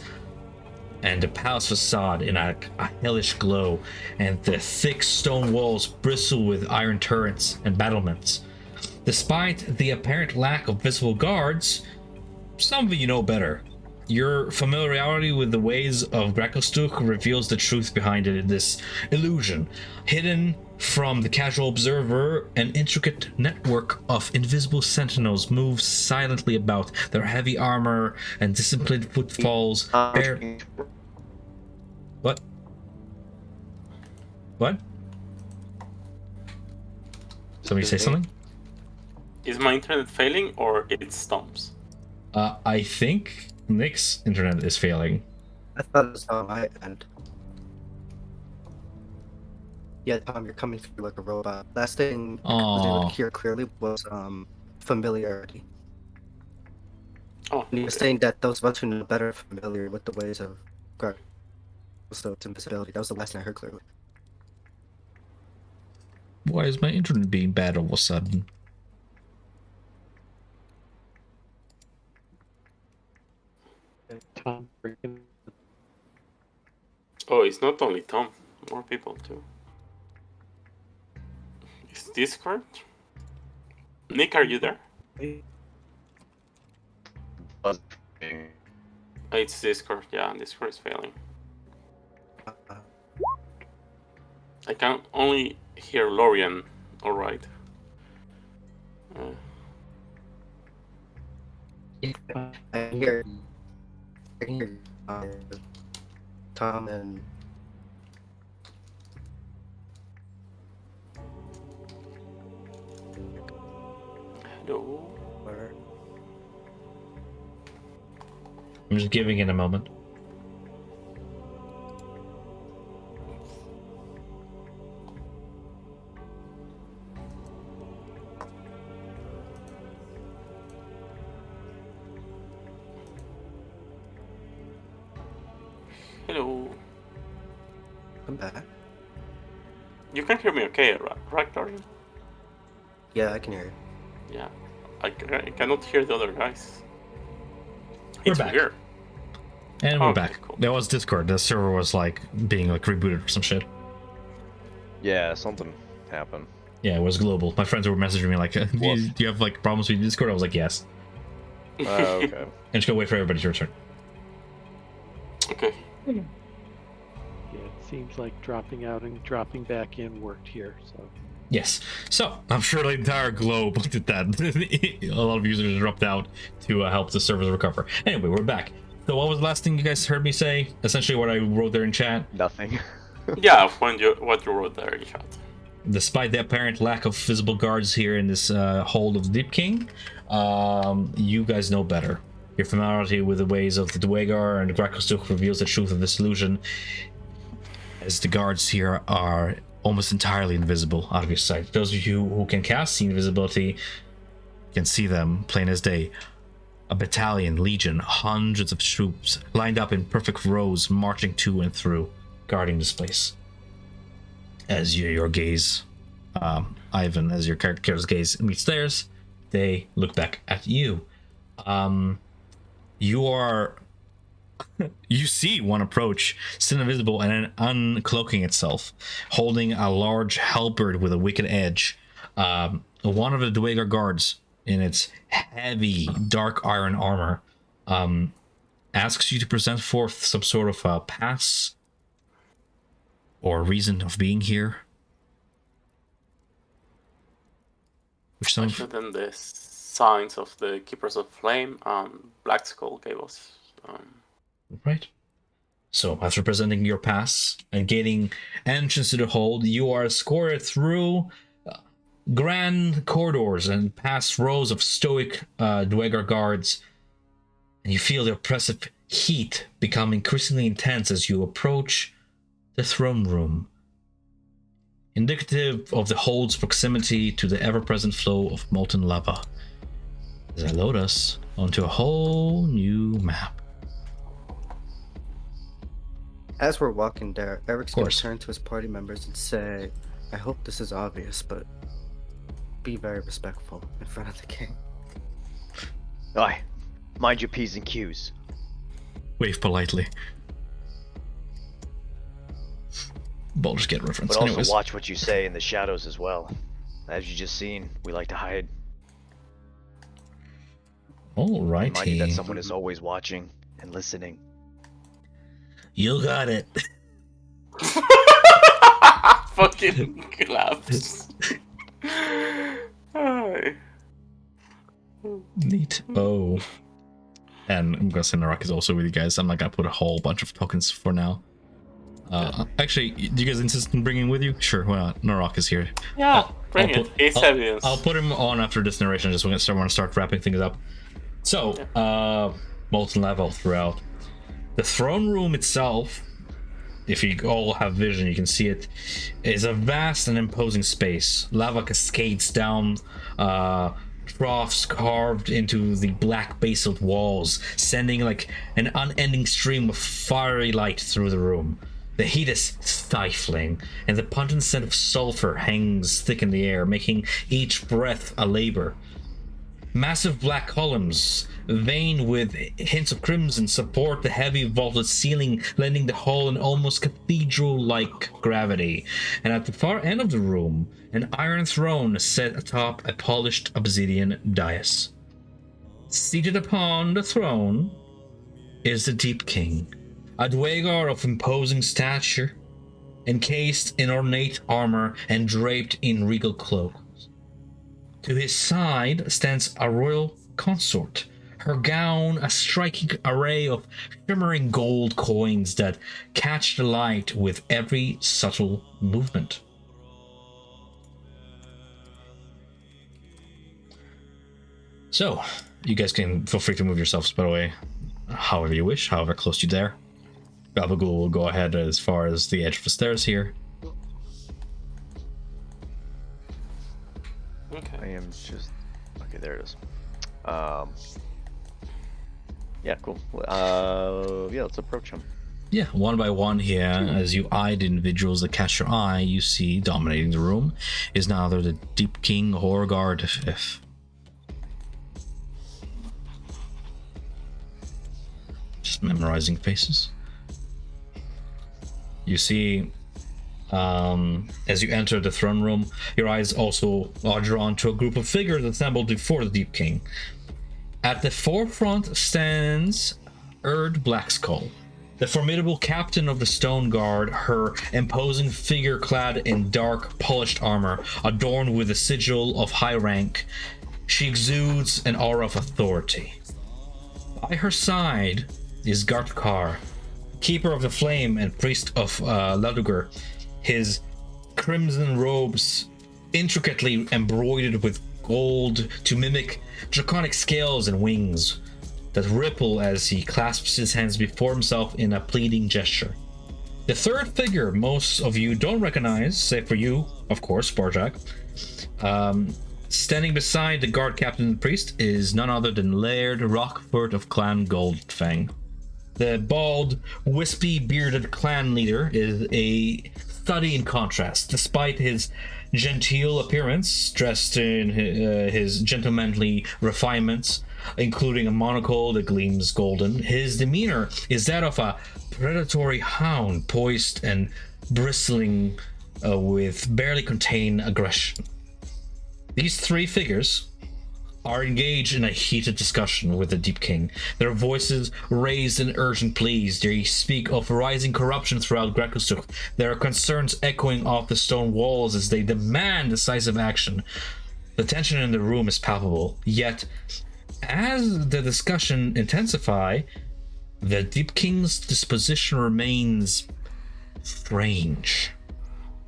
and the palace facade in a hellish glow, and the thick stone walls bristle with iron turrets and battlements. Despite the apparent lack of visible guards, some of you know better. Your familiarity with the ways of Grakostuk reveals the truth behind it, this illusion. Hidden from the casual observer, an intricate network of invisible sentinels moves silently about, their heavy armor and disciplined footfalls. What? What? Somebody say something? Is my internet failing or it stumps? I think Nick's internet is failing. I thought it was on my end. Yeah, Tom, you're coming through like a robot. Last thing I was able Aw. to hear clearly was familiarity. Oh, And you were saying that those of us who know better are familiar with the ways of Grakostuk's invisibility. That was the last thing I heard clearly. Why is my internet being bad all of a sudden? Tom, freaking oh, it's not only Tom. More people too. Is Discord? Nick, are you there? It's Discord. Yeah, Discord is failing. I can only hear Lorian. All right. I can hear Tom and Hello. or I'm just giving it a moment. Hello. I'm back. You can hear me okay, right, Lorian? Yeah, I can hear you. Yeah. I cannot hear the other guys. We're It's back. weird. And we're Okay, back. cool. That was Discord. The server was like being like rebooted or some shit. Yeah, something happened. Yeah, it was global. My friends were messaging me like, do you have like problems with Discord? I was like, yes. Okay. And just gonna wait for everybody to return. Okay. yeah, it seems like dropping out and dropping back in worked here. So Yes. So I'm sure the entire globe did that. A lot of users dropped out to help the servers recover. Anyway, we're back. So what was the last thing you guys heard me say? Essentially, what I wrote there in chat. Nothing. Yeah, what you wrote there in chat. Despite the apparent lack of visible guards here in this hold of the Deep King, you guys know better. Your familiarity with the ways of the Dwegar and the Grakostuk reveals the truth of this illusion, as the guards here are almost entirely invisible out of your sight. Those of you who can cast see invisibility can see them plain as day. A battalion, legion, hundreds of troops lined up in perfect rows, marching to and through, guarding this place. As your gaze, Ivan, as your character's gaze meets theirs, they look back at you. You see one approach, still invisible and then uncloaking itself, holding a large halberd with a wicked edge. One of the Dwegar guards, in its heavy, dark iron armor, asks you to present forth some sort of a pass or reason of being here. Which some I showed them the signs of the Keepers of Flame and Black Skull gave us. Right. So, after presenting your pass and gaining entrance to the hold, you are escorted through grand corridors and past rows of stoic Dwegar guards, and you feel the oppressive heat become increasingly intense as you approach the throne room, indicative of the hold's proximity to the ever-present flow of molten lava, as I load us onto a whole new map. As we're walking there, Eric's going to course. turn to his party members and say, I hope this is obvious, but be very respectful in front of the king. Aye. Mind your P's and Q's. Wave politely. Baldur's Gate reference. But also Anyways. watch what you say in the shadows as well. As you just seen, we like to hide. Remind you that Alrighty. someone is always watching. and listening. You got it. Fucking collapse. Ay. Neat. Oh. And I'm guessing Narak is also with you guys. I'm not gonna put a whole bunch of tokens for now. Actually, do you guys insist on bringing him with you? Sure, why not? Narak is here. Yeah, bring it. It's evidence. I'll put him on after this narration, just when I want to start wrapping things up. So, molten lava throughout. The throne room itself, if you all have vision, you can see it, is a vast and imposing space. Lava cascades down, troughs carved into the black basalt walls, sending like an unending stream of fiery light through the room. The heat is stifling, and the pungent scent of sulfur hangs thick in the air, making each breath a labor. Massive black columns, veined with hints of crimson, support the heavy vaulted ceiling, lending the hall an almost cathedral-like gravity. And at the far end of the room, an iron throne set atop a polished obsidian dais. Seated upon the throne is the Deep King, a Dwagar of imposing stature, encased in ornate armor and draped in regal cloaks. To his side stands a royal consort, her gown a striking array of shimmering gold coins that catch the light with every subtle movement. So, you guys can feel free to move yourselves, by the way, however you wish, however close you dare. Gabagool will go ahead as far as the edge of the stairs here. Okay. I am just... Okay, there it is. Yeah, cool. Yeah, let's approach him. Yeah, one by one here, as you eye the individuals that catch your eye, you see dominating the room is none other the Deep King Horgard V. Just memorizing faces. You see, as you enter the throne room, your eyes also are drawn to a group of figures assembled before the Deep King. At the forefront stands Erd Blackskull, the formidable captain of the Stone Guard, her imposing figure clad in dark, polished armor, adorned with a sigil of high rank. She exudes an aura of authority. By her side is Gartkar, keeper of the flame and priest of Ladugar, his crimson robes intricately embroidered with gold to mimic draconic scales and wings that ripple as he clasps his hands before himself in a pleading gesture. The third figure most of you don't recognize, save for you, of course, Borjak. Standing beside the guard captain and priest is none other than Laird Rockford of Clan Goldfang. The bald, wispy, bearded clan leader is a study in contrast. Despite his genteel appearance, dressed in his gentlemanly refinements, including a monocle that gleams golden, his demeanor is that of a predatory hound, poised and bristling with barely contained aggression. These three figures are engaged in a heated discussion with the Deep King, their voices raised in urgent pleas. They speak of rising corruption throughout Grekostuk, their concerns echoing off the stone walls as they demand decisive action. The tension in the room is palpable, yet as the discussion intensifies, the Deep King's disposition remains strange.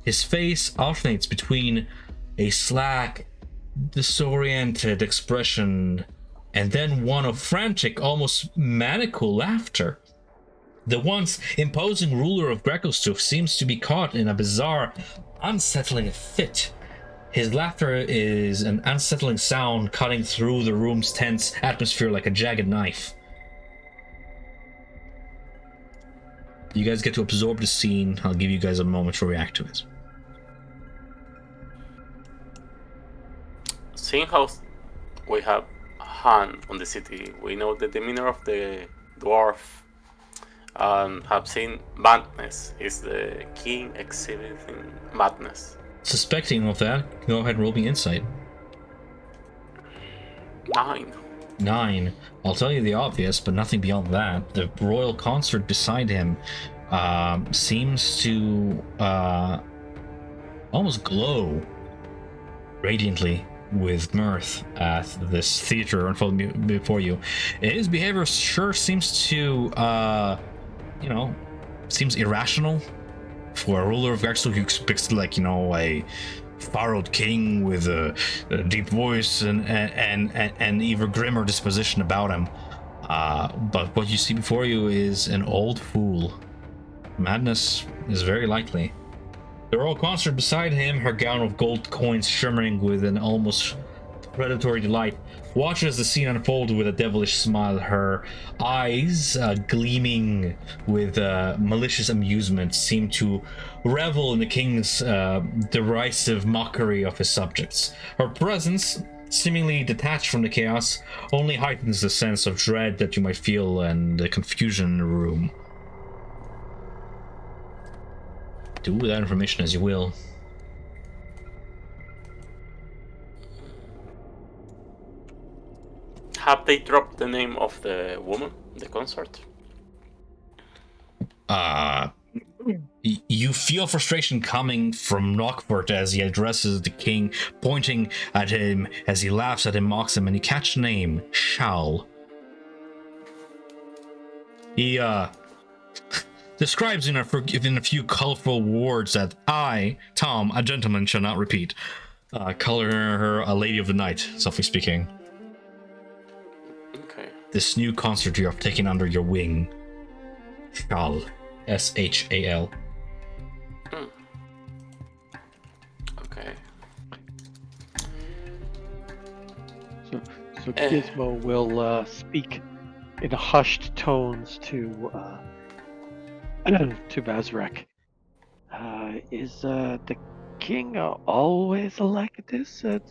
His face alternates between a slack, disoriented expression and then one of frantic, almost maniacal laughter. The once imposing ruler of Grekostuk seems to be caught in a bizarre, unsettling fit. His laughter is an unsettling sound cutting through the room's tense atmosphere like a jagged knife. You guys get to absorb the scene. I'll give you guys a moment to react to it. Seeing how we have Han on the city, we know the demeanor of the dwarf, and have seen madness. Is the king exhibiting madness? Suspecting of that, go ahead and roll me insight. 9. 9. I'll tell you the obvious, but nothing beyond that. The royal consort beside him seems to almost glow radiantly with mirth at this theater unfolding before you. His behavior sure seems to, seems irrational. For a ruler of Garxel, you expect, like, a furrowed king with a deep voice and even grimmer disposition about him. But what you see before you is an old fool. Madness is very likely. The royal consort beside him, her gown of gold coins shimmering with an almost predatory delight, watches the scene unfold with a devilish smile, her eyes gleaming with malicious amusement, seem to revel in the king's derisive mockery of his subjects. Her presence, seemingly detached from the chaos, only heightens the sense of dread that you might feel and the confusion in the room. Do with that information as you will. Have they dropped the name of the woman, the consort? You feel frustration coming from Rockford as he addresses the king, pointing at him as he laughs at him, mocks him, and you catch the name, Shal. He describes in a few colorful words that I, Tom, a gentleman, shall not repeat. Calling her a lady of the night, softly speaking. Okay. This new consort you have taken under your wing, Shal. Shal. Okay. So Gizmo will speak in hushed tones to Bazarek. Is the king always like this? It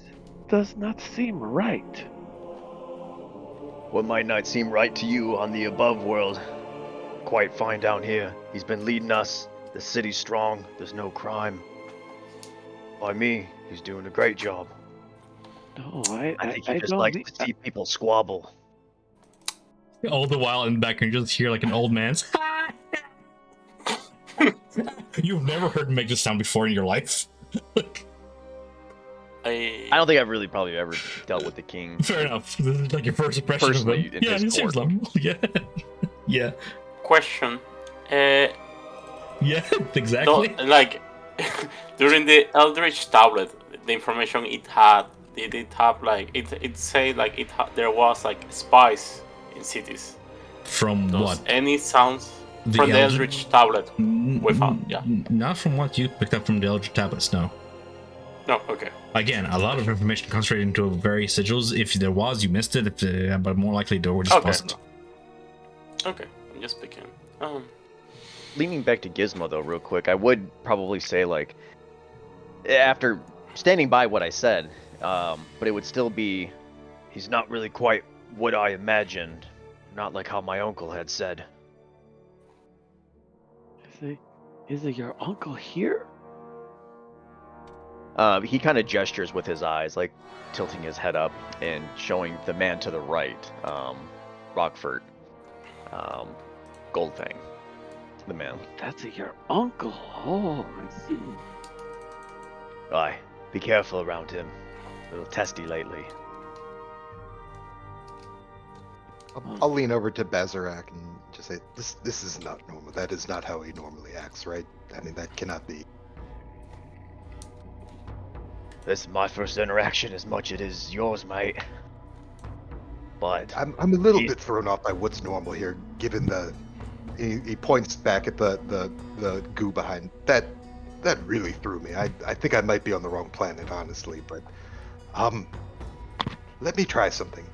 does not seem right. What might not seem right to you on the above world, quite fine down here. He's been leading us. The city's strong. There's no crime. By me, he's doing a great job. No, I think he just likes to see people squabble. All the while in the background, you just hear like an old man's. You've never heard him make this sound before in your life. I don't think I've really probably ever dealt with the king. Fair enough. This is like your first impression Personally, of him. Yeah, he seems like yeah, yeah, Question. yeah, exactly. Like during the Eldrich tablet, the information it had, did it have like it say like there was like spies in cities? From what? Any sounds from the Eldrich tablet we found? Yeah. Not from what you picked up from the Eldritch tablets, no. No. Okay. Again, a lot of information concentrated into very sigils. If there was, you missed it. But more likely there just wasn't. Okay. I'm just picking. Leaning back to Gizmo though, real quick, I would probably say like, after standing by what I said, but it would still be, he's not really quite what I imagined. Not like how my uncle had said. Is it your uncle here? He kind of gestures with his eyes, like tilting his head up and showing the man to the right, Rockford, Goldfang, the man. That's your uncle. Oh, I see. Aye, be careful around him. A little testy lately. I'll lean over to Bazarek and just say, "This is not normal. That is not how he normally acts, right? I mean, that cannot be." This is my first interaction as much as it is yours, mate. But I'm a little bit thrown off by what's normal here, given the. He points back at the goo behind that. That really threw me. I think I might be on the wrong planet, honestly. But let me try something.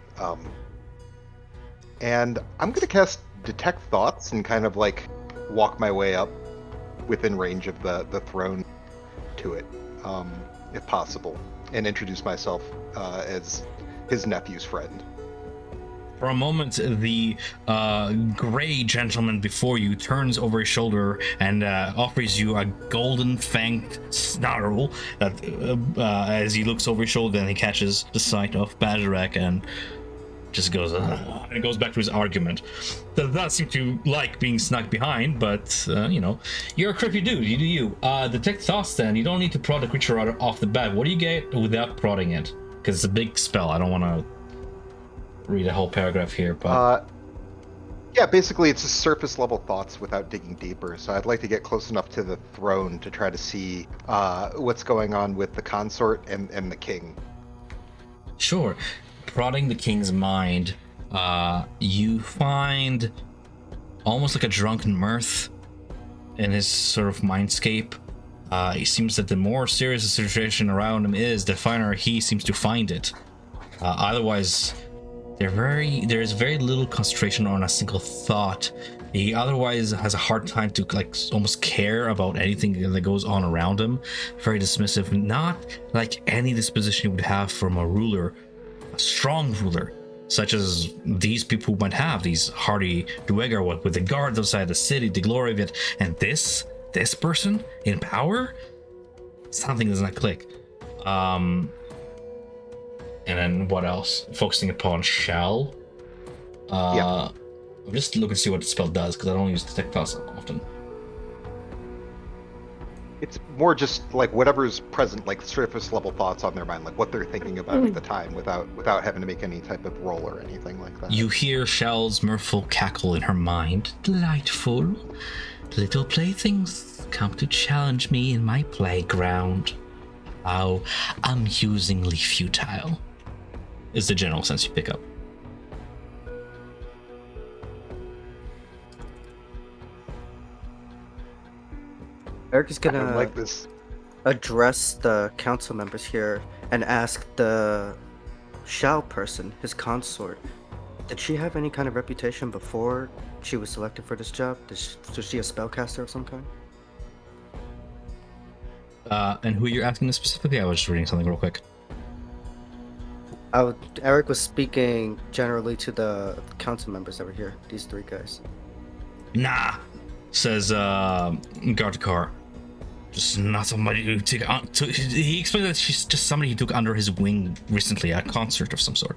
And I'm gonna cast Detect Thoughts and kind of like walk my way up within range of the throne to it, if possible, and introduce myself as his nephew's friend. For a moment, the gray gentleman before you turns over his shoulder and offers you a golden fanged snarl that, as he looks over his shoulder, and he catches the sight of Bazarek and just goes, and goes back to his argument. Does not seem to like being snuck behind, but, you're a creepy dude, you do you. Detect thoughts then, you don't need to prod the creature right off the bat. What do you get without prodding it? Because it's a big spell, I don't want to read a whole paragraph here, but... Yeah, basically it's just surface level thoughts without digging deeper. So I'd like to get close enough to the throne to try to see what's going on with the consort and the king. Sure. Prodding the king's mind, you find almost like a drunken mirth in his sort of mindscape. It seems that the more serious the situation around him is, the finer he seems to find it. Otherwise, there's very little concentration on a single thought. He otherwise has a hard time to almost care about anything that goes on around him. Very dismissive, not like any disposition you would have from a ruler, a strong ruler, such as these people might have, these hardy Duergar with the guards outside the city, the glory of it, and this person in power, something does not click. And then what else? Focusing upon shall. Yeah. I'm just looking to see what the spell does, because I don't use detect thoughts often. It's more just like whatever's present, like surface level thoughts on their mind, like what they're thinking about at the time, without having to make any type of roll or anything like that. You hear Shell's mirthful cackle in her mind. Delightful. Little playthings come to challenge me in my playground. How amusingly futile. Is the general sense you pick up. Eric is gonna like this. address the council members here and ask the Shao person, his consort, did she have any kind of reputation before she was selected for this job? Was she a spellcaster of some kind? And who you're asking this specifically? I was just reading something real quick. Eric was speaking generally to the council members that were here, these three guys. Nah, says Gartakar. Just not somebody who took on. He explained that she's just somebody he took under his wing recently at a concert of some sort.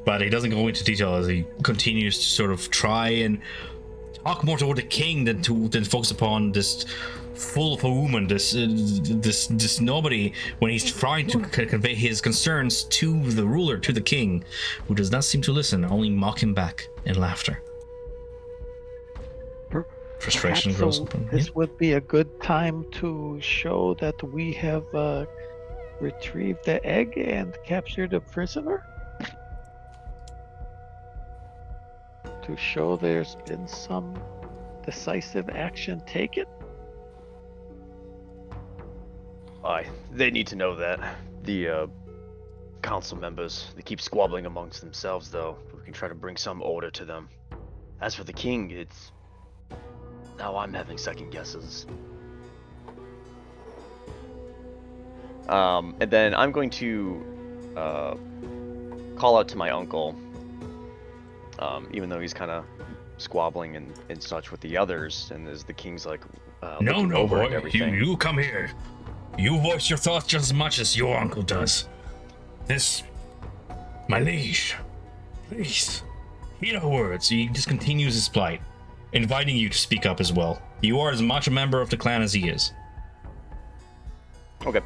But he doesn't go into detail as he continues to sort of try and talk more toward the king than focus upon this fool of a woman, this nobody, when he's trying to convey his concerns to the ruler, to the king, who does not seem to listen, only mock him back in laughter. Frustration grows upon him. This would be a good time to show that we have retrieved the egg and captured a prisoner. To show there's been some decisive action taken. They need to know that. The council members, they keep squabbling amongst themselves, though. We can try to bring some order to them. As for the king, it's... Now I'm having second guesses. And then I'm going to call out to my uncle, even though he's kind of squabbling and such with the others, and as the king's like, no, over boy, you come here. You voice your thoughts just as much as your uncle does. This, my liege, please, heed our words. He just continues his plight, inviting you to speak up as well. You are as much a member of the clan as he is. Okay.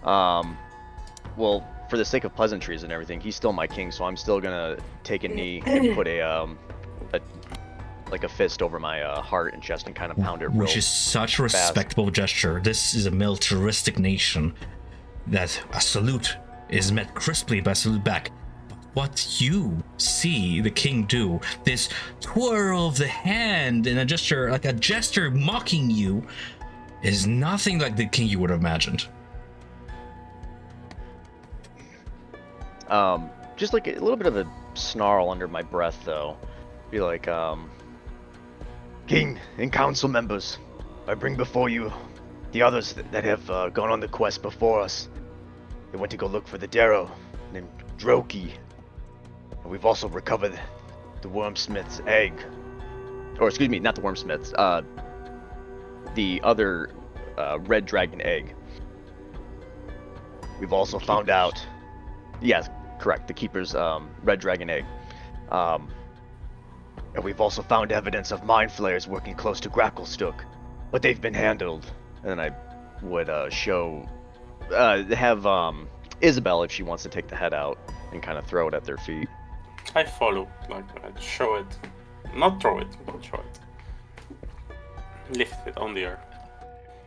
Well, for the sake of pleasantries and everything, he's still my king, so I'm still gonna take a knee and put a fist over my heart and chest and kind of pound it real Which is such a respectable gesture. This is a militaristic nation that a salute is met crisply by a salute back. But what you see the king do, this twirl of the hand and a gesture mocking you, is nothing like the king you would have imagined. Just like a little bit of a snarl under my breath, though. Be like, King and council members, I bring before you the others that have gone on the quest before us. They went to go look for the Darrow named Droki. And we've also recovered the Wormsmith's egg. Or excuse me, not the Wormsmith's, the other red dragon egg. We've also found out, yes, Correct, the Keeper's red dragon egg. And we've also found evidence of mind flayers working close to Gracklestuk, but they've been handled. And then I would have Isabel, if she wants to take the head out and kind of throw it at their feet. I follow, like, I show it. Not throw it, but show it. Lift it on the air.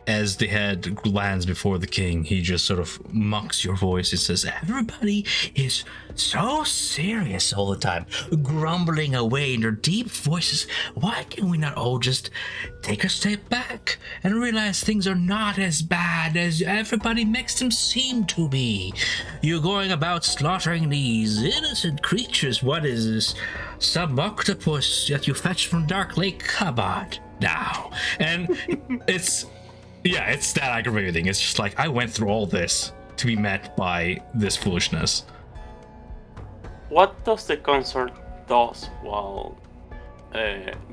As the head lands before the king, he just sort of mocks your voice. He says, everybody is so serious all the time, grumbling away in their deep voices. Why can we not all just take a step back and realize things are not as bad as everybody makes them seem to be? You're going about slaughtering these innocent creatures. What is this? Some octopus that you fetched from Dark Lake Kabad now. And it's that aggravating. It's just like, I went through all this to be met by this foolishness. What does the consort does while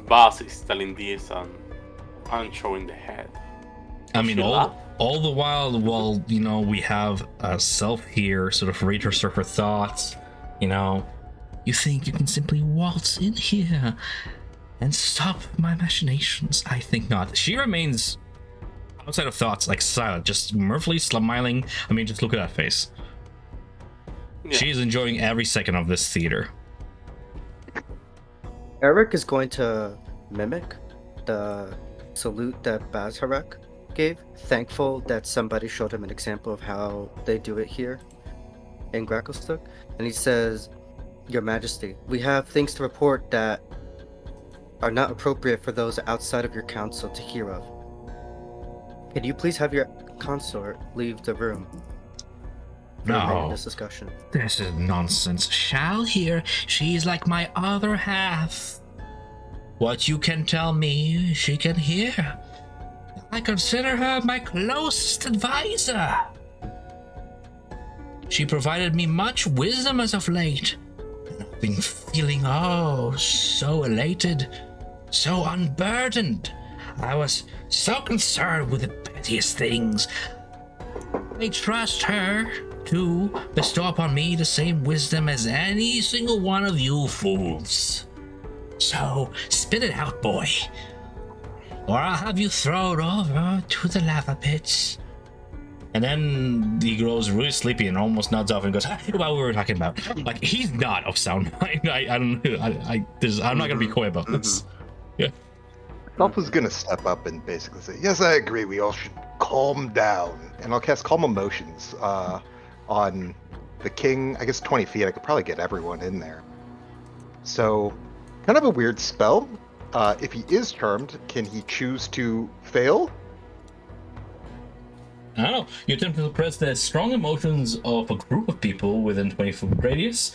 Baz is telling this and showing the head? I mean, all the while, you know, we have a self here sort of read her surfer thoughts. You know, you think you can simply waltz in here and stop my machinations? I think not. She remains outside of thoughts, like silent, just mirthfully smiling. I mean, just look at that face. Yeah. She is enjoying every second of this theater. Eric is going to mimic the salute that Bazharek gave, thankful that somebody showed him an example of how they do it here in Gracklestuk. And he says, Your Majesty, we have things to report that are not appropriate for those outside of your council to hear of. Can you please have your consort leave the room? No. This discussion. This is nonsense. Shall hear. She's like my other half. What you can tell me, she can hear. I consider her my closest advisor. She provided me much wisdom as of late. And I've been feeling so elated, so unburdened. I was so concerned with the pettiest things. I trust her to bestow upon me the same wisdom as any single one of you fools. So, spit it out, boy. Or I'll have you thrown over to the lava pits. And then he grows really sleepy and almost nods off and goes, what we were talking about. Like, he's not of sound mind. I'm not going to be coy about this. Yeah. Dolph was gonna step up and basically say, yes, I agree, we all should calm down. And I'll cast Calm Emotions on the king. I guess 20 feet, I could probably get everyone in there. So, kind of a weird spell. If he is charmed, can he choose to fail? I don't know. You attempt to suppress the strong emotions of a group of people within 20-foot radius,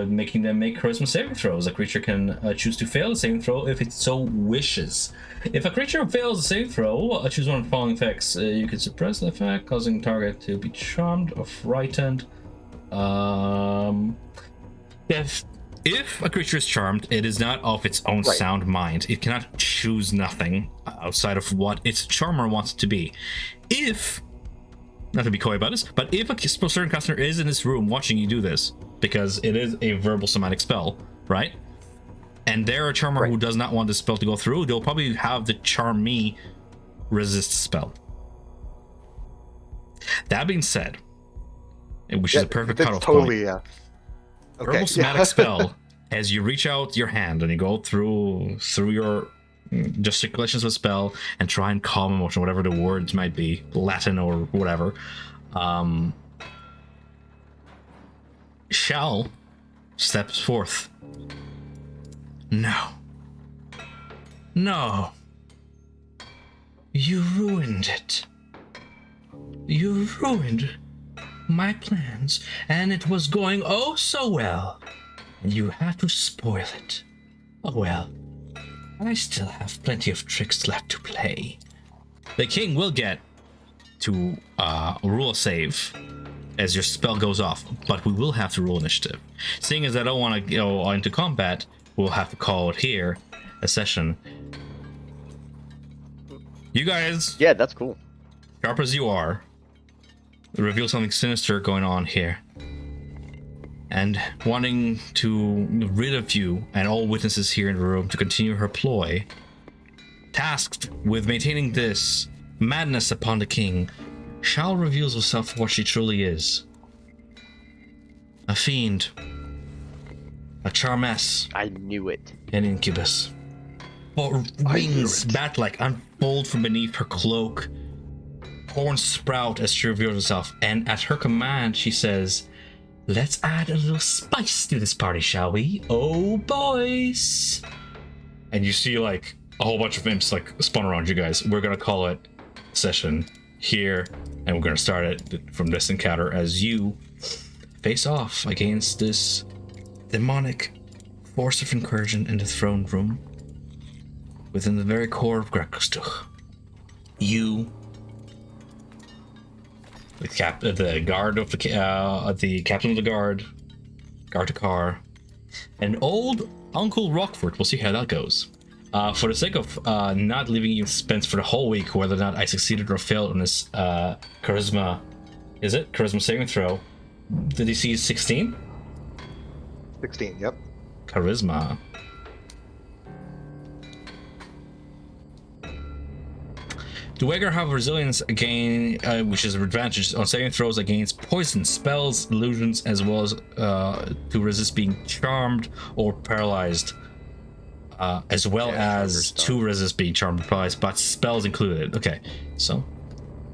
making them make charisma saving throws. A creature can choose to fail a saving throw if it so wishes. If a creature fails a saving throw, choose one of the following effects. You can suppress the effect, causing the target to be charmed or frightened. If a creature is charmed, it is not of its own sound mind. It cannot choose nothing outside of what its charmer wants it to be. If, not to be coy about this, but if a certain customer is in this room watching you do this, because it is a verbal somatic spell, right? And they're a charmer who does not want the spell to go through, they'll probably have the charmee resist the spell. That being said, which is a perfect cutoff point. Verbal somatic spell, as you reach out your hand and you go through your gesticulations of a spell and try and calm emotion, whatever the words might be, Latin or whatever. Shell steps forth. No. You ruined it. You ruined my plans, and it was going oh so well, and you had to spoil it. Oh well. I still have plenty of tricks left to play. The king will get to roll a save as your spell goes off, but we will have to roll initiative. Seeing as I don't want to go into combat, we'll have to call it here a session. You guys, yeah, that's cool. Sharp as you are, reveal something sinister going on here. and wanting to rid of you and all witnesses here in the room to continue her ploy, tasked with maintaining this madness upon the king, Shao reveals herself for what she truly is. A fiend. A charmess. I knew it. An incubus. Or wings, bat-like, unfold from beneath her cloak. Horns sprout as she reveals herself, and at her command, she says, "Let's add a little spice to this party, shall we? Oh, boys!" And you see, like, a whole bunch of imps, like, spawn around you guys. We're gonna call it session here, and we're gonna start it from this encounter as you face off against this demonic force of incursion in the throne room within the very core of Grekostuch. You, the guard of the captain of the guard to car, and old Uncle Rockford. We'll see how that goes. For the sake of not leaving you in suspense for the whole week, whether or not I succeeded or failed on this charisma saving throw. Did he see 16? 16, yep. Charisma. Do Wager have resilience again, which is an advantage on saving throws against poison, spells, illusions, as well as to resist being charmed or paralyzed, as well as to resist being charmed or paralyzed, but spells included. Okay, so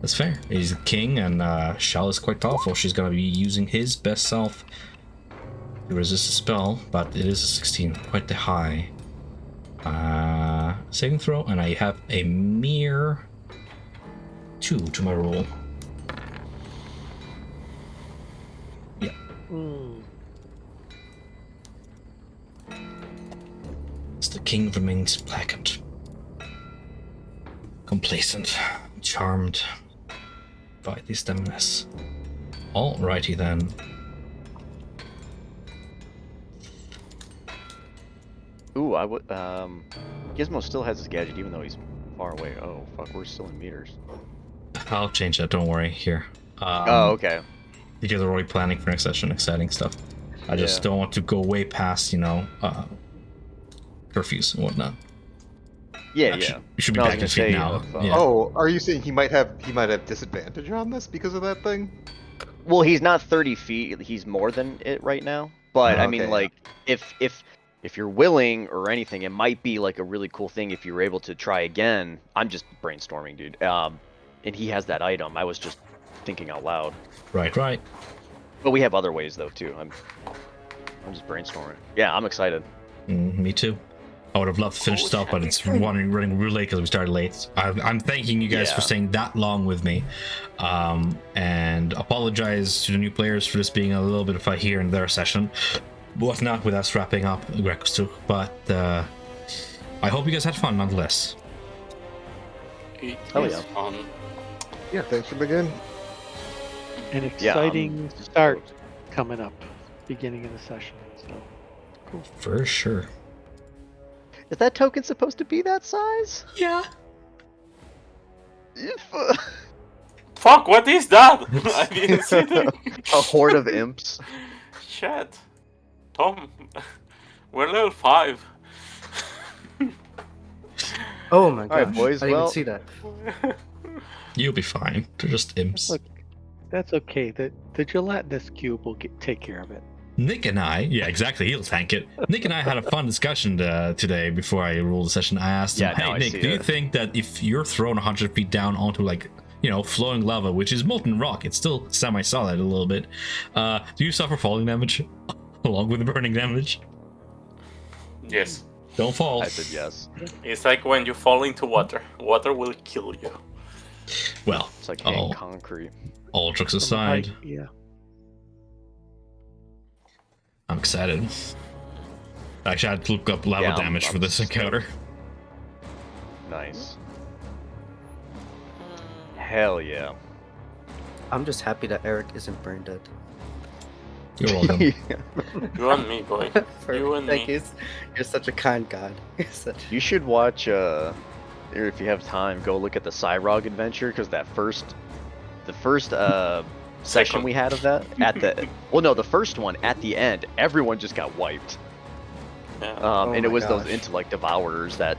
that's fair. He's a king, and Shao is quite powerful. She's going to be using his best self to resist a spell, but it is a 16, quite the high saving throw, and I have a mere 2 to my roll. Yeah. As the king remains blackened, complacent, charmed by this demoness. Alrighty then. Ooh, I would. Gizmo still has his gadget even though he's far away. Oh, fuck, we're still in meters. I'll change that, don't worry. Here. Oh, okay. You guys are already planning for next session, exciting stuff. I just don't want to go way past, curfews and whatnot. Yeah, Actually, you should be back to feet now. Yeah. Oh, are you saying he might have disadvantage on this because of that thing? Well, he's not 30 feet. He's more than it right now. But I mean, Okay. like, if you're willing or anything, it might be like a really cool thing if you were able to try again. I'm just brainstorming, dude. And he has that item. I was just thinking out loud. Right. But we have other ways though too. I'm just brainstorming. Yeah, I'm excited. Me too. I would have loved to finish stuff, but it's running real late because we started late. I'm thanking you guys for staying that long with me, and apologize to the new players for this being a little bit of a here and there session, whatnot, with us wrapping up Grekostuch. But I hope you guys had fun nonetheless. It Oh, is yeah. fun. Yeah, thanks for the game. An Yeah, exciting start coming up, beginning of the session. So For sure. Is that token supposed to be that size? Yeah. If, Fuck, what is that? I didn't see that. a horde of imps. Shit. Tom, we're level 5. Oh my All right, gosh. boys, I didn't well- even see that. You'll be fine. They're just imps. look, that's okay. The gelatinous cube will take care of it. Nick and I, yeah, exactly, he'll tank it. Nick and I had a fun discussion today before I ruled the session. I asked him, Yeah, no, hey, I Nick, see do you that. think that if you're thrown 100 feet down onto, like, flowing lava, which is molten rock, it's still semi-solid a little bit, do you suffer falling damage along with the burning damage? Yes. Don't fall. I said yes. It's like when you fall into water. Water will kill you. Well, It's like hitting concrete. all jokes From aside, height, yeah. I'm excited. Actually, I had to look up lava Yeah, I'm- damage for I'm this stoked. encounter. Nice. Hell yeah. I'm just happy that Eric isn't brain dead. You're welcome. You and me, boy. You and Thank me. you. You're such a kind god. You're such... You should watch, or if you have time, go look at the Cyrog adventure, because the first section we had of that at the well, no, the first one at the end, everyone just got wiped. Yeah. And it my was those gosh. intellect devourers that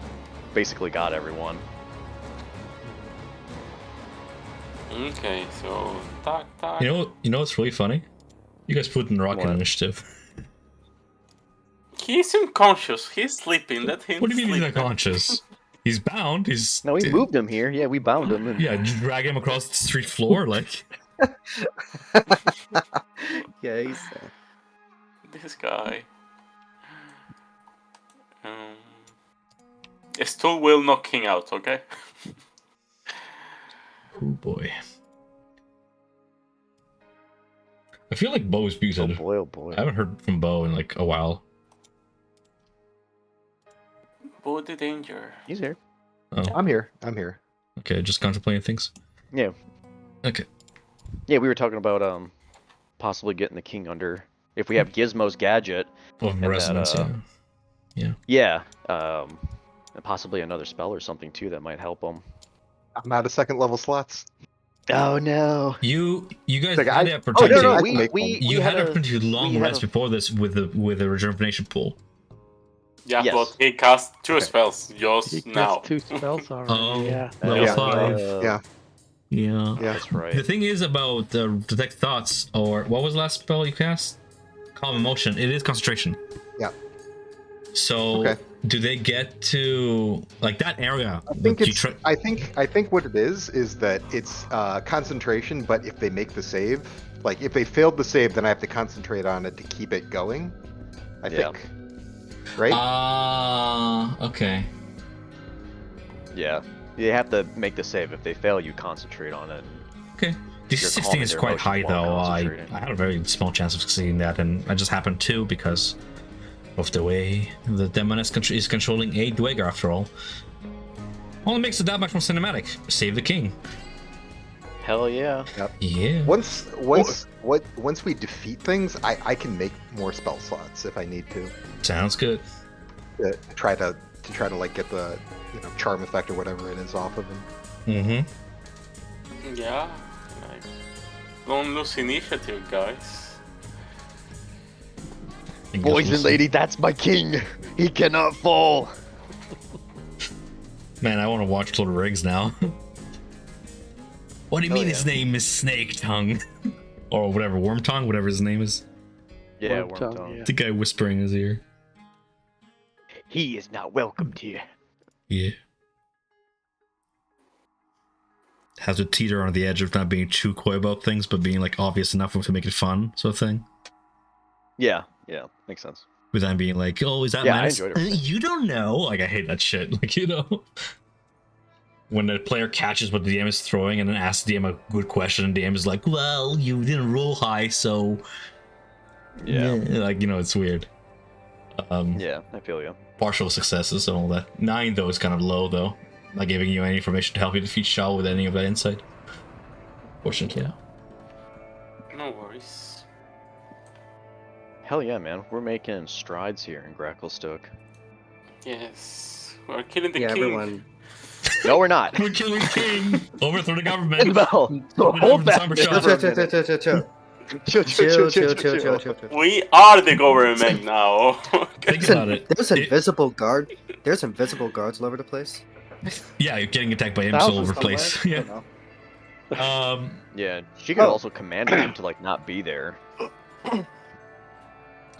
basically got everyone. Okay, so tac. You know what's really funny? You guys put in rock in What? initiative. He's unconscious. He's sleeping. Let him What do you mean he's sleep. unconscious? He's bound. He's No, we moved him here. Yeah, we bound him. And... Yeah, drag him across the street floor like. Yeah, he's. This guy. Stool will knock King out, okay? Oh boy. I feel like Bo is Oh muted. boy, oh boy. I haven't heard from Bo in like a while. Body danger. He's here. Oh, I'm here. I'm here. okay, just contemplating things. Yeah. Okay. Yeah, we were talking about possibly getting the king under if we have Gizmo's gadget. Well, that, resonance, yeah. Yeah. And possibly another spell or something too that might help him. I'm out of second level slots. Oh no. You guys Like, had the no, opportunity. no, I can make one. You had an opportunity to long we had rest a- before this with the rejuvenation pool. Yeah, Yes. but he cast 2 Okay. spells He just gets now. 2 spells already. Oh. Yeah. Level Yeah. 5. Yeah. Yeah. Yeah. That's right. The thing is about detect thoughts, or what was the last spell you cast? Calm emotion. It is concentration. Yeah. So Okay. do they get to like that area? I think that you it's. try- I think what it is that it's concentration. But if they make the save, like if they failed the save, then I have to concentrate on it to keep it going. I Yeah. think. Right. Okay. Yeah. You have to make the save. If they fail, you concentrate on it. Okay. This You're 16 calming is their quite emotions high while though. I concentrating. had a very small chance of succeeding that, and I just happened to because of the way the demon is controlling a Dweger after all. Only makes it that much more cinematic. Save the king. Hell yeah. Yeah. Once we defeat things, I can make more spell slots if I need to. Sounds good. To try to like get the charm effect or whatever it is off of him. Mm-hmm. Yeah. Like, don't lose initiative, guys. Boys and lady, that's my king. He cannot fall. Man, I want to watch Lord of the Rings now. What do you Hell mean yeah. his name is Snake Tongue? Or whatever, Worm Tongue, whatever his name is. Yeah, Worm Worm tongue, Tongue. yeah. The guy whispering in his ear. He is not welcomed here. Yeah. Has to teeter on the edge of not being too coy about things, but being like obvious enough to make it fun, sort of thing. Yeah, makes sense. Without being like, oh, is that Yeah, I minus? enjoyed everything. You don't know. Like, I hate that shit. Like, when the player catches what the DM is throwing and then asks the DM a good question, and the DM is like, well, you didn't roll high, so. Yeah. Like, it's weird. Yeah, I feel you. Partial successes and all that. 9, though, is kind of low, though. Not giving you any information to help you defeat Shao with any of that insight. Fortunately. No worries. Hell yeah, man. We're making strides here in Gracklestook. Yes. We're killing the Yeah, king. everyone. No, we're not. We're killing King! Overthrow the government! Isabel, Hold hold that. that. Chill, chill. We are the government now. Think about it. There's invisible guard. There's invisible guards all over the place. Yeah, you're getting attacked by imps all over the place. Yeah. Yeah, she could also command him to like not be there.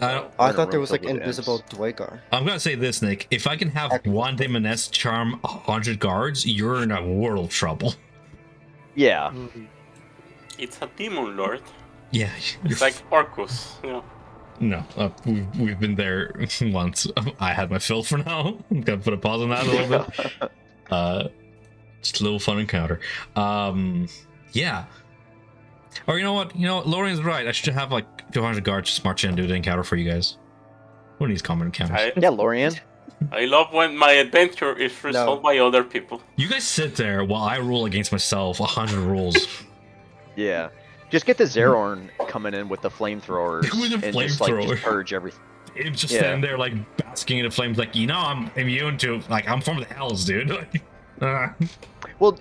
I I thought there was like invisible Dwegar. I'm gonna say this, Nick. If I can have one Demoness charm 100 guards, you're in a world of trouble. Yeah. It's a demon lord. Yeah. It's like Orcus. Yeah. No, we've been there once. I had my fill for now. I'm gonna put a pause on that a little bit. Just a little fun encounter. Yeah. Or you know what? Lorian's right. I should have like 200 guards just march in and do the encounter for you guys. One of these common encounters. Yeah, Lorian. I love when my adventure is resolved by other people. You guys sit there while I roll against myself 100 rolls. Yeah. Just get the Zerorn coming in with the flamethrowers With the and just like flamethrower. just purge everything. It's just Yeah. standing there like basking in the flames, like I'm immune to I'm from the hells, dude. Like, Well,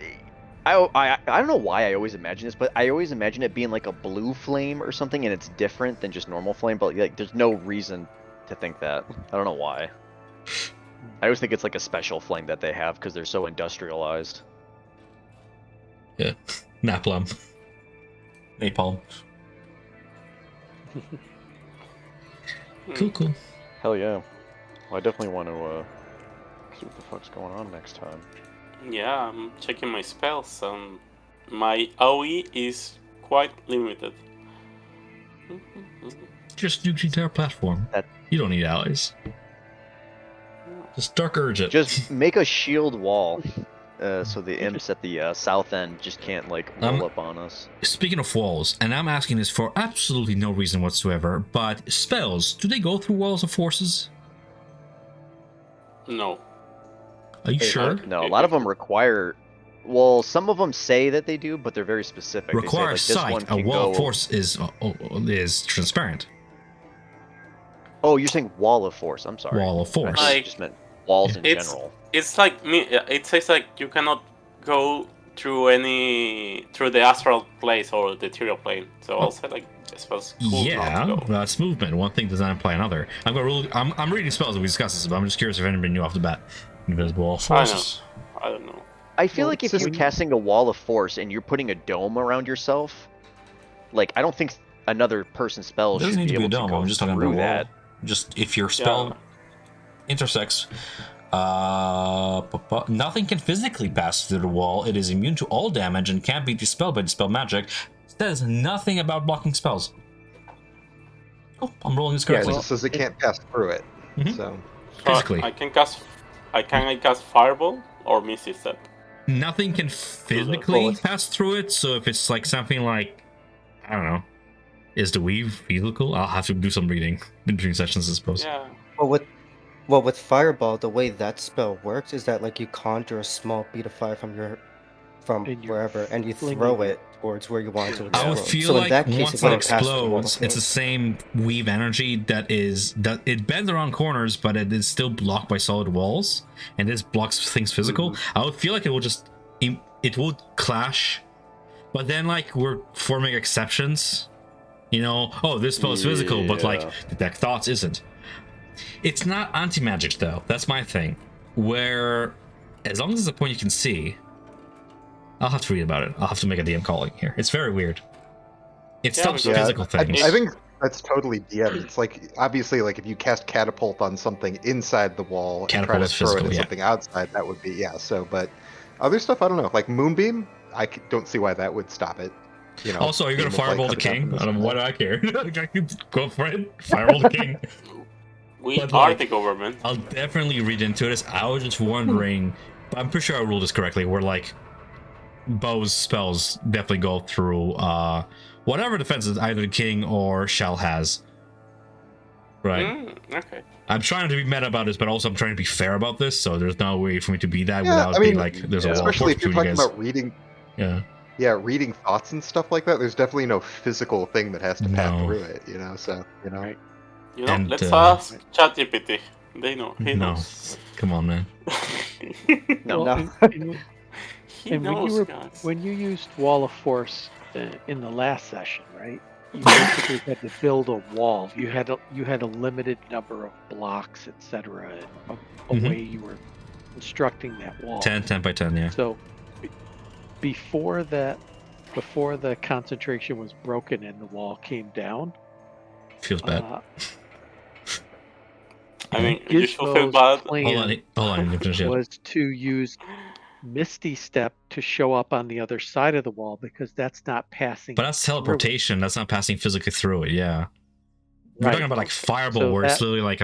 I don't know why I always imagine this, but I always imagine it being like a blue flame or something, and it's different than just normal flame. But like, there's no reason to think that. I don't know why. I always think it's like a special flame that they have because they're so industrialized. Yeah, Naplum, napalm. Cool. Hell yeah. Well, I definitely want to see what the fuck's going on next time. Yeah, I'm checking my spells, and my AoE is quite limited. Just nuke the entire platform. You don't need allies. Just Dark Urge it. Just make a shield wall, so the imps at the south end just can't like roll up on us. Speaking of walls, and I'm asking this for absolutely no reason whatsoever, but spells, do they go through walls of forces? No. Are you sure? No, a lot of them require. Well, some of them say that they do, but they're very specific. Requires they say, like, sight. A wall of force is transparent. Oh, you're saying wall of force. I'm sorry. Wall of force. I just meant walls in general. It's like me. It says like you cannot go through the astral place or the ethereal plane. So I'll say like spells. Cool Yeah, that's movement. One thing does not imply another. I'm reading spells that we discussed this, but I'm just curious if anybody knew off the bat. Invisible wall of forces. I don't know. I feel like if you're casting a wall of force and you're putting a dome around yourself, like I don't think another person's spell should be able to go I'm just talking through about that. wall. Just if your spell intersects, nothing can physically pass through the wall. It is immune to all damage and can't be dispelled by dispel magic. It says nothing about blocking spells. Oh, I'm rolling this correctly. Yeah, it just says it can't pass through it. So physically, I can cast fireball or misty step. Nothing can physically pass through it. So if it's like something like, I don't know, is the weave physical? I'll have to do some reading between sessions, I suppose. Yeah. Well, with fireball, the way that spell works is that like you conjure a small bead of fire from wherever, and you throw it towards where you want it to explode. I would feel so like in that case, once it explodes, it's the same weave energy that it bends around corners, but it is still blocked by solid walls, and this blocks things physical. I would feel like it would clash, but then like we're forming exceptions. You know, oh, this spell is physical, but like detect thoughts isn't. It's not anti-magic though. That's my thing. Where, as long as it's a point you can see, I'll have to read about it. I'll have to make a DM calling here. It's very weird. It stops physical things. I think that's totally DM. It's like obviously like if you cast catapult on something inside the wall and try to throw it at something outside, that would be So, but other stuff, I don't know. Like moonbeam, I don't see why that would stop it. You know, also, are you gonna fireball the king? I don't know. Why do I care? Go for it. Fireball the king. We are the government. I'll definitely read into this. I was just wondering, but I'm pretty sure I ruled this correctly. Where like Bo's spells definitely go through whatever defenses either the king or Shell has. Right. Okay. I'm trying to be meta about this, but also I'm trying to be fair about this. So there's no way for me to be that without being like there's a wall. Especially if you're talking about reading. Yeah, reading thoughts and stuff like that. There's definitely no physical thing that has to pass through it, you know. So right. You know, let's ask ChatGPT. They know. He knows. Come on, man. He knows, guys. When you used Wall of Force in the last session, right? You basically had to build a wall. You had a limited number of blocks, etc., a way you were constructing that wall. 10 by 10, yeah. So before the concentration was broken and the wall came down, feels bad. I mean, you should feel bad. Hold on. Was to use Misty Step to show up on the other side of the wall because that's not passing. But that's teleportation. That's not passing physically through it. Yeah. We're talking about like fireball, where it's literally like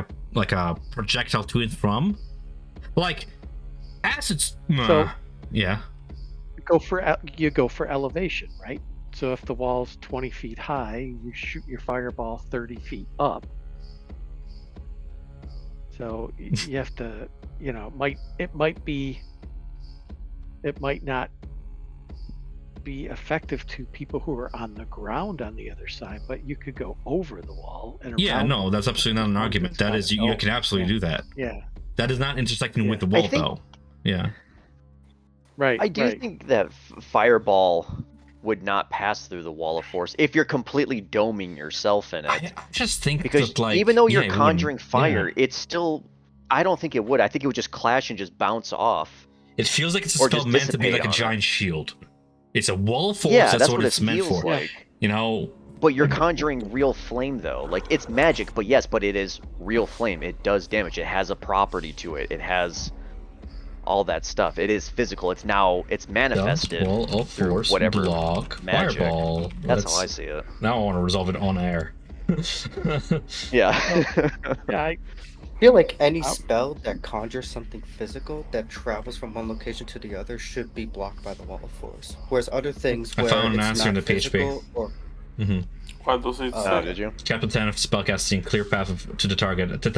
a projectile to and from. Like acids. So yeah. You go for elevation, right? So if the wall's 20 feet high, you shoot your fireball 30 feet up. So you have to, it might not be effective to people who are on the ground on the other side, but you could go over the wall and around. That's absolutely not an argument. That is, you can absolutely do that. Yeah. That is not intersecting with the wall, though. Yeah. Right. I do think that fireball would not pass through the wall of force if you're completely doming yourself in it. I just think Because that, like, even though yeah, you're it wouldn't. conjuring fire, Yeah. it's still. I don't think it would. I think it would just clash and just bounce off. It feels like it's a Or spell just meant to be dissipate like a on giant it. shield. It's a wall of force. Yeah, that's what it it's meant feels for. like. You know. But you're conjuring real flame, though. Like, it's magic, but yes, but it is real flame. It does damage. It has a property to it. It has all that stuff. It is physical. It's manifested Wall of through force, whatever block, magic. fireball. That's how I see it. Now I want to resolve it on air. Yeah. Yeah, I feel like any spell that conjures something physical that travels from one location to the other should be blocked by the wall of force. Whereas other things I where found an it's answer in not the PHP. physical or What does it Oh, say? did you? Chapter 10 of spellcasting: clear path to the target. To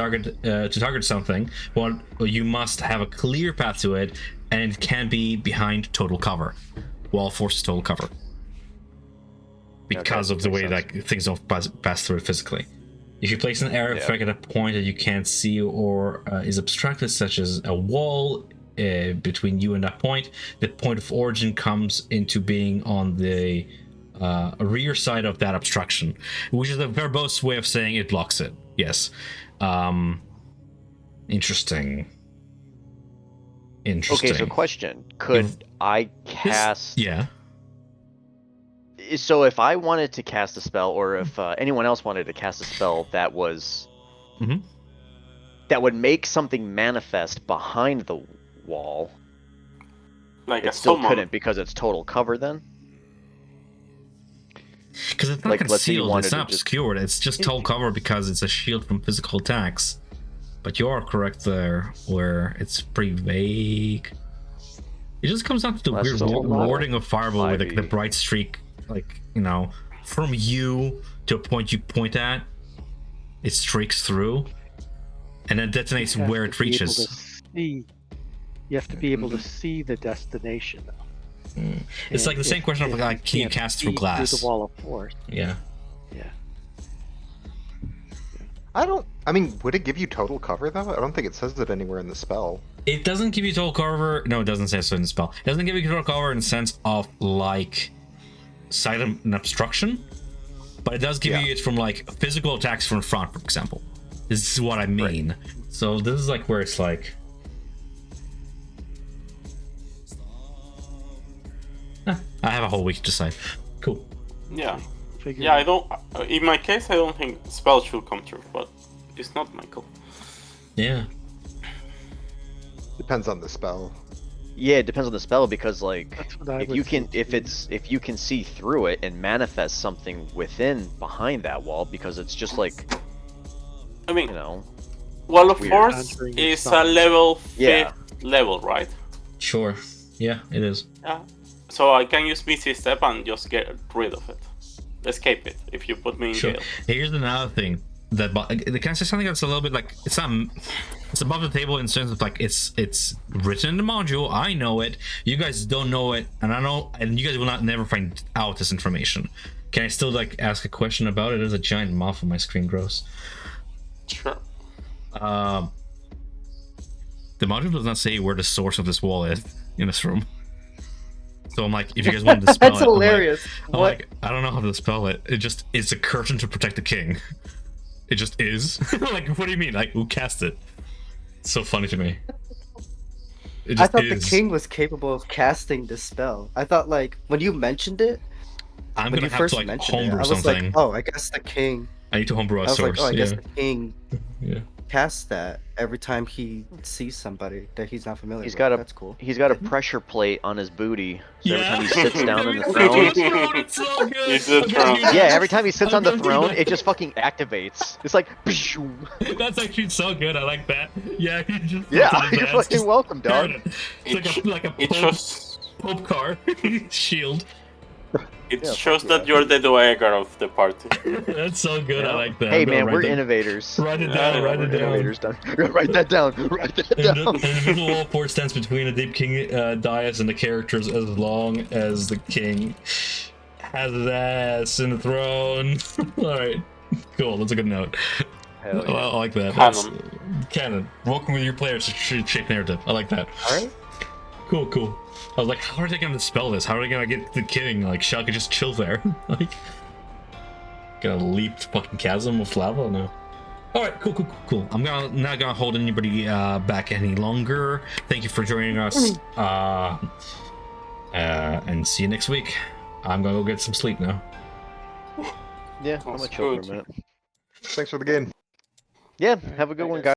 target something, well, you must have a clear path to it, and it can be behind total cover. Wall of force is total cover. Because of the way makes like things don't pass through it physically. If you place an arrow effect at a point that you can't see or is obstructed, such as a wall between you and that point, the point of origin comes into being on the rear side of that obstruction, which is a verbose way of saying it blocks it. Yes. Interesting. Okay, so question. Could I cast... Yeah. So if I wanted to cast a spell, or if anyone else wanted to cast a spell that was... that would make something manifest behind the wall, Like it a still summon. couldn't because it's total cover then? Because it's not Like, let's say you concealed, wanted it's not to just- obscured, it's just total cover because it's a shield from physical attacks. But you are correct there, where it's pretty vague. It just comes down to the Well, that's weird just a lot of warding of fireball with like, the 5e. bright streak, like, you know, from you to a point you point at, it streaks through, and then detonates you have where to it be able to reaches. see- You have to be able to see the destination. It's like the same question of like, can you can't cast through see glass? Through the wall of force. Yeah. Yeah. I mean, would it give you total cover though? I don't think it says it anywhere in the spell. It doesn't give you total cover. No, it doesn't say so in the spell. It doesn't give you total cover in the sense of like sight and obstruction, but it does give you it from like physical attacks from front, for example. This is what I mean. Right. So this is like where it's like, I have a whole week to decide. Cool. Yeah. I don't. In my case, I don't think spell should come true, but it's not my call. Yeah. Depends on the spell. Yeah, it depends on the spell because like if you can say. if you can see through it and manifest something within behind that wall, because it's just like, I mean, you know, Wall of weird. Force is a level 5th level, right? Sure. Yeah, it is. Yeah. So I can use BC Step and just get rid of it. Escape it if you put me in jail. Here's another thing that can I say something that's a little bit like it's above the table in terms of like it's written in the module. I know it. You guys don't know it, and I know, and you guys will never find out this information. Can I still like ask a question about it? There's a giant moth on my screen. Gross. Sure. The module does not say where the source of this wall is in this room. So I'm like, if you guys want to dispel That's it, hilarious. I'm like, I don't know how to dispel it. It's a curtain to protect the king. It just is. Like, what do you mean? Like, who cast it? It's so funny to me. I thought the king was capable of casting this spell. I thought, like, when you mentioned it, I'm when gonna you have first to like mentioned it, homebrew I was something. like, oh, I guess the king. I need to homebrew a I was source. like, oh, I guess yeah. the king Yeah. casts that every time he sees somebody that he's not familiar with. That's cool. He's got a pressure plate on his booty. So Yeah. every time he sits down on the Throne. throne. It's so good. It's the throne. Yeah, every time he sits on the I'm throne, gonna- it just fucking activates. It's like, That's actually so good. I like that. Yeah, he just yeah, puts it in you're his hands, fucking just welcome, dog. turn it. It's like a It Pope, shows. Pope car shield. It Yeah, shows fuck that yeah. you're the Dweger of the party. That's so good. I like that. Hey I'm gonna man, write we're that- innovators. Write it down. Write it down. Innovators done. Write that down. Write that And the down. individual wall force stands between the Deep King dais and the characters as long as the king has his ass in the throne. Alright. Cool, that's a good note. Hell yeah. I like that. Canon. Canon. Welcome with your players to shape narrative. I like that. All right. Cool. I was like, how are they gonna dispel this? How are they gonna get the king? Like, Shell could just chill there. Like, gonna leap the fucking chasm of lava? No. Alright, cool. I'm not gonna hold anybody back any longer. Thank you for joining us. And see you next week. I'm gonna go get some sleep now. Yeah, I'm gonna chill for a good. minute. Thanks for the game. Yeah, have a good one, guys.